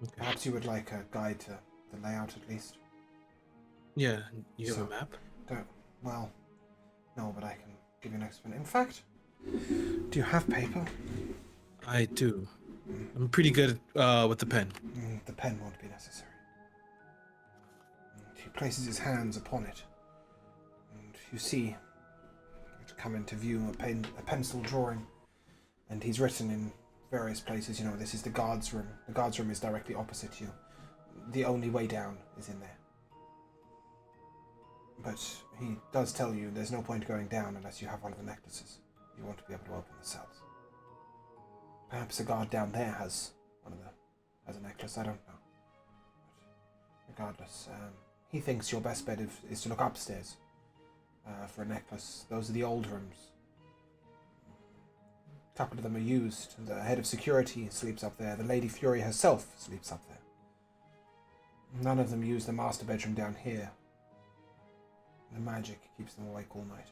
[SPEAKER 7] Okay.
[SPEAKER 2] Perhaps you would like a guide to the layout at least?
[SPEAKER 7] Yeah, you have
[SPEAKER 2] So-
[SPEAKER 7] a map?
[SPEAKER 2] Well, no, but I can give you an explanation. In fact, do you have paper?
[SPEAKER 7] I do. I'm pretty good with the pen.
[SPEAKER 2] The pen won't be necessary. And he places his hands upon it, and you see it come into view, a pencil drawing, and he's written in various places, you know, this is the guard's room. The guard's room is directly opposite you. The only way down is in there. But he does tell you there's no point going down unless you have one of the necklaces. You want to be able to open the cells. Perhaps a guard down there has a necklace, I don't know. But regardless, he thinks your best bet is to look upstairs for a necklace. Those are the old rooms. A couple of them are used. The head of security sleeps up there. The Lady Fury herself sleeps up there. None of them use the master bedroom down here. The magic keeps them awake all night.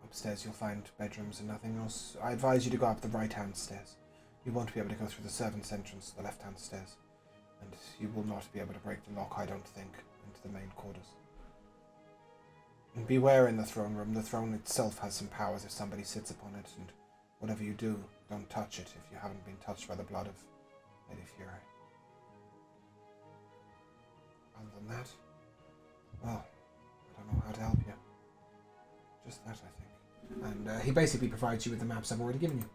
[SPEAKER 2] Upstairs you'll find bedrooms and nothing else. I advise you to go up the right-hand stairs. You won't be able to go through the servants' entrance to the left-hand stairs. And you will not be able to break the lock, I don't think, into the main quarters. And beware in the throne room. The throne itself has some powers if somebody sits upon it, and whatever you do, don't touch it if you haven't been touched by the blood of Lady Fury. Other than that, well, I don't know how to help you. Just that, I think. And he basically provides you with the maps I've already given you.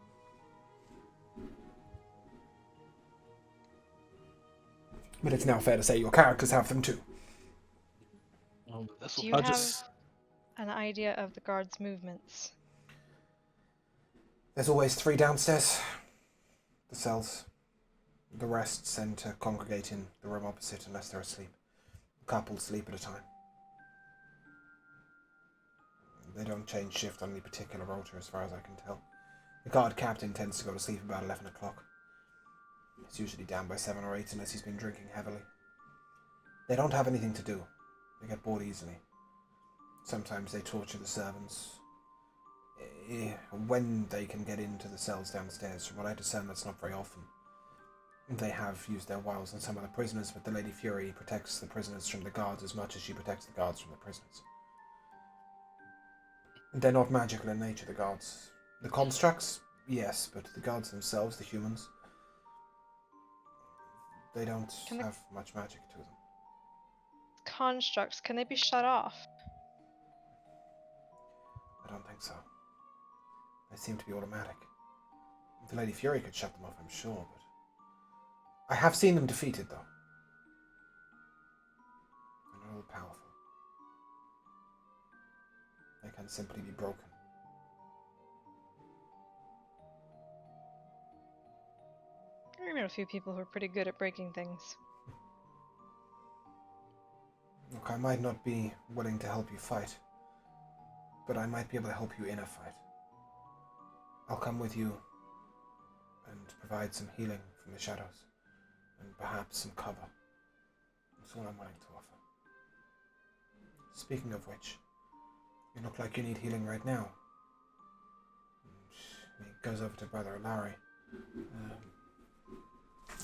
[SPEAKER 2] But it's now fair to say your characters have them too.
[SPEAKER 6] This
[SPEAKER 4] Do
[SPEAKER 6] will
[SPEAKER 4] you
[SPEAKER 7] I'll
[SPEAKER 4] have
[SPEAKER 7] just-
[SPEAKER 4] an idea of the guards' movements?
[SPEAKER 2] There's always 3 downstairs. The cells. The rest tend to congregate in the room opposite unless they're asleep. A couple sleep at a time. They don't change shift on any particular rota as far as I can tell. The guard captain tends to go to sleep about 11 o'clock. He's usually down by 7 or 8 unless he's been drinking heavily. They don't have anything to do. They get bored easily. Sometimes they torture the servants. When they can get into the cells downstairs, from what I discern, that's not very often. They have used their wiles on some of the prisoners, but the Lady Fury protects the prisoners from the guards as much as she protects the guards from the prisoners. They're not magical in nature, the guards. The constructs, yes, but the guards themselves, the humans, they don't have much magic to them.
[SPEAKER 4] Constructs, can they be shut off?
[SPEAKER 2] I don't think so. They seem to be automatic. The Lady Fury could shut them off, I'm sure, but I have seen them defeated, though. They're not all powerful. They can simply be broken.
[SPEAKER 4] I know a few people who are pretty good at breaking things.
[SPEAKER 2] Look, I might not be willing to help you fight, but I might be able to help you in a fight. I'll come with you and provide some healing from the shadows, and perhaps some cover. That's all I'm willing to offer. Speaking of which, you look like you need healing right now. And he goes over to Brother Larry,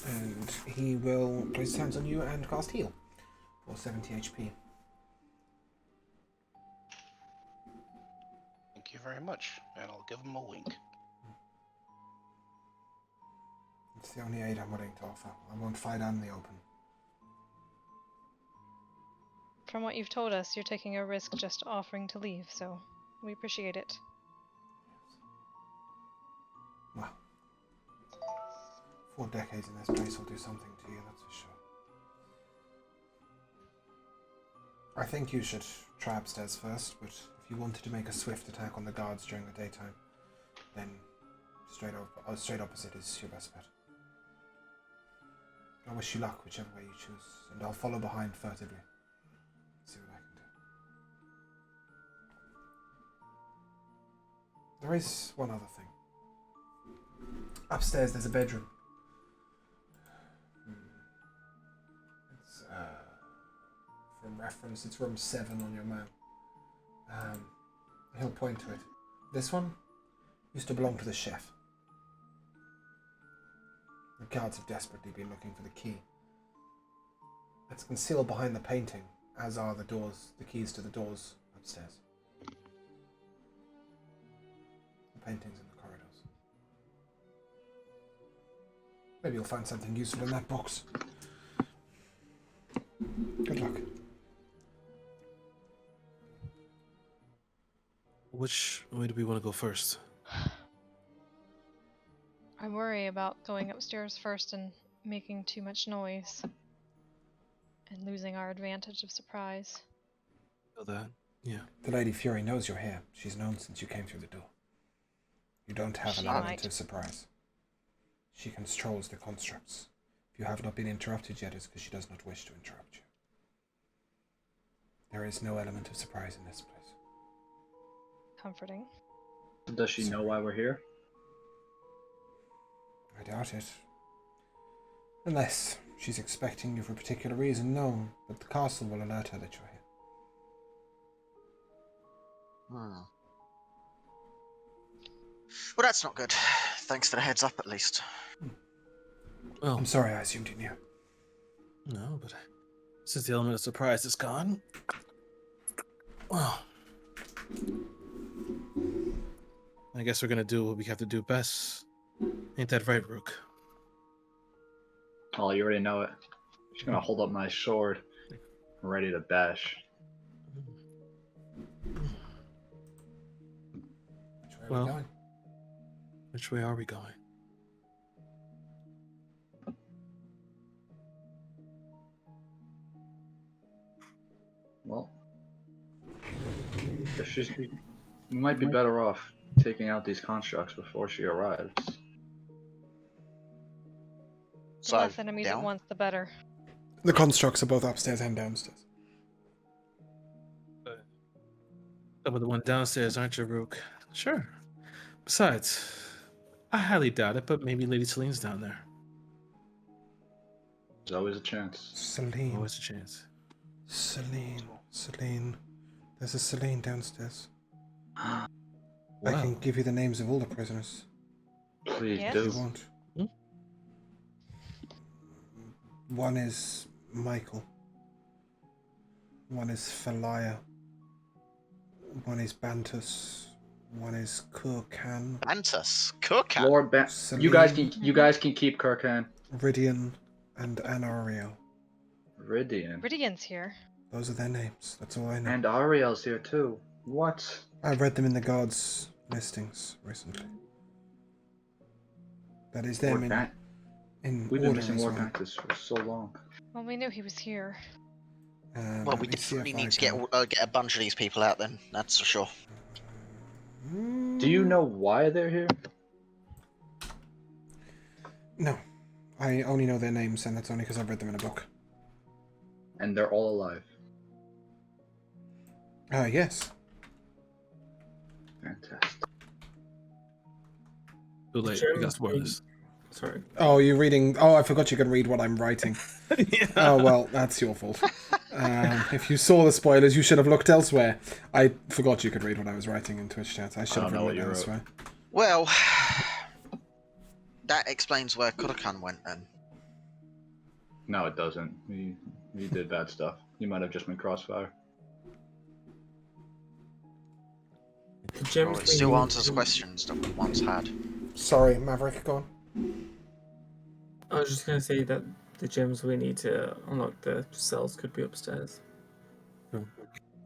[SPEAKER 2] and he will place his hands on you and cast heal for 70 HP.
[SPEAKER 6] Thank you very much, and I'll give him a wink.
[SPEAKER 2] It's the only aid I'm willing to offer. I won't fight out in the open.
[SPEAKER 4] From what you've told us, you're taking a risk just offering to leave, so we appreciate it.
[SPEAKER 2] Well, 4 decades in this place will do something to you, that's for sure. I think you should try upstairs first, but if you wanted to make a swift attack on the guards during the daytime, then straight opposite is your best bet. I wish you luck whichever way you choose, and I'll follow behind furtively. See what I can do. There is one other thing. Upstairs there's a bedroom. It's, from reference, it's room 7 on your map. He'll point to it. This one used to belong to the chef. The guards have desperately been looking for the key. It's concealed behind the painting, as are the doors, the keys to the doors upstairs. The paintings in the corridors. Maybe you'll find something useful in that box. Good luck.
[SPEAKER 7] Which way do we want to go first?
[SPEAKER 4] I worry about going upstairs first and making too much noise. And losing our advantage of surprise.
[SPEAKER 7] Know that, yeah.
[SPEAKER 2] The Lady Fury knows you're here. She's known since you came through the door. You don't have an
[SPEAKER 4] She
[SPEAKER 2] element
[SPEAKER 4] might.
[SPEAKER 2] of surprise. She controls the constructs. If you have not been interrupted yet, it's because she does not wish to interrupt you. There is no element of surprise in this place.
[SPEAKER 4] Comforting.
[SPEAKER 8] Does she know why we're here?
[SPEAKER 2] I doubt it. Unless she's expecting you for a particular reason, no. But the castle will alert her that you're here.
[SPEAKER 3] Well, that's not good. Thanks for the heads up, at least.
[SPEAKER 7] Well,
[SPEAKER 2] I'm sorry I assumed you knew.
[SPEAKER 7] no, but Since the element of surprise is gone. Well, I guess we're gonna do what we have to do best. Ain't that right, Rook?
[SPEAKER 8] Oh, you already know it. Just gonna hold up my sword, ready to bash.
[SPEAKER 2] Which way are we going?
[SPEAKER 7] Which way are we going?
[SPEAKER 8] Well, if she's, we might be better off taking out these constructs before she arrives.
[SPEAKER 4] The
[SPEAKER 3] So,
[SPEAKER 4] less enemies at
[SPEAKER 3] down?
[SPEAKER 4] once, the better.
[SPEAKER 2] The constructs are both upstairs and downstairs.
[SPEAKER 7] Some of the one downstairs, aren't you, Rook? Sure. Besides, I highly doubt it, but maybe Lady Celine's down there.
[SPEAKER 8] There's always a chance.
[SPEAKER 2] Celine.
[SPEAKER 7] Always a chance.
[SPEAKER 2] Celine. There's a Celine downstairs.
[SPEAKER 8] Please
[SPEAKER 2] I can give you the names of all the prisoners.
[SPEAKER 4] Yes?
[SPEAKER 2] If
[SPEAKER 8] do.
[SPEAKER 2] you want.
[SPEAKER 7] Hmm?
[SPEAKER 2] One is Michael. One is Falia. One is Bantus. One is Kurkan.
[SPEAKER 3] Bantus. Cooker.
[SPEAKER 8] Lord Ban.
[SPEAKER 2] Celine.
[SPEAKER 8] You guys can keep Kirkan.
[SPEAKER 2] Ridian and Anariel.
[SPEAKER 8] Ridian.
[SPEAKER 4] Ridian's here.
[SPEAKER 2] Those are their names. That's all I know.
[SPEAKER 8] And Ariel's here too. What?
[SPEAKER 2] I read them in the guards' listings recently. That is them
[SPEAKER 8] Lord Ban-
[SPEAKER 2] in
[SPEAKER 8] We've been
[SPEAKER 2] order
[SPEAKER 8] missing
[SPEAKER 2] as
[SPEAKER 8] Lord
[SPEAKER 2] well.
[SPEAKER 8] Bantus for so long.
[SPEAKER 4] Well, we knew he was here.
[SPEAKER 3] Well,
[SPEAKER 2] Let
[SPEAKER 3] we
[SPEAKER 2] me see
[SPEAKER 3] definitely
[SPEAKER 2] if I
[SPEAKER 3] need to
[SPEAKER 2] can-
[SPEAKER 3] get a bunch of these people out then, that's for sure.
[SPEAKER 8] Do you know why they're here?
[SPEAKER 2] No. I only know their names, and that's only because I've read them in a book.
[SPEAKER 8] And they're all alive.
[SPEAKER 2] Yes.
[SPEAKER 8] Fantastic.
[SPEAKER 7] Too late. We got spoilers.
[SPEAKER 1] Sorry.
[SPEAKER 2] Oh, you're reading... Oh, I forgot you can read what I'm writing.
[SPEAKER 7] Yeah.
[SPEAKER 2] Oh, well, that's your fault. If you saw the spoilers, you should have looked elsewhere. I forgot you could read what I was writing in Twitch chat. I should have
[SPEAKER 8] don't know
[SPEAKER 2] written
[SPEAKER 8] what
[SPEAKER 2] it
[SPEAKER 8] you wrote.
[SPEAKER 2] elsewhere.
[SPEAKER 3] Well, that explains where Kurokan went then.
[SPEAKER 8] No, it doesn't. He did bad stuff. He might have just been crossfire.
[SPEAKER 1] The gems
[SPEAKER 3] Well, it
[SPEAKER 1] we
[SPEAKER 3] still
[SPEAKER 1] need
[SPEAKER 3] answers
[SPEAKER 1] to-
[SPEAKER 3] questions that we once had.
[SPEAKER 2] Sorry, Maverick, go on.
[SPEAKER 1] I was just going to say that the gems we need to unlock the cells could be upstairs.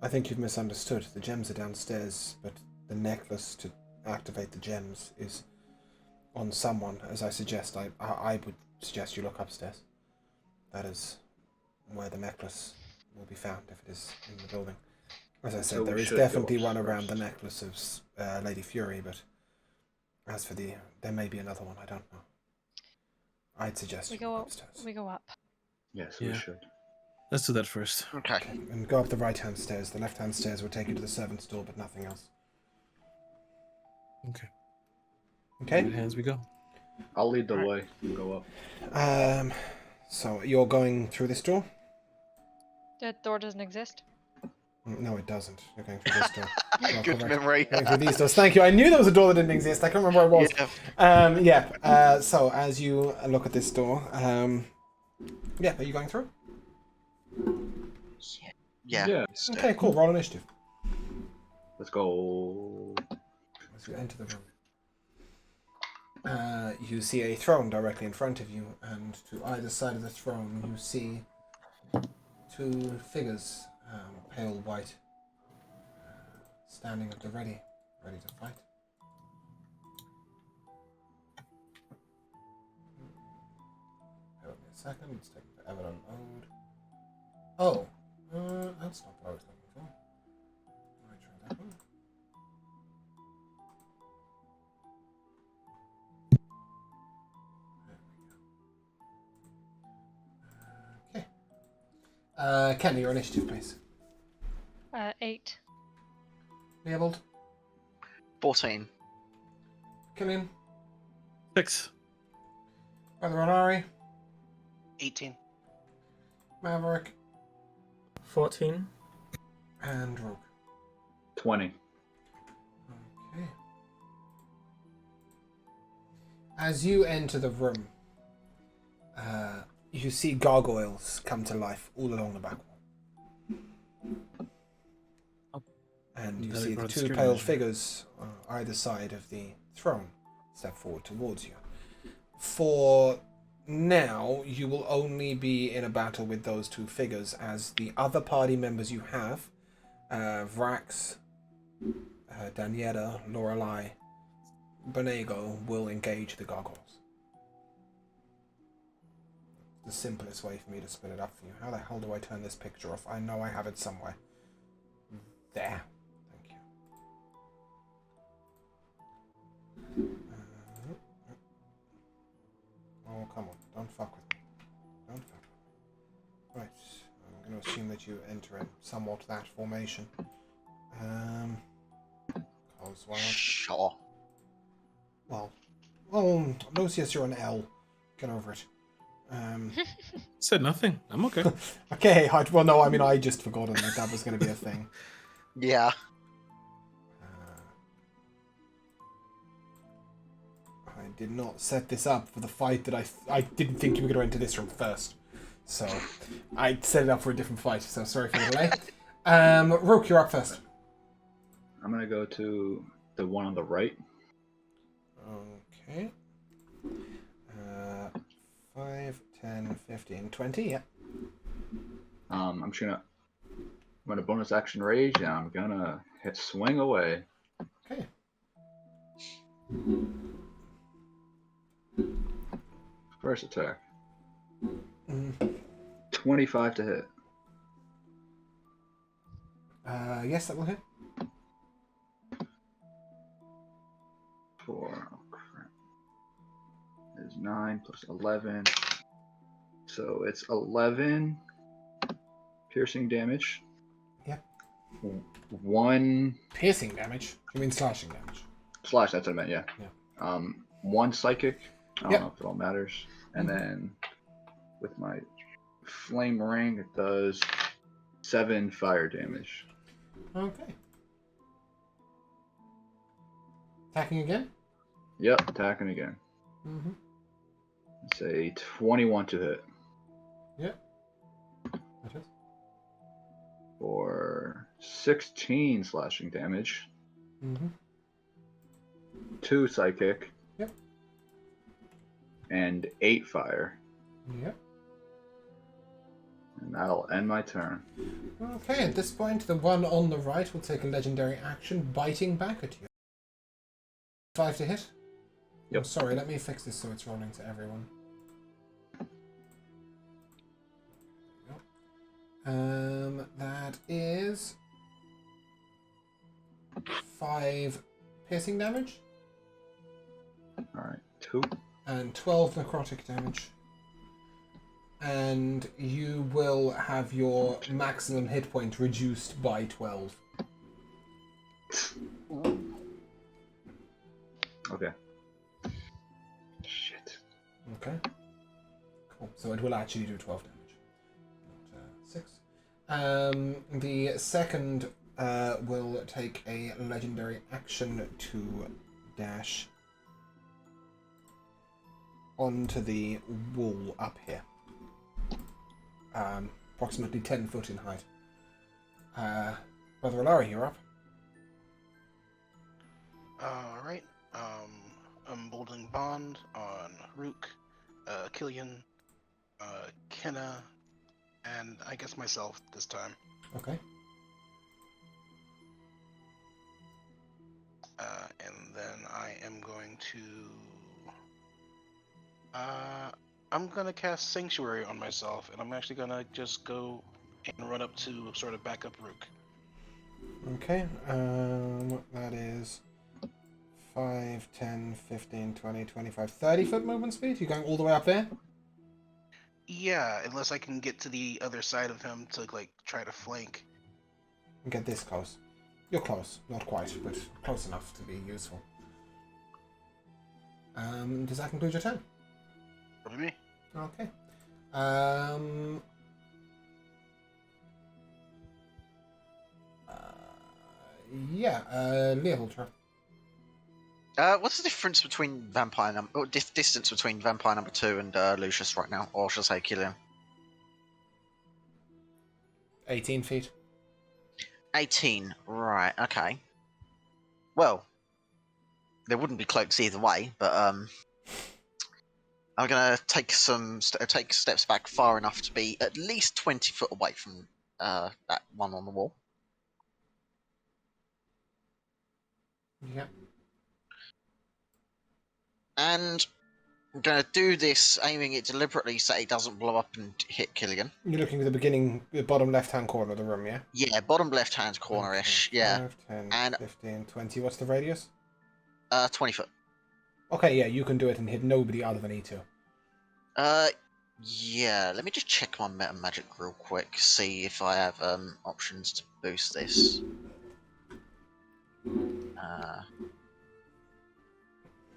[SPEAKER 2] I think you've misunderstood. The gems are downstairs, but the necklace to activate the gems is on someone. As I suggest, I would suggest you look upstairs. That is where the necklace will be found if it is in the building. As I said,
[SPEAKER 8] So we
[SPEAKER 2] there is
[SPEAKER 8] should go
[SPEAKER 2] definitely one around
[SPEAKER 8] upstairs.
[SPEAKER 2] the necklace of Lady Fury, but as for there may be another one. I don't know. I'd suggest
[SPEAKER 4] We
[SPEAKER 2] you look
[SPEAKER 4] go.
[SPEAKER 2] upstairs.
[SPEAKER 4] We go up.
[SPEAKER 8] Yes,
[SPEAKER 7] Yeah.
[SPEAKER 8] we should.
[SPEAKER 7] Let's do that first.
[SPEAKER 3] Okay.
[SPEAKER 2] And go up the right-hand stairs. The left-hand stairs will take you to the servants' door, but nothing else.
[SPEAKER 7] Okay.
[SPEAKER 2] Okay.
[SPEAKER 7] Right hands we go.
[SPEAKER 8] I'll lead the way and go up.
[SPEAKER 2] So you're going through this door?
[SPEAKER 4] That door doesn't exist.
[SPEAKER 2] No, it doesn't. You're going through this door. Oh,
[SPEAKER 3] Good
[SPEAKER 2] correct.
[SPEAKER 3] memory.
[SPEAKER 2] Going through these doors. Thank you. I knew there was a door that didn't exist. I can't remember where it was.
[SPEAKER 3] Yeah.
[SPEAKER 2] So as you look at this door, are you going through?
[SPEAKER 3] Yeah.
[SPEAKER 2] Okay, cool. Roll initiative.
[SPEAKER 8] Let's go.
[SPEAKER 2] As you enter the room, you see a throne directly in front of you, and to either side of the throne, you see two figures, pale white, standing at the ready to fight. Bear with me a second. It's taking forever to load. Oh, that's not what I was looking for. Let me try that one. Okay. Kenny, your initiative, please.
[SPEAKER 4] 8.
[SPEAKER 2] Leopold,
[SPEAKER 3] 14.
[SPEAKER 2] Killian,
[SPEAKER 7] 6.
[SPEAKER 2] Brother Onari,
[SPEAKER 6] 18.
[SPEAKER 2] Maverick,
[SPEAKER 1] 14.
[SPEAKER 2] and Rogue.
[SPEAKER 8] 20.
[SPEAKER 2] Okay. As you enter the room, you see gargoyles come to life all along the back wall. And you
[SPEAKER 7] That'd
[SPEAKER 2] see
[SPEAKER 7] be
[SPEAKER 2] the
[SPEAKER 7] part of the
[SPEAKER 2] two
[SPEAKER 7] security
[SPEAKER 2] pale
[SPEAKER 7] measure.
[SPEAKER 2] figures on either side of the throne step forward towards you. For now, you will only be in a battle with those two figures, as the other party members you have, Vrax, Daniela, Lorelei, Bonego, will engage the gargoyles. The simplest way for me to split it up for you. How the hell do I turn this picture off? I know I have it somewhere. There. Thank you. Oh, come on. Don't fuck with me. Don't fuck with me. Right. I'm going to assume that you enter in somewhat that formation. Cause wild.
[SPEAKER 3] Sure.
[SPEAKER 2] Well, Lucius, you're an L. Get over it.
[SPEAKER 7] Said nothing. I'm okay.
[SPEAKER 2] Okay, well, no, I mean, I just forgotten that was going to be a thing.
[SPEAKER 3] Yeah.
[SPEAKER 2] I did not set this up for the fight that I didn't think you were going to enter this room first. So, I set it up for a different fight, so sorry for the delay. Rook, you're up first.
[SPEAKER 8] I'm gonna go to the one on the right.
[SPEAKER 2] Okay. 5, 10, 15, 20, yeah.
[SPEAKER 8] I'm gonna bonus action rage, and I'm gonna swing away.
[SPEAKER 2] Okay.
[SPEAKER 8] First attack.
[SPEAKER 2] Mm.
[SPEAKER 8] 25 to hit.
[SPEAKER 2] Yes, that will hit.
[SPEAKER 8] Oh crap. Is 9 plus 11. So it's 11 piercing damage.
[SPEAKER 2] Yep.
[SPEAKER 8] 1
[SPEAKER 2] Piercing damage? You mean slashing damage?
[SPEAKER 8] slash, that's what I meant, yeah.
[SPEAKER 2] Yeah.
[SPEAKER 8] 1 psychic. I don't
[SPEAKER 2] Yep.
[SPEAKER 8] know if it all matters. And then with my flame ring, it does 7 fire damage.
[SPEAKER 2] Okay. Attacking again?
[SPEAKER 8] Yep, attacking again.
[SPEAKER 2] Mm-hmm.
[SPEAKER 8] It's a 21 to hit.
[SPEAKER 2] Yep. That is.
[SPEAKER 8] For 16 slashing damage.
[SPEAKER 2] Mm-hmm.
[SPEAKER 8] 2 psychic.
[SPEAKER 2] Yep.
[SPEAKER 8] And 8 fire.
[SPEAKER 2] Yep.
[SPEAKER 8] And that'll end my turn.
[SPEAKER 2] Okay, at this point, the one on the right will take a legendary action, biting back at you. 5 to hit?
[SPEAKER 8] Yep.
[SPEAKER 2] Oh, sorry, let me fix this so it's rolling to everyone. That is 5 piercing damage
[SPEAKER 8] Alright, 2.
[SPEAKER 2] and 12 necrotic damage. And you will have your maximum hit point reduced by 12.
[SPEAKER 8] Okay. Shit.
[SPEAKER 2] Okay. Cool. So it will actually do 12 damage. Not 6. The second will take a legendary action to dash onto the wall up here. Approximately 10 foot in height. Brother Alari, you're up.
[SPEAKER 6] Alright. Emboldening Bond on Rook, Killian, Kenna, and I guess myself this time.
[SPEAKER 2] Okay.
[SPEAKER 6] And then I am going to... I'm gonna cast Sanctuary on myself, and I'm actually gonna just go and run up to sort of back up Rook.
[SPEAKER 2] Okay. That is 5, 10, 15, 20, 25, 30 foot movement speed? You going all the way up there?
[SPEAKER 6] Yeah, unless I can get to the other side of him to, like, try to flank.
[SPEAKER 2] Get this close. You're close. Not quite, but close enough to be useful. Does that conclude your turn?
[SPEAKER 6] Probably me.
[SPEAKER 2] Okay. Yeah, Leopold turn.
[SPEAKER 3] What's the difference between vampire number, or distance between vampire number 2 and Lucius right now, or should I say Killian?
[SPEAKER 2] 18 feet.
[SPEAKER 3] 18. Right. Okay. Well, there wouldn't be cloaks either way, but I'm gonna take take steps back far enough to be at least 20 foot away from that one on the wall.
[SPEAKER 2] Yeah.
[SPEAKER 3] And I'm going to do this, aiming it deliberately so it doesn't blow up and hit Killian.
[SPEAKER 2] You're looking at the bottom left-hand corner of the room, yeah?
[SPEAKER 3] Yeah, bottom left-hand corner-ish, yeah.
[SPEAKER 2] 5, 10,
[SPEAKER 3] And
[SPEAKER 2] 15, 20. What's the radius?
[SPEAKER 3] 20 foot.
[SPEAKER 2] Okay, yeah, you can do it and hit nobody other than E2.
[SPEAKER 3] Yeah, let me just check my meta magic real quick, see if I have options to boost this.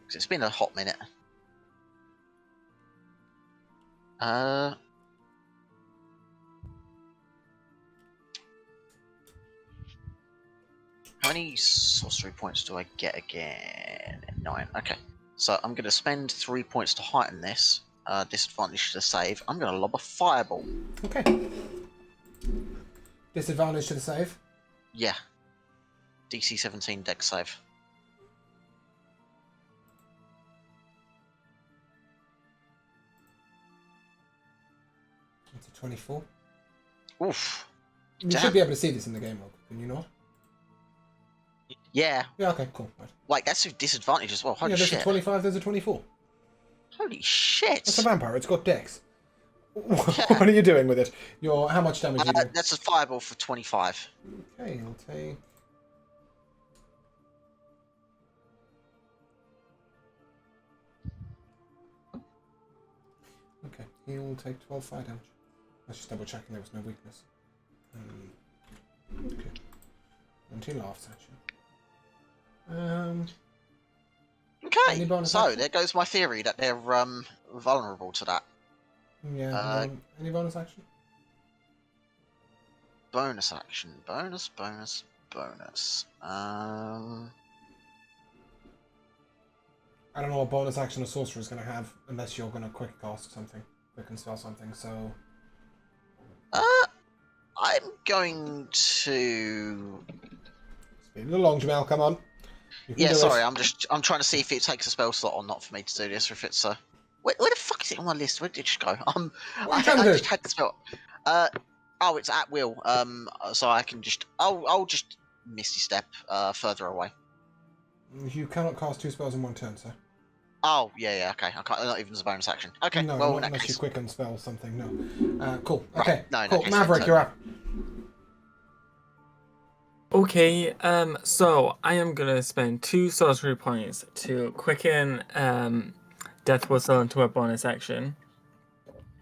[SPEAKER 3] 'Cause it's been a hot minute. How many sorcery points do I get again? 9. Okay. So I'm going to spend 3 points to heighten this. Disadvantage to the save. I'm going to lob a fireball.
[SPEAKER 2] Okay. Disadvantage to the save?
[SPEAKER 3] Yeah. DC 17 dex save.
[SPEAKER 2] It's a 24.
[SPEAKER 3] Oof.
[SPEAKER 2] You
[SPEAKER 3] Damn.
[SPEAKER 2] should be able to see this in the game log, can you not?
[SPEAKER 3] Yeah.
[SPEAKER 2] Yeah, okay, cool. Right.
[SPEAKER 3] Like, that's a disadvantage as well. Holy
[SPEAKER 2] yeah, there's
[SPEAKER 3] shit.
[SPEAKER 2] a 25, there's a 24.
[SPEAKER 3] Holy shit.
[SPEAKER 2] It's a vampire, it's got dex. What are you doing with it? How much damage are you doing?
[SPEAKER 3] That's a fireball for 25.
[SPEAKER 2] Okay, I'll take... Okay, he'll take 12 fire damage. Let's just double checking there was no weakness. Okay. And he laughs at you. Any
[SPEAKER 3] Okay,
[SPEAKER 2] bonus
[SPEAKER 3] so
[SPEAKER 2] action?
[SPEAKER 3] there goes my theory that they're vulnerable to that.
[SPEAKER 2] Yeah, any bonus action?
[SPEAKER 3] Bonus action. Bonus.
[SPEAKER 2] I don't know what bonus action a sorcerer is going to have unless you're going to quick cast something. Quick and spell something, so...
[SPEAKER 3] I'm going to...
[SPEAKER 2] Speed it along, Jamal, come on.
[SPEAKER 3] Yeah, sorry, I'm trying to see if it takes a spell slot or not for me to do this, or if it's where the fuck is it on my list? Where did it just go? I just had the spell. Oh, it's at will. So I can just... I'll just Misty Step further away.
[SPEAKER 2] You cannot cast 2 spells in one turn, sir.
[SPEAKER 3] Oh, yeah, okay. I can't, not even as a bonus action. Okay,
[SPEAKER 2] No,
[SPEAKER 3] well,
[SPEAKER 2] not
[SPEAKER 3] in that
[SPEAKER 2] unless
[SPEAKER 3] case...
[SPEAKER 2] you quick and spell something, no. Cool,
[SPEAKER 3] Right,
[SPEAKER 2] okay.
[SPEAKER 3] no, in that
[SPEAKER 2] cool.
[SPEAKER 3] case,
[SPEAKER 2] Maverick,
[SPEAKER 3] then
[SPEAKER 2] you're up.
[SPEAKER 1] Okay, so I am gonna spend 2 sorcery points to quicken Death Whistle into a bonus action.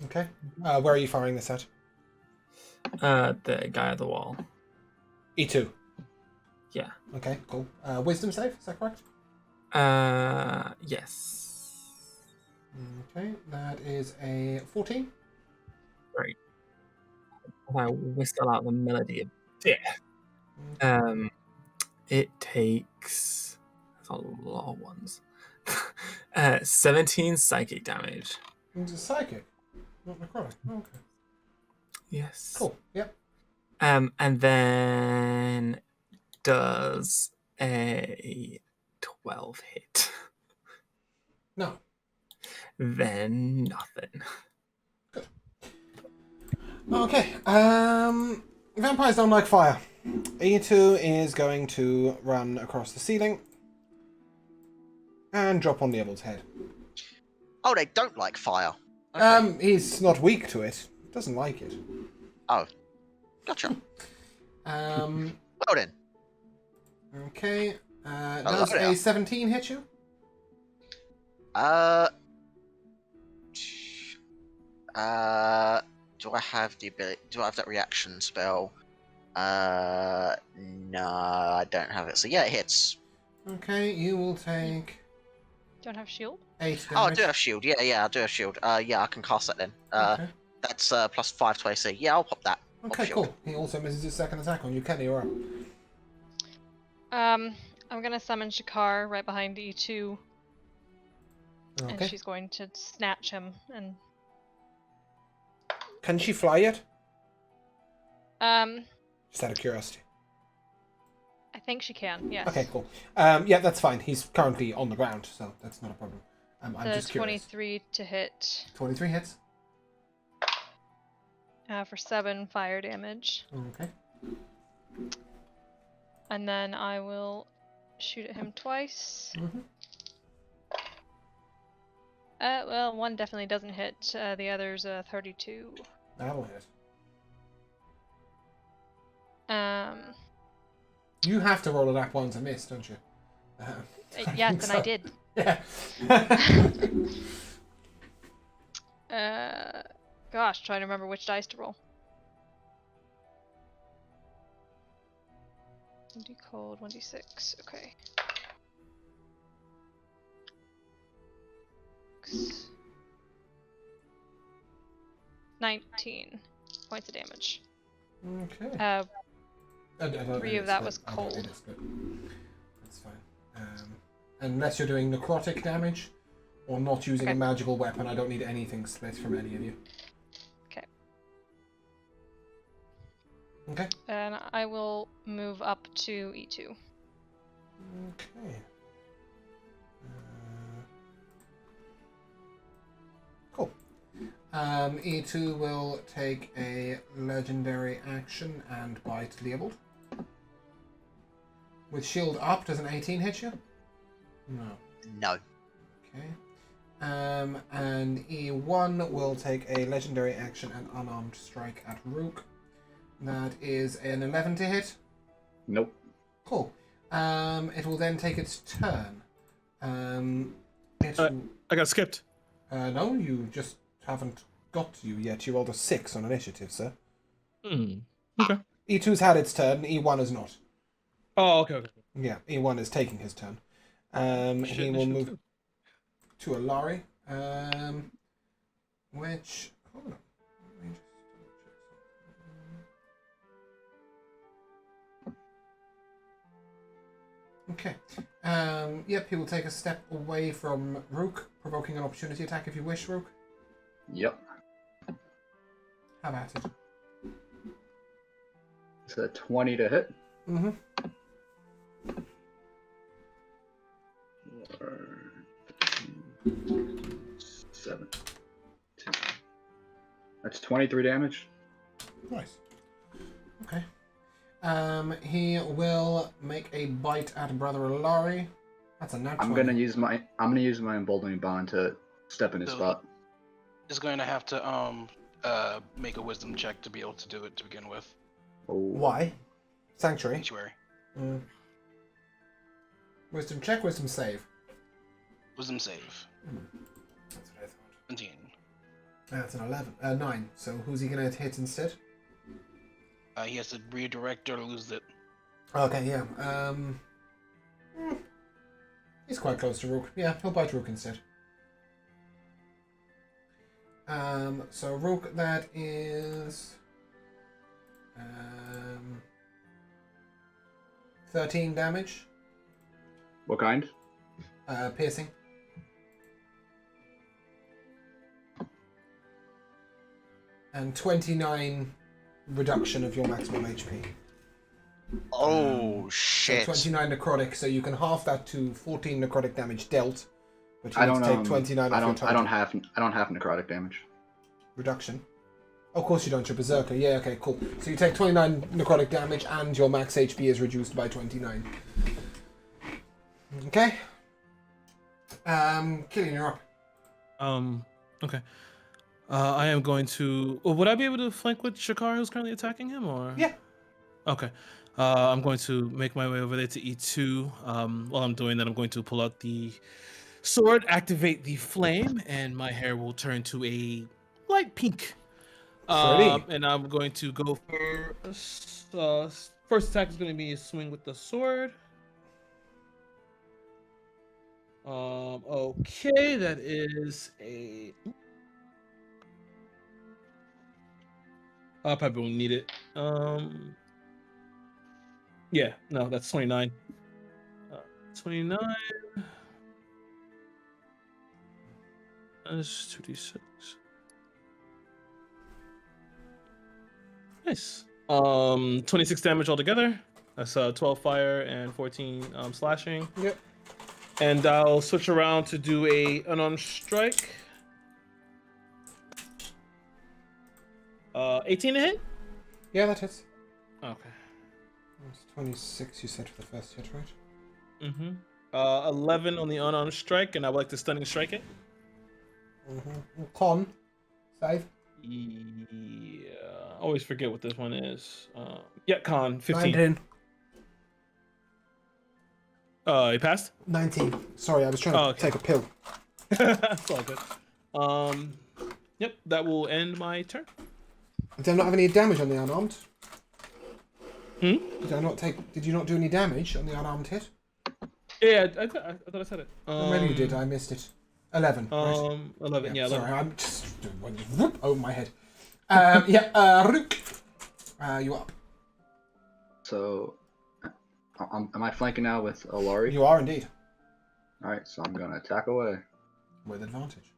[SPEAKER 2] Okay. Where are you firing this at?
[SPEAKER 1] The guy at the wall.
[SPEAKER 2] E2.
[SPEAKER 1] Yeah.
[SPEAKER 2] Okay, cool. Wisdom save, is that correct?
[SPEAKER 1] Yes.
[SPEAKER 2] Okay, that is a 14.
[SPEAKER 1] Great. I whistle out the melody of death. It takes... That's a lot of ones. 17 psychic damage.
[SPEAKER 2] It's a psychic, not necrotic. Oh, okay.
[SPEAKER 1] Yes.
[SPEAKER 2] Cool, yep.
[SPEAKER 1] And then does a 12 hit.
[SPEAKER 2] No.
[SPEAKER 1] Then nothing.
[SPEAKER 2] Okay, vampires don't like fire. E2 is going to run across the ceiling and drop on Leopold's head.
[SPEAKER 3] Oh, they don't like fire. Okay.
[SPEAKER 2] He's not weak to it. Doesn't like it.
[SPEAKER 3] Oh, gotcha.
[SPEAKER 2] Um,
[SPEAKER 3] Well then.
[SPEAKER 2] okay.
[SPEAKER 3] love
[SPEAKER 2] Does
[SPEAKER 3] it.
[SPEAKER 2] a 17 hit you?
[SPEAKER 3] Do I have the ability? Do I have that reaction spell? No, I don't have it. So yeah, it hits.
[SPEAKER 2] Okay, you will take
[SPEAKER 4] Don't have shield?
[SPEAKER 2] 8 damage.
[SPEAKER 3] Oh, I do have shield. Yeah, I do have shield. Yeah, I can cast that then.
[SPEAKER 2] Okay,
[SPEAKER 3] That's plus 5 to AC. Yeah, I'll pop that.
[SPEAKER 2] okay,
[SPEAKER 3] shield.
[SPEAKER 2] cool. He also misses his second attack on you. Kenny, you're up.
[SPEAKER 4] I'm gonna summon Shakar right behind E2, and
[SPEAKER 2] Okay.
[SPEAKER 4] she's going to snatch him. And
[SPEAKER 2] Can she fly yet?
[SPEAKER 4] um,
[SPEAKER 2] Just out of curiosity.
[SPEAKER 4] I think she can. Yes.
[SPEAKER 2] Okay, cool. Yeah, that's fine. He's currently on the ground, so that's not a problem. I'm just curious.
[SPEAKER 4] 23 to hit.
[SPEAKER 2] 23 hits.
[SPEAKER 4] For 7 fire damage.
[SPEAKER 2] Okay.
[SPEAKER 4] And then I will shoot at him twice.
[SPEAKER 2] Mhm.
[SPEAKER 4] Well, one definitely doesn't hit. The other's 32.
[SPEAKER 2] That'll hit. You have to roll it up once a miss, don't you?
[SPEAKER 4] Yes, and I did.
[SPEAKER 2] Yeah.
[SPEAKER 4] Gosh, trying to remember which dice to roll. 1d cold, 1d6. Okay. 19 points of damage.
[SPEAKER 2] Okay.
[SPEAKER 4] 3 of that was cold.
[SPEAKER 2] It is good. That's fine. Unless you're doing necrotic damage or not using a magical weapon, I don't need anything split from any of you.
[SPEAKER 4] Okay.
[SPEAKER 2] Okay.
[SPEAKER 4] And I will move up to E2.
[SPEAKER 2] Okay. Cool. E2 will take a legendary action and bite Leopold. With shield up, does an 18 hit you? No.
[SPEAKER 3] No.
[SPEAKER 2] Okay. And E1 will take a legendary action and unarmed strike at Rook. That is an 11 to hit.
[SPEAKER 8] Nope.
[SPEAKER 2] Cool. It will then take its turn.
[SPEAKER 7] I got skipped.
[SPEAKER 2] No, you just haven't got to you yet. You rolled a 6 on initiative, sir.
[SPEAKER 7] Okay.
[SPEAKER 2] E2's had its turn, E1 is not.
[SPEAKER 7] Oh, okay.
[SPEAKER 2] Yeah, E1 is taking his turn. He will move to Alari. Which... Hold on. Let me just double check something. Okay. Yep, he will take a step away from Rook, provoking an opportunity attack if you wish, Rook.
[SPEAKER 8] Yep.
[SPEAKER 2] Have at it.
[SPEAKER 8] It's a 20 to hit.
[SPEAKER 2] Mm-hmm.
[SPEAKER 8] 7. 2. That's 23 damage.
[SPEAKER 2] Nice. Okay. He will make a bite at Brother Alari. That's a natural.
[SPEAKER 8] I'm gonna use my emboldening bond to step in his spot.
[SPEAKER 6] Is going to have to make a wisdom check to be able to do it to begin with.
[SPEAKER 8] Oh.
[SPEAKER 2] Why? Sanctuary.
[SPEAKER 6] Sanctuary.
[SPEAKER 2] Wisdom check, wisdom save.
[SPEAKER 6] Wisdom save.
[SPEAKER 2] That's what I thought.
[SPEAKER 6] 17.
[SPEAKER 2] That's an 11. 9. So who's he gonna hit instead?
[SPEAKER 6] He has to redirect or lose it.
[SPEAKER 2] Okay, yeah. He's quite close to Rook. Yeah, he'll bite Rook instead. So Rook, that is 13 damage.
[SPEAKER 8] What kind?
[SPEAKER 2] Piercing. And 29 reduction of your maximum HP.
[SPEAKER 3] Oh shit!
[SPEAKER 2] So 29 necrotic, so you can half that to 14 necrotic damage dealt. But you
[SPEAKER 8] I
[SPEAKER 2] need
[SPEAKER 8] don't
[SPEAKER 2] to take 29 off your total.
[SPEAKER 8] I don't have necrotic damage.
[SPEAKER 2] Reduction. Of course you don't, you're Berserker. Yeah, okay, cool. So you take 29 necrotic damage and your max HP is reduced by 29. Okay. Killian, you're up.
[SPEAKER 7] Okay. I am going to... Well, would I be able to flank with Shakar, who's currently attacking him, or...?
[SPEAKER 2] Yeah.
[SPEAKER 7] Okay. I'm going to make my way over there to E2. While I'm doing that, I'm going to pull out the sword, activate the flame, and my hair will turn to a light pink. And I'm going to go for... first attack is going to be a swing with the sword. Okay, that is a... I probably won't need it. Yeah, no, that's 29. 29. That's 2d6. Nice. 26 damage altogether. That's 12 fire and 14 slashing.
[SPEAKER 2] Yep.
[SPEAKER 7] And I'll switch around to do a unarmed strike. 18 to hit?
[SPEAKER 2] Yeah, that hits.
[SPEAKER 7] Okay.
[SPEAKER 2] That's 26 you said for the first hit, right?
[SPEAKER 7] Mm-hmm. 11 on the unarmed strike, and I would like to stunning strike it.
[SPEAKER 2] Mm-hmm. Con. Save.
[SPEAKER 7] Yeah. I always forget what this one is. Yeah, con. 15.
[SPEAKER 2] 19.
[SPEAKER 7] He passed?
[SPEAKER 2] 19. Sorry, I was trying to take a pill.
[SPEAKER 7] That's all good. Yep, that will end my turn.
[SPEAKER 2] Did I not have any damage on the unarmed?
[SPEAKER 7] Hmm?
[SPEAKER 2] Did you not do any damage on the unarmed hit?
[SPEAKER 7] Yeah, I thought I said it.
[SPEAKER 2] Maybe you did, I missed it. 11. Right?
[SPEAKER 7] 11, yeah, 11.
[SPEAKER 2] Sorry, I'm just doing one whoop over my head. Rook. You up.
[SPEAKER 8] So, am I flanking now with Alari?
[SPEAKER 2] You are indeed.
[SPEAKER 8] Alright, so I'm going to attack away.
[SPEAKER 2] With advantage.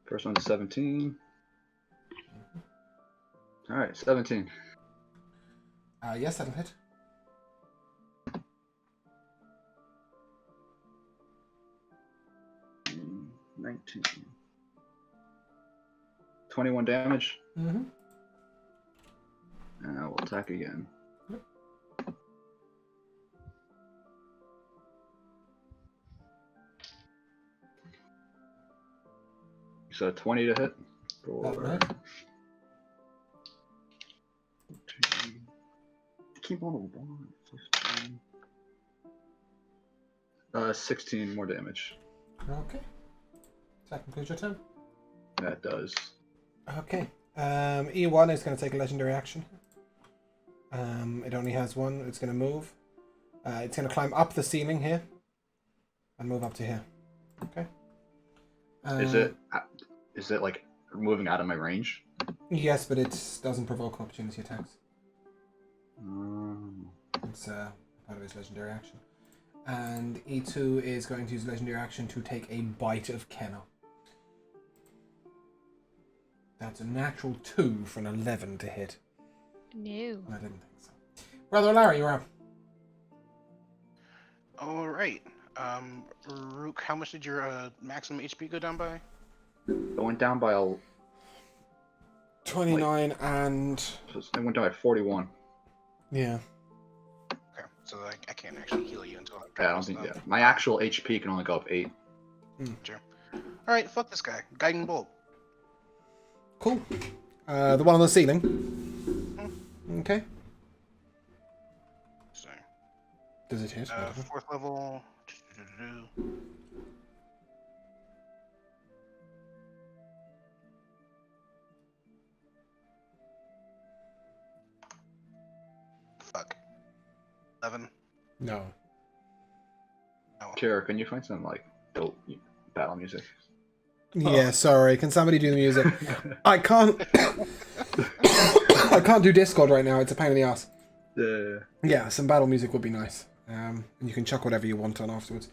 [SPEAKER 8] First one's 17. Alright, 17.
[SPEAKER 2] Yes, that'll hit.
[SPEAKER 8] Mm, 19. 21 damage.
[SPEAKER 2] Mm-hmm.
[SPEAKER 8] And I will attack again. So 20 to hit. Keep on the one. 15. 16 more damage.
[SPEAKER 2] Okay. Does that conclude your turn?
[SPEAKER 8] That does.
[SPEAKER 2] Okay. E1 is going to take a legendary action. It only has one. It's going to move. It's going to climb up the ceiling here. And move up to here. Okay.
[SPEAKER 8] Is it like moving out of my range?
[SPEAKER 2] Yes, but it doesn't provoke opportunity attacks.
[SPEAKER 8] Mm.
[SPEAKER 2] It's part of his legendary action. And E2 is going to use legendary action to take a bite of Kenna. That's a natural 2 for an 11 to hit.
[SPEAKER 4] No.
[SPEAKER 2] I didn't think so. Brother Larry, you're up.
[SPEAKER 6] Alright. Rook, how much did your maximum HP go down by?
[SPEAKER 8] It went down by
[SPEAKER 2] 29 and...
[SPEAKER 8] It went down by 41.
[SPEAKER 2] Yeah.
[SPEAKER 6] Okay, so I can't actually heal you until I'm
[SPEAKER 8] Yeah, I don't think. Yeah, my actual HP can only go up 8.
[SPEAKER 6] Sure. Alright, fuck this guy. Guiding Bolt.
[SPEAKER 2] Cool. The one on the ceiling. Okay.
[SPEAKER 6] So,
[SPEAKER 2] Does it hit?
[SPEAKER 6] 4th level. Fuck. 11.
[SPEAKER 2] No.
[SPEAKER 6] Oh.
[SPEAKER 8] Kara, can you find some like dope battle music?
[SPEAKER 2] Yeah, sorry. Can somebody do the music? I can't. I can't do Discord right now. It's a pain in the ass. Yeah, some battle music would be nice. And you can chuck whatever you want on afterwards.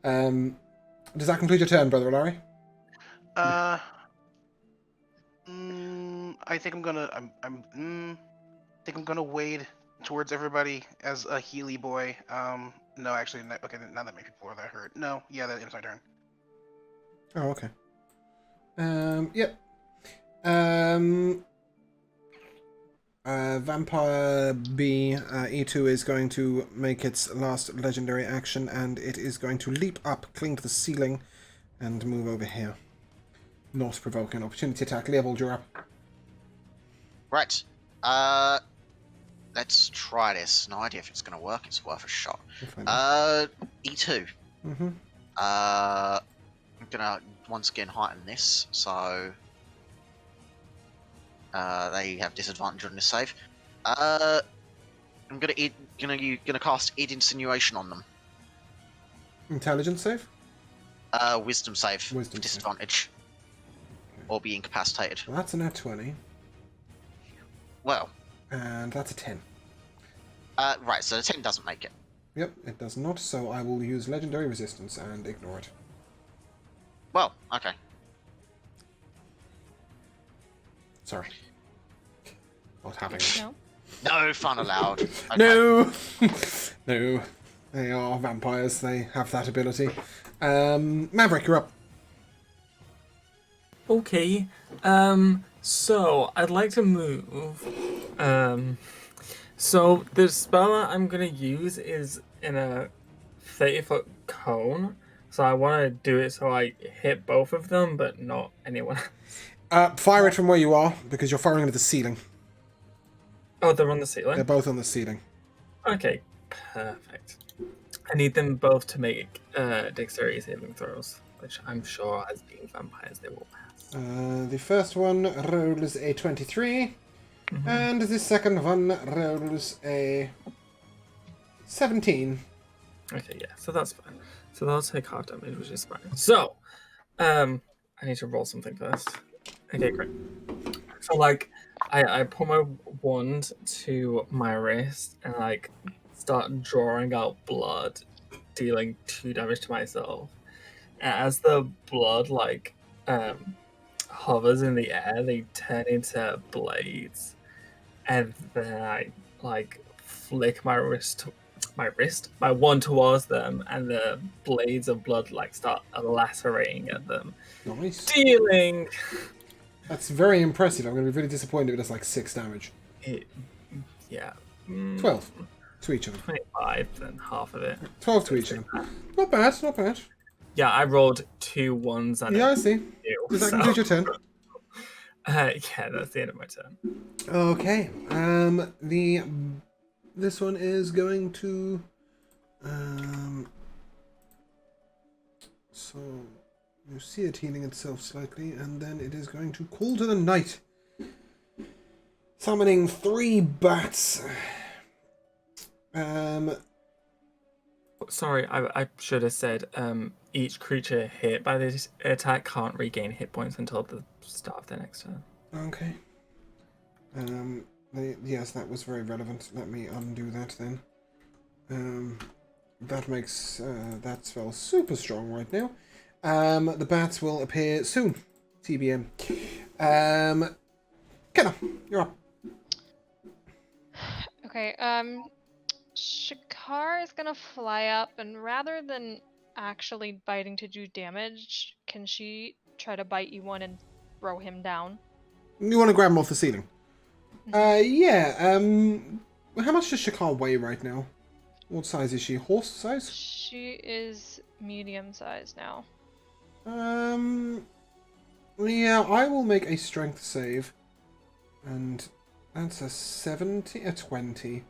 [SPEAKER 2] Does that conclude your turn, Brother Larry?
[SPEAKER 6] I think I'm gonna. I think I'm gonna wade towards everybody as a Healy boy. No, actually, no, okay. Now that makes people that hurt. No, yeah, that ends my turn.
[SPEAKER 2] Oh, okay. Yep. Vampire B, E2 is going to make its last legendary action, and it is going to leap up, cling to the ceiling, and move over here. Not provoking. Opportunity attack. Leopold, you're up.
[SPEAKER 3] Right. Let's try this. No idea if it's going to work. It's worth a shot. E2.
[SPEAKER 2] Mm-hmm.
[SPEAKER 3] I'm going to once again heighten this, so they have disadvantage on this save. I'm gonna cast Id Insinuation on them.
[SPEAKER 2] Intelligence save?
[SPEAKER 3] Wisdom save.
[SPEAKER 2] Wisdom
[SPEAKER 3] disadvantage.
[SPEAKER 2] Okay.
[SPEAKER 3] Or be incapacitated.
[SPEAKER 2] Well, that's a nat 20.
[SPEAKER 3] Well,
[SPEAKER 2] And that's a 10.
[SPEAKER 3] Right, so the 10 doesn't make it.
[SPEAKER 2] Yep, it does not, so I will use Legendary Resistance and ignore it.
[SPEAKER 3] Well, okay.
[SPEAKER 2] Sorry. Not having it.
[SPEAKER 4] No.
[SPEAKER 3] No fun allowed. Okay.
[SPEAKER 2] No! No. They are vampires, they have that ability. Maverick, you're up.
[SPEAKER 1] Okay. So I'd like to move. So the spell that I'm gonna use is in a 30-foot cone. So I want to do it so I hit both of them, but not anyone.
[SPEAKER 2] Fire it from where you are, because you're firing into the ceiling.
[SPEAKER 1] Oh, they're on the ceiling?
[SPEAKER 2] They're both on the ceiling.
[SPEAKER 1] Okay, perfect. I need them both to make dexterity saving throws, which I'm sure, as being vampires, they will pass.
[SPEAKER 2] The first one rolls a 23, and the second one rolls a 17.
[SPEAKER 1] Okay, yeah, so that's fine. So they'll take half damage, which is fine. So, I need to roll something first. Okay, great. So, like, I put my wand to my wrist and, like, start drawing out blood, dealing 2 damage to myself. And as the blood, like, hovers in the air, they turn into blades. And then I, like, flick my wand towards them, and the blades of blood, like, start lacerating at them.
[SPEAKER 2] Nice.
[SPEAKER 1] Dealing...
[SPEAKER 2] That's very impressive. I'm going to be really disappointed if it does like 6 damage.
[SPEAKER 1] Yeah.
[SPEAKER 2] 12 to each of them.
[SPEAKER 1] 25, then half of it.
[SPEAKER 2] 12 to each of them. Not bad, not bad.
[SPEAKER 1] Yeah, I rolled 2 ones and
[SPEAKER 2] Yeah,
[SPEAKER 1] a
[SPEAKER 2] I see.
[SPEAKER 1] 2,
[SPEAKER 2] Does that
[SPEAKER 1] so-
[SPEAKER 2] conclude your turn?
[SPEAKER 1] Yeah, that's the end of my turn.
[SPEAKER 2] Okay. This one is going to so you see it healing itself slightly, and then it is going to call to the night, summoning 3 bats.
[SPEAKER 1] Sorry, I should have said each creature hit by this attack can't regain hit points until the start of the next turn.
[SPEAKER 2] Okay. Yes, that was very relevant. Let me undo that then. That makes that spell super strong right now. The bats will appear soon. TBM. Kenna, you're up.
[SPEAKER 4] Okay, Shakar is gonna fly up, and rather than actually biting to do damage, can she try to bite E1 and throw him down?
[SPEAKER 2] You want to grab him off the ceiling? Yeah. How much does Shakar weigh right now? What size is she? Horse size?
[SPEAKER 4] She is medium size now.
[SPEAKER 2] Yeah, I will make a strength save. And that's a 20.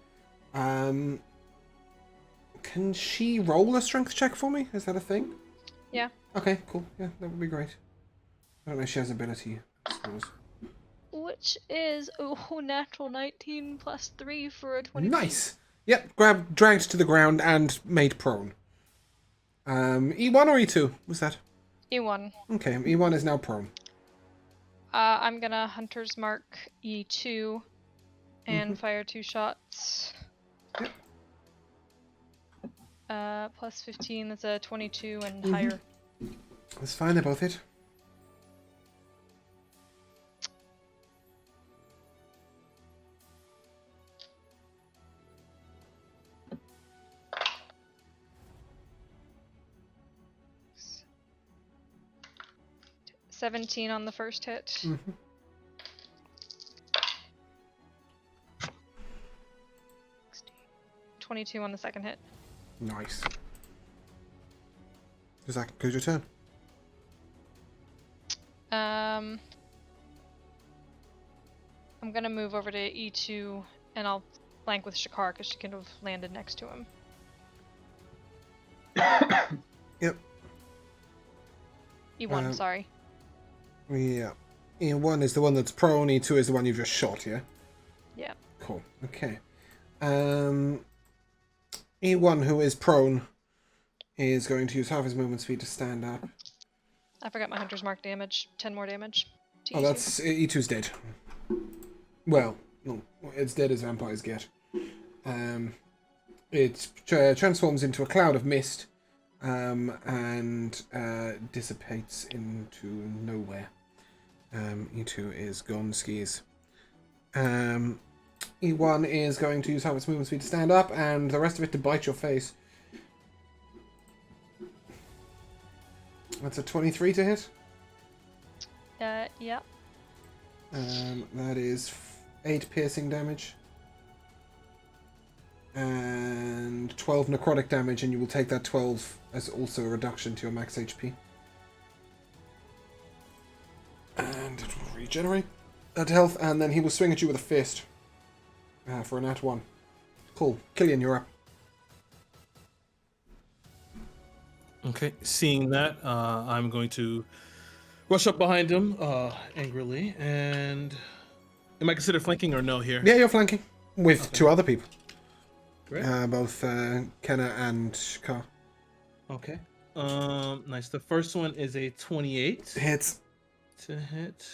[SPEAKER 2] Can she roll a strength check for me? Is that a thing?
[SPEAKER 4] Yeah.
[SPEAKER 2] Okay, cool. Yeah, that would be great. I don't know if she has ability, I suppose.
[SPEAKER 4] Which is natural 19 plus 3 for a 20.
[SPEAKER 2] Nice! Yep, dragged to the ground and made prone. E1 or E2? Was that?
[SPEAKER 4] E1.
[SPEAKER 2] Okay, E1 is now prone.
[SPEAKER 4] I'm gonna Hunter's Mark E2 and fire 2 shots.
[SPEAKER 2] Yep.
[SPEAKER 4] Plus 15, that's a 22 and higher.
[SPEAKER 2] That's fine, they both hit.
[SPEAKER 4] – 17 on the first hit. 22 on the second hit.
[SPEAKER 2] Nice. Does that conclude your turn?
[SPEAKER 4] I'm gonna move over to E2 and I'll flank with Shakar because she could have landed next to him.
[SPEAKER 2] Yep.
[SPEAKER 4] E1, sorry.
[SPEAKER 2] Yeah. E1 is the one that's prone, E2 is the one you've just shot, yeah?
[SPEAKER 4] Yeah.
[SPEAKER 2] Cool. Okay. E1, who is prone, is going to use half his movement speed to stand up.
[SPEAKER 4] I forgot my Hunter's Mark damage. 10 more damage. To
[SPEAKER 2] Oh,
[SPEAKER 4] E2.
[SPEAKER 2] that's... E2's dead. Well, No, it's dead as vampires get. It transforms into a cloud of mist and dissipates into nowhere. E2 is gone skis. E1 is going to use half its movement speed to stand up, and the rest of it to bite your face. That's a 23 to hit.
[SPEAKER 4] Yeah.
[SPEAKER 2] That is 8 piercing damage. And 12 necrotic damage, and you will take that 12 as also a reduction to your max HP. And it will regenerate that health, and then he will swing at you with a fist. For a nat 1. Cool. Killian, you're up.
[SPEAKER 7] Okay, seeing that, I'm going to rush up behind him angrily, and am I considered flanking or no here?
[SPEAKER 2] Yeah, you're flanking. With 2 other people.
[SPEAKER 7] Great.
[SPEAKER 2] Both Kenna and Ka.
[SPEAKER 7] Okay. Nice. The first one is a 28.
[SPEAKER 2] Hits.
[SPEAKER 7] To hit.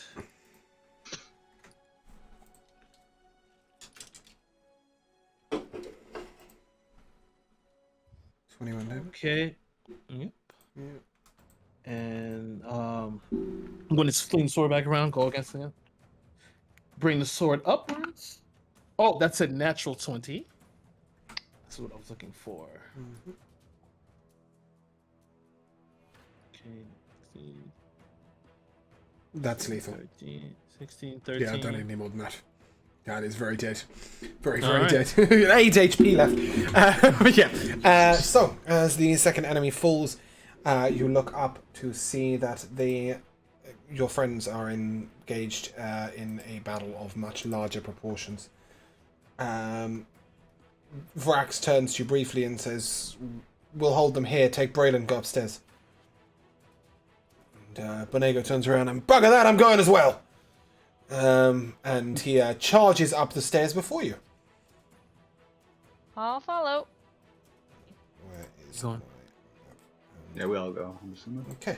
[SPEAKER 7] Okay. Yep.
[SPEAKER 2] Yeah.
[SPEAKER 7] And I'm going to fling the sword back around, go against him. Bring the sword upwards. Oh, that's a natural 20. That's what I was looking for.
[SPEAKER 2] Mm-hmm.
[SPEAKER 7] Okay. 16,
[SPEAKER 2] That's lethal.
[SPEAKER 7] 13, 16, 13.
[SPEAKER 2] Yeah, I don't need any more than that. That is very dead. Very
[SPEAKER 7] All
[SPEAKER 2] dead. 8 HP left. But yeah. So, as the second enemy falls, you look up to see that your friends are engaged in a battle of much larger proportions. Vrax turns to you briefly and says, "We'll hold them here. Take Braylon, go upstairs." And Bonego turns around and, "Bugger that, I'm going as well!" And he charges up the stairs before you.
[SPEAKER 4] I'll follow.
[SPEAKER 2] Where is
[SPEAKER 7] Go on.
[SPEAKER 8] Yeah, we all go. I'm assuming.
[SPEAKER 2] Okay.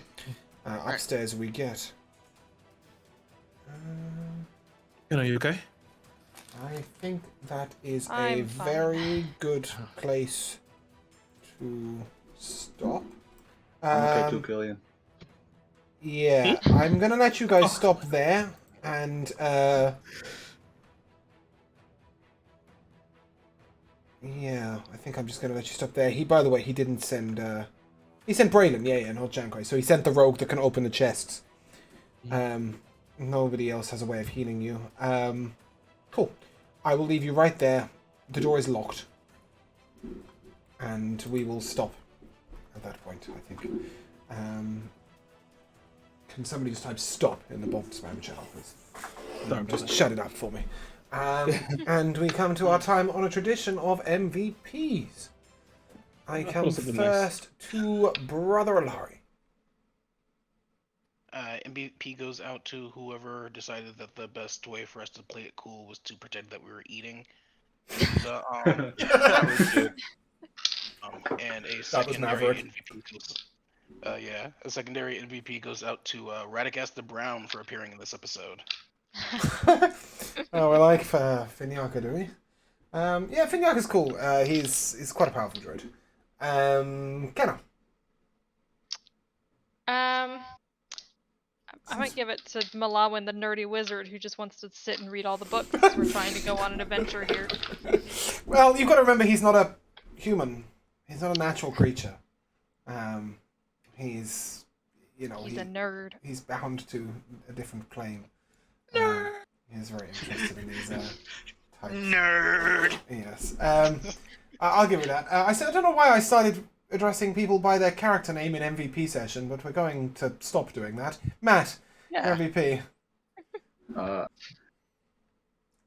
[SPEAKER 2] Upstairs we get.
[SPEAKER 7] Are you okay?
[SPEAKER 2] I think that is a
[SPEAKER 4] I'm fine.
[SPEAKER 2] very good place to stop.
[SPEAKER 8] I'm okay too, Killian.
[SPEAKER 2] Yeah, I'm gonna let you guys stop there, and yeah, I think I'm just gonna let you stop there. By the way, he didn't send. He sent Braylon, yeah, not Janko. So he sent the rogue that can open the chests. Nobody else has a way of healing you. Cool. I will leave you right there. The door is locked, and we will stop at that point, I think. Can somebody just type stop in the bot spam channel, please? Just shut it up for me. And we come to our time on a tradition of MVPs. I come first to Brother Alari.
[SPEAKER 6] MVP goes out to whoever decided that the best way for us to play it cool was to pretend that we were eating. So, and a secondary MVP goes, a secondary MVP goes out to Radicast the Brown for appearing in this episode.
[SPEAKER 2] Oh, we like Finyaka, do we? Yeah, Finyaka's cool. He's quite a powerful droid. Kenna.
[SPEAKER 4] I might give it to Malawin, the nerdy wizard who just wants to sit and read all the books because we're trying to go on an adventure here.
[SPEAKER 2] Well, you've got to remember he's not a human. He's not a natural creature. He's a
[SPEAKER 4] nerd.
[SPEAKER 2] He's bound to a different plane. Nerd. He's very interested in these types.
[SPEAKER 6] Nerd.
[SPEAKER 2] Yes. I'll give you that. I don't know why I started addressing people by their character name in MVP session, but we're going to stop doing that. Matt, MVP. So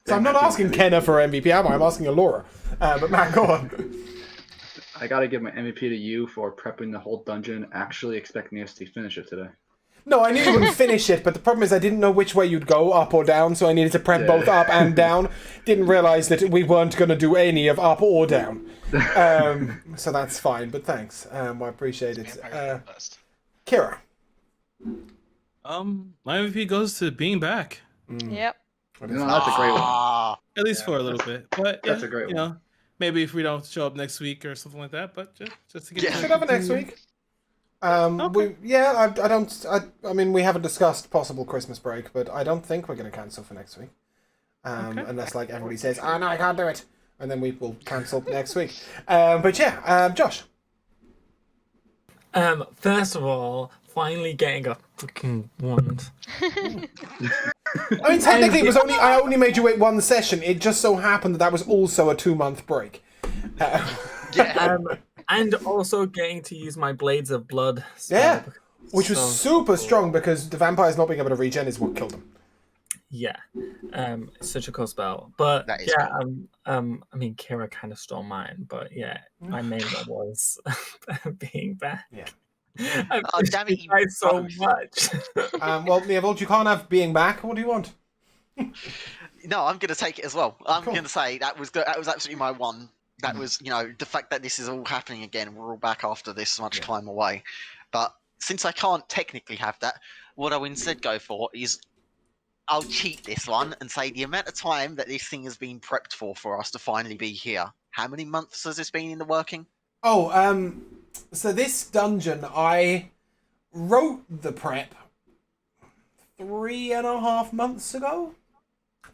[SPEAKER 2] I'm not asking Kenna for MVP, am I? I'm asking Alora. But Matt, go on.
[SPEAKER 8] I gotta give my MVP to you for prepping the whole dungeon, actually expecting us to finish it today.
[SPEAKER 2] No, I knew you wouldn't finish it, but the problem is I didn't know which way you'd go, up or down, so I needed to prep both up and down. Didn't realise that we weren't going to do any of up or down. So that's fine, but thanks. I appreciate it. Kira.
[SPEAKER 7] My MVP goes to being back.
[SPEAKER 4] Yep.
[SPEAKER 2] That
[SPEAKER 8] You
[SPEAKER 2] is
[SPEAKER 8] know, that's a great one.
[SPEAKER 3] Ah,
[SPEAKER 7] At least for a little bit. But yeah,
[SPEAKER 8] That's a great
[SPEAKER 7] you
[SPEAKER 8] one.
[SPEAKER 7] know, maybe if we don't show up next week or something like that, but just to get
[SPEAKER 3] Yeah.
[SPEAKER 7] to
[SPEAKER 2] Should have it next
[SPEAKER 7] continue.
[SPEAKER 2] week.
[SPEAKER 7] Okay.
[SPEAKER 2] I mean, we haven't discussed possible Christmas break, but I don't think we're going to cancel for next week.
[SPEAKER 7] Okay.
[SPEAKER 2] Unless, like, everybody says, oh, no, I can't do it. And then we will cancel next week. But yeah, Josh.
[SPEAKER 1] First of all, finally getting a fucking wand.
[SPEAKER 2] I mean, technically, I only made you wait one session. It just so happened that was also a 2-month break.
[SPEAKER 3] yeah.
[SPEAKER 1] And also getting to use my Blades of Blood spell.
[SPEAKER 2] Yeah, which was
[SPEAKER 1] So
[SPEAKER 2] super
[SPEAKER 1] cool.
[SPEAKER 2] strong because the vampires not being able to regen is what killed them.
[SPEAKER 1] Yeah, it's such a cool spell. But
[SPEAKER 3] That is
[SPEAKER 1] yeah, I mean, Kira kind of stole mine, but yeah, my main one was being back.
[SPEAKER 2] Yeah.
[SPEAKER 1] I
[SPEAKER 3] Oh,
[SPEAKER 1] missed
[SPEAKER 3] damn it,
[SPEAKER 1] you
[SPEAKER 3] you
[SPEAKER 1] guys so
[SPEAKER 3] both.
[SPEAKER 1] much.
[SPEAKER 2] Well, Leovold, you can't have being back. What do you want?
[SPEAKER 3] No, I'm gonna take it as well. I'm
[SPEAKER 2] Cool.
[SPEAKER 3] gonna say that was absolutely my one. That was, the fact that this is all happening again. We're all back after this much time away. But since I can't technically have that, what I'll instead go for is I'll cheat this one and say the amount of time that this thing has been prepped for us to finally be here. How many months has this been in the working?
[SPEAKER 2] Oh, so this dungeon, I wrote the prep 3.5 months ago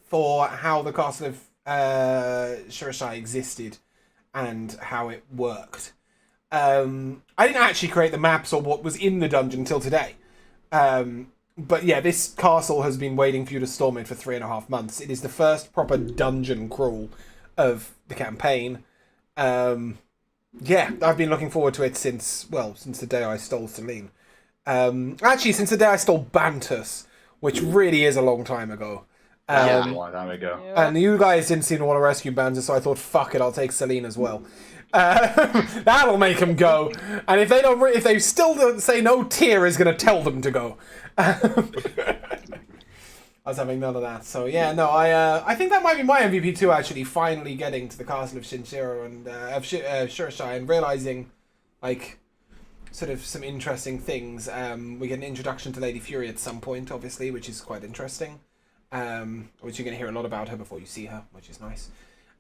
[SPEAKER 2] for how the castle of Shirashai existed and how it worked. I didn't actually create the maps or what was in the dungeon until today. But yeah, this castle has been waiting for you to storm it for 3.5 months. It is the first proper dungeon crawl of the campaign. Yeah, I've been looking forward to it since the day I stole Celine. Actually, since the day I stole Bantus, which really is a long time ago.
[SPEAKER 8] That was a long time ago.
[SPEAKER 2] And you guys didn't seem to want to rescue Bantus, so I thought, fuck it, I'll take Celine as well. That'll make them go. And if they still don't say no, Tyr is going to tell them to go. I was having none of that. So yeah, no, I think that might be my MVP too. Actually, finally getting to the castle of Shinshiro and of Shirashai and realizing, like, sort of some interesting things. We get an introduction to Lady Fury at some point, obviously, which is quite interesting. Which you're going to hear a lot about her before you see her, which is nice.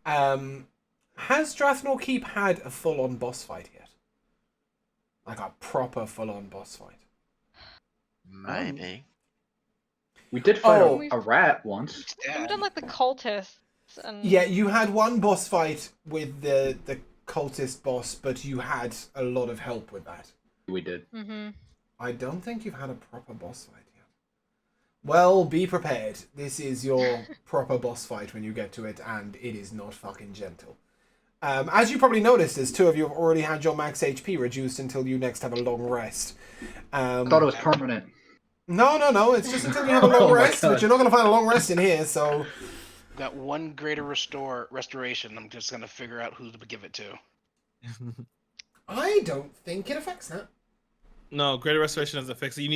[SPEAKER 2] Has Drathnor Keep had a full-on boss fight yet? Like a proper full-on boss fight?
[SPEAKER 3] Maybe.
[SPEAKER 8] We did fight
[SPEAKER 2] Oh.
[SPEAKER 8] a rat once.
[SPEAKER 4] We've done like the cultists. And...
[SPEAKER 2] Yeah, you had one boss fight with the cultist boss, but you had a lot of help with that.
[SPEAKER 8] We did.
[SPEAKER 4] Mm-hmm.
[SPEAKER 2] I don't think you've had a proper boss fight yet. Well, be prepared. This is your proper boss fight when you get to it, and it is not fucking gentle. As you probably noticed, as two of you have already had your max HP reduced until you next have a long rest.
[SPEAKER 8] I thought it was permanent.
[SPEAKER 2] No. It's just until you have a long
[SPEAKER 8] Oh my
[SPEAKER 2] rest,
[SPEAKER 8] God.
[SPEAKER 2] but you're not going to find a long rest in here, so...
[SPEAKER 6] Got one greater restoration. I'm just gonna figure out who to give it to.
[SPEAKER 2] I don't think it affects that.
[SPEAKER 7] No, greater restoration doesn't fix it. You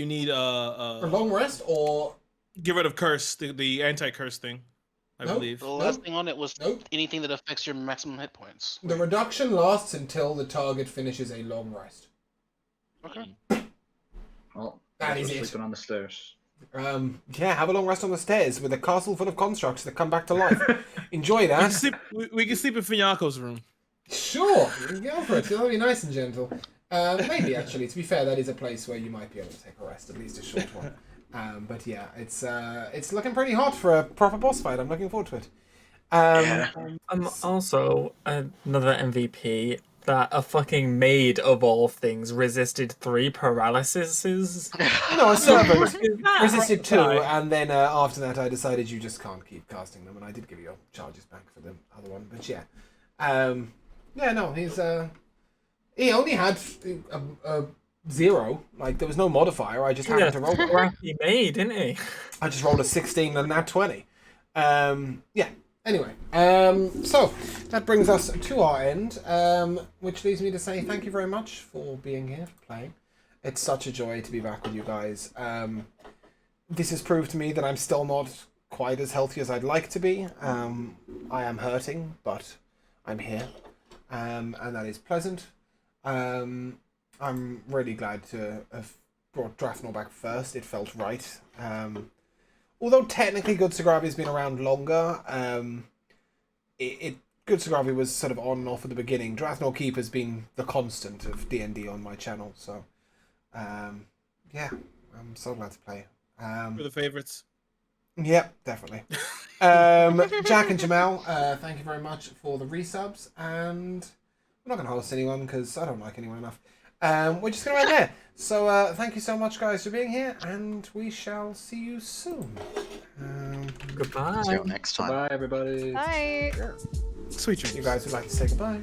[SPEAKER 7] need
[SPEAKER 2] A long rest, or...
[SPEAKER 7] get rid of curse, the anti-curse thing, I
[SPEAKER 2] Nope.
[SPEAKER 7] believe.
[SPEAKER 6] The last thing on it was
[SPEAKER 2] Nope.
[SPEAKER 6] anything that affects your maximum hit points.
[SPEAKER 2] The reduction lasts until the target finishes a long rest.
[SPEAKER 6] Okay.
[SPEAKER 8] Well,
[SPEAKER 2] That
[SPEAKER 8] we're
[SPEAKER 2] is it.
[SPEAKER 8] sleeping on the stairs.
[SPEAKER 2] Yeah, have a long rest on the stairs with a castle full of constructs that come back to life. Enjoy
[SPEAKER 7] We can
[SPEAKER 2] that.
[SPEAKER 7] sleep. We can sleep in Finyako's room.
[SPEAKER 2] Sure, you can go for it. That'll be nice and gentle. Maybe, actually. To be fair, that is a place where you might be able to take a rest, at least a short one. But yeah, it's looking pretty hot for a proper boss fight. I'm looking forward to it.
[SPEAKER 1] Also, another MVP that a fucking maid of all things resisted 3 paralyses.
[SPEAKER 2] No, a servant resisted 2,
[SPEAKER 1] Right.
[SPEAKER 2] and then after that I decided you just can't keep casting them, and I did give you your charges back for the other one, but yeah. Yeah, no, he only had a 0, like there was no modifier, I just happened to roll one.
[SPEAKER 1] Crappy maid, didn't he?
[SPEAKER 2] I just rolled a 16 and a nat 20. Yeah. Anyway, so that brings us to our end, which leaves me to say thank you very much for being here, for playing. It's such a joy to be back with you guys. This has proved to me that I'm still not quite as healthy as I'd like to be. I am hurting, but I'm here, and that is pleasant. I'm really glad to have brought Drathnor back first. It felt right. although technically Good Sagravi's been around longer, Good Sagravi was sort of on and off at the beginning. Drathnor Keep has been the constant of D&D on my channel, so yeah, I'm so glad to play.
[SPEAKER 7] For the favorites.
[SPEAKER 2] Yep, definitely. Jack and Jamal, thank you very much for the resubs, and I'm not going to host anyone because I don't like anyone enough. We're just going to end there. So thank you so much, guys, for being here, and we shall see you soon.
[SPEAKER 1] Goodbye.
[SPEAKER 3] See you next time.
[SPEAKER 8] Bye, everybody.
[SPEAKER 4] Bye.
[SPEAKER 2] Yeah.
[SPEAKER 7] Sweet dreams.
[SPEAKER 2] You guys would like to say goodbye.